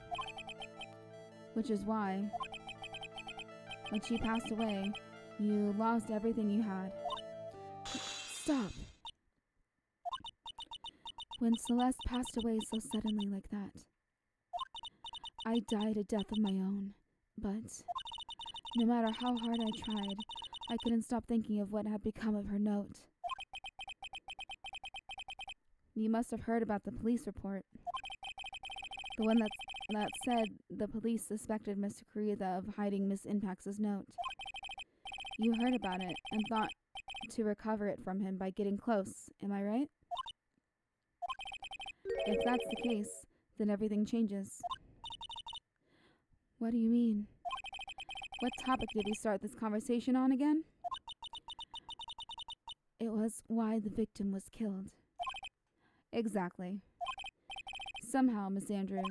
Which is why, when she passed away, you lost everything you had. Stop! When Celeste passed away so suddenly like that, I died a death of my own, but no matter how hard I tried, I couldn't stop thinking of what had become of her note. You must have heard about the police report. The one that said the police suspected Mr. Kurita of hiding Miss Impax's note. You heard about it and thought to recover it from him by getting close, am I right? If that's the case, then everything changes. What do you mean? What topic did we start this conversation on again? It was why the victim was killed. Exactly. Somehow, Miss Andrews,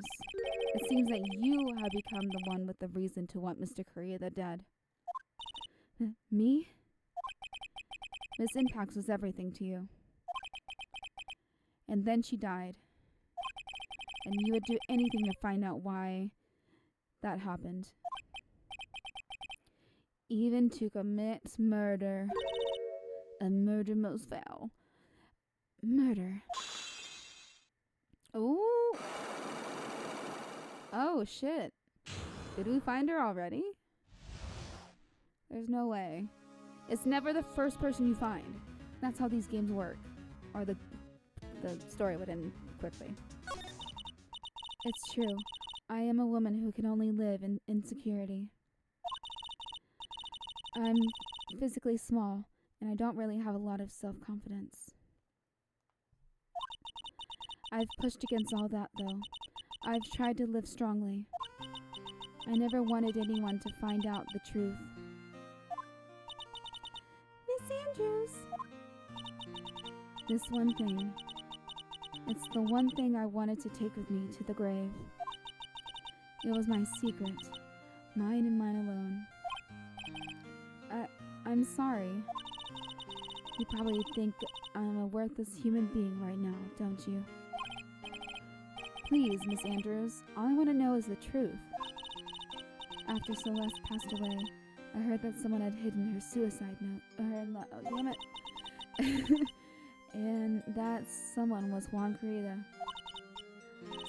it seems that you have become the one with the reason to want Mr. Kurita dead. Me? Miss Impax was everything to you. And then she died. And you would do anything to find out why that happened. Even to commit murder. A murder most foul. Murder. Oh. Oh, shit. Did we find her already? There's no way. It's never the first person you find. That's how these games work. Or the story would end quickly. It's true. I am a woman who can only live in insecurity. I'm physically small, and I don't really have a lot of self-confidence. I've pushed against all that, though. I've tried to live strongly. I never wanted anyone to find out the truth. Miss Andrews! This one thing. It's the one thing I wanted to take with me to the grave. It was my secret. Mine and mine alone. I'm sorry. You probably think I'm a worthless human being right now, don't you? Please, Miss Andrews, all I want to know is the truth. After Celeste passed away, I heard that someone had hidden her suicide note. Oh, damn it. And that someone was Juan Kurita.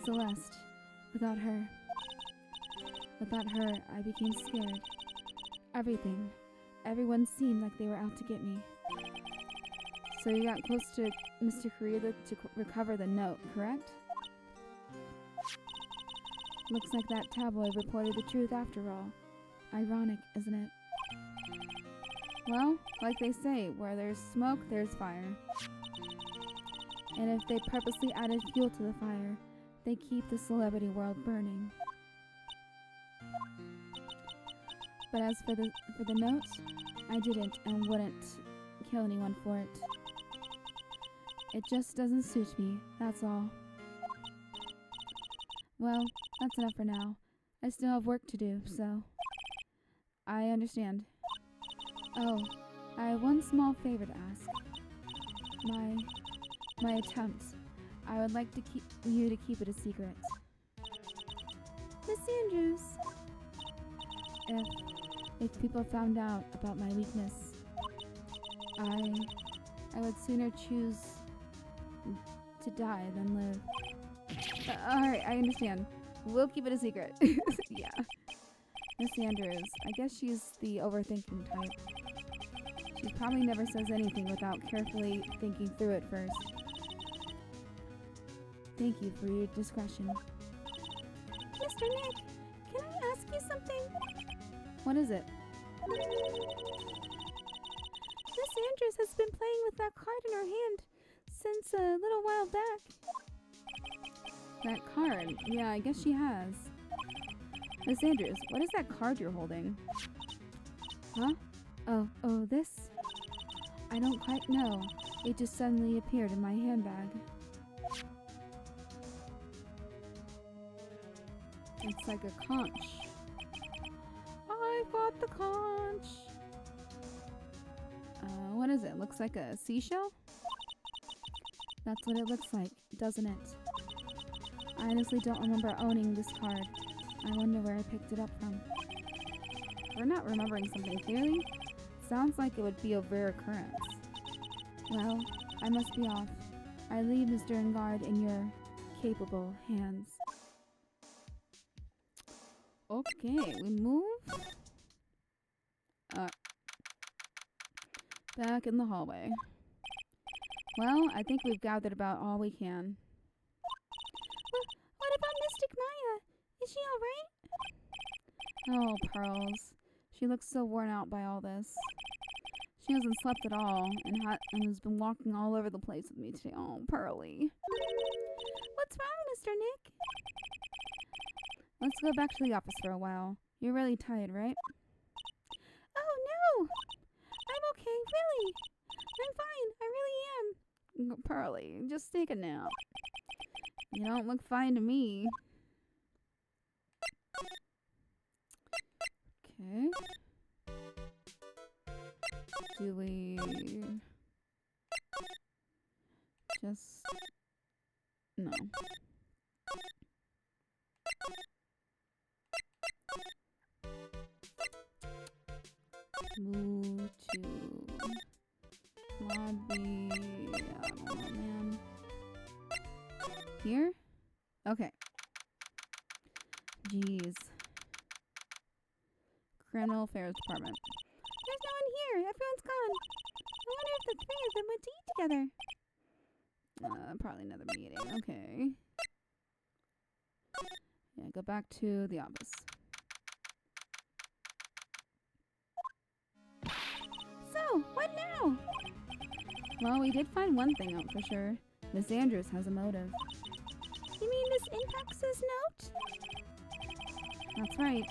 Celeste. Without her, I became scared. Everyone seemed like they were out to get me. So you got close to Mr. Kurita to recover the note, correct? Looks like that tabloid reported the truth after all. Ironic, isn't it? Well, like they say, where there's smoke, there's fire. And if they purposely added fuel to the fire, they keep the celebrity world burning. But as for the note, I didn't and wouldn't kill anyone for it. It just doesn't suit me, that's all. Well, that's enough for now. I still have work to do, so... I understand. Oh, I have one small favor to ask. My attempt. I would like to keep it a secret. Miss Andrews! If people found out about my weakness, I would sooner choose to die than live. Alright, I understand. We'll keep it a secret. Yeah. Miss Andrews, I guess she's the overthinking type. She probably never says anything without carefully thinking through it first. Thank you for your discretion. Mr. Nick, can I ask you something? What is it? Miss Andrews has been playing with that card in her hand since a little while back. That card? Yeah, I guess she has. Miss Andrews, what is that card you're holding? Huh? Oh, this? I don't quite know. It just suddenly appeared in my handbag. It's like a conch. I've got the conch. What is it? Looks like a seashell? That's what it looks like, doesn't it? I honestly don't remember owning this card. I wonder where I picked it up from. We're not remembering something clearly. Sounds like it would be a rare occurrence. Well, I must be off. I leave Mr. Engard in your capable hands. Okay, we move. Back in the hallway. Well, I think we've gathered about all we can. What about Mystic Maya? Is she alright? Oh, Pearls. She looks so worn out by all this. She hasn't slept at all and has been walking all over the place with me today. Oh, Pearly. What's wrong, Mr. Nick? Let's go back to the office for a while. You're really tired, right? Oh, no! I'm okay, really. I'm fine. I really am. Pearly, just take a nap. You don't look fine to me. Okay. Do we just... No. Move to lobby. I don't know, man. Here? Okay. Jeez. Criminal Affairs Department. There's no one here. Everyone's gone. I wonder if the three of them went to eat together. Probably another meeting. Okay. Yeah, go back to the office. So, what now? Well, we did find one thing out for sure. Miss Andrews has a motive. You mean Miss Impax's note? That's right.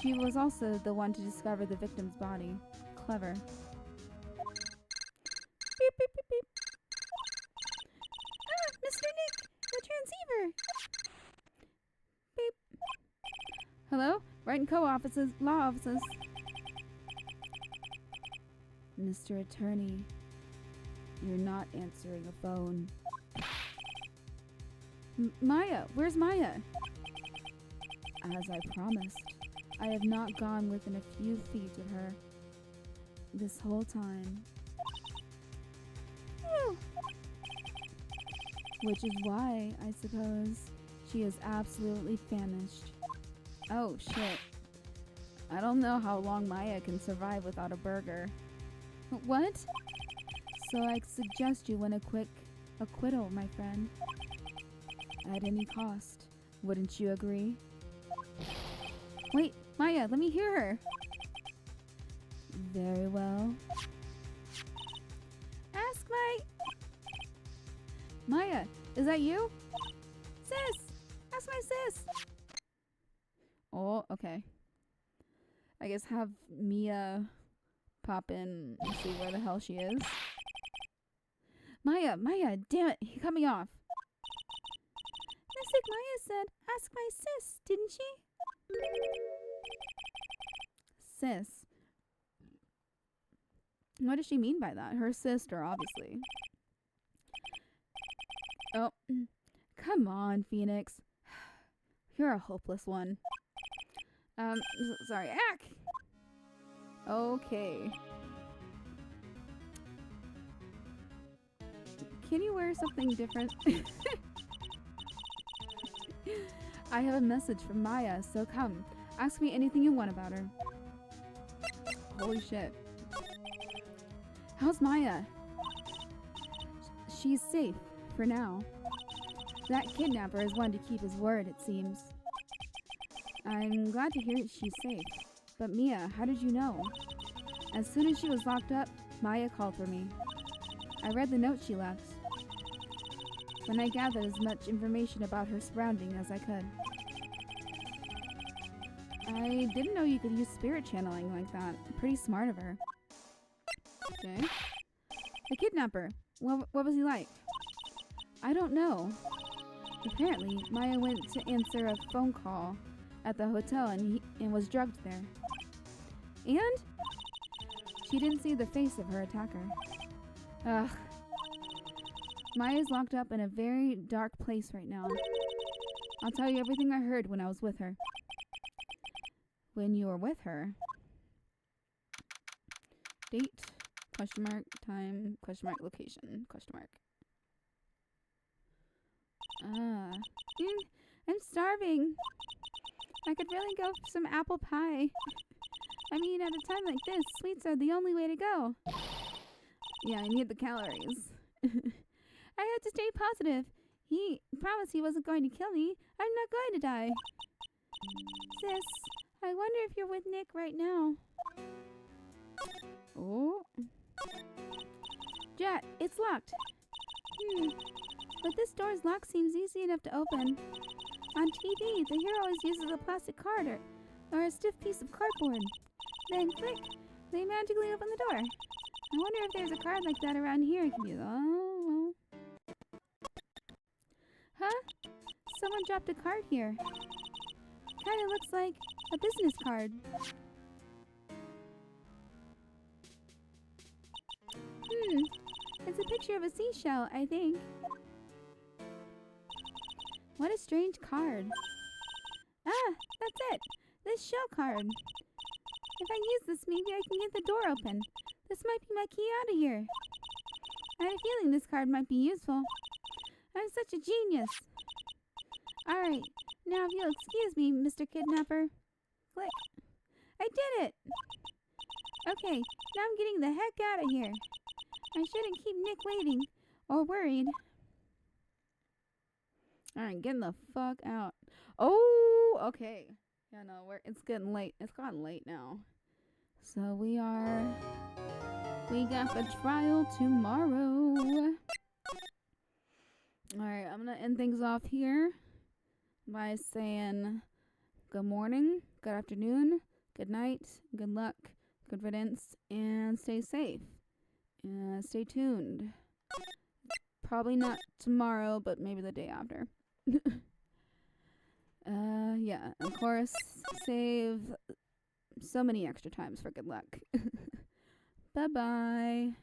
She was also the one to discover the victim's body. Clever. Beep, beep, beep, beep. Ah, Mr. Nick, the transceiver. Beep. Hello? Wright and Co. offices, law offices. Mr. Attorney, you're not answering a phone. Maya, where's Maya? As I promised, I have not gone within a few feet of her this whole time. Phew. Which is why, I suppose, she is absolutely famished. Oh, shit. I don't know how long Maya can survive without a burger. What? So I suggest you win a quick acquittal, my friend. At any cost. Wouldn't you agree? Wait, Maya, let me hear her. Very well. Ask my... Maya, is that you? Sis! Ask my sis! Oh, okay. I guess have Mia pop in and see where the hell she is. Maya, damn it, he cut me off. Mystic Maya said, ask my sis, didn't she? Sis. What does she mean by that? Her sister, obviously. Oh, come on, Phoenix. You're a hopeless one. Sorry. Ack! Okay. Can you wear something different? I have a message from Maya, so come. Ask me anything you want about her. Holy shit. How's Maya? She's safe, for now. That kidnapper is one to keep his word, it seems. I'm glad to hear she's safe. But Mia, how did you know? As soon as she was locked up, Maya called for me. I read the note she left. Then I gathered as much information about her surrounding as I could. I didn't know you could use spirit channeling like that. Pretty smart of her. Okay. The kidnapper. What was he like? I don't know. Apparently, Maya went to answer a phone call at the hotel and was drugged there. And? She didn't see the face of her attacker. Ugh. Maya's locked up in a very dark place right now. I'll tell you everything I heard when I was with her. When you were with her? Date, question mark, time, question mark, location, question mark. I'm starving. I could really go for some apple pie. I mean, at a time like this, sweets are the only way to go. Yeah, I need the calories. I had to stay positive. He promised he wasn't going to kill me. I'm not going to die. Sis, I wonder if you're with Nick right now. Oh. Jet, it's locked. But this door's lock seems easy enough to open. On TV, the hero always uses a plastic card or a stiff piece of cardboard. Then click, they magically open the door. I wonder if there's a card like that around here I can use. Oh, well. Huh? Someone dropped a card here. Kinda looks like a business card. It's a picture of a seashell, I think. What a strange card. Ah, that's it. This shell card. If I use this, maybe I can get the door open. This might be my key out of here. I had a feeling this card might be useful. I'm such a genius. Alright, now if you'll excuse me, Mr. Kidnapper. Click. I did it! Okay, now I'm getting the heck out of here. I shouldn't keep Nick waiting, or worried. Alright, getting the fuck out. Oh, okay. Yeah, no, it's getting late. It's gotten late now. So we got the trial tomorrow. Alright, I'm gonna end things off here by saying good morning, good afternoon, good night, good luck, good riddance, and stay safe. Stay tuned. Probably not tomorrow, but maybe the day after. Yeah, of course, save so many extra times for good luck. Bye-bye.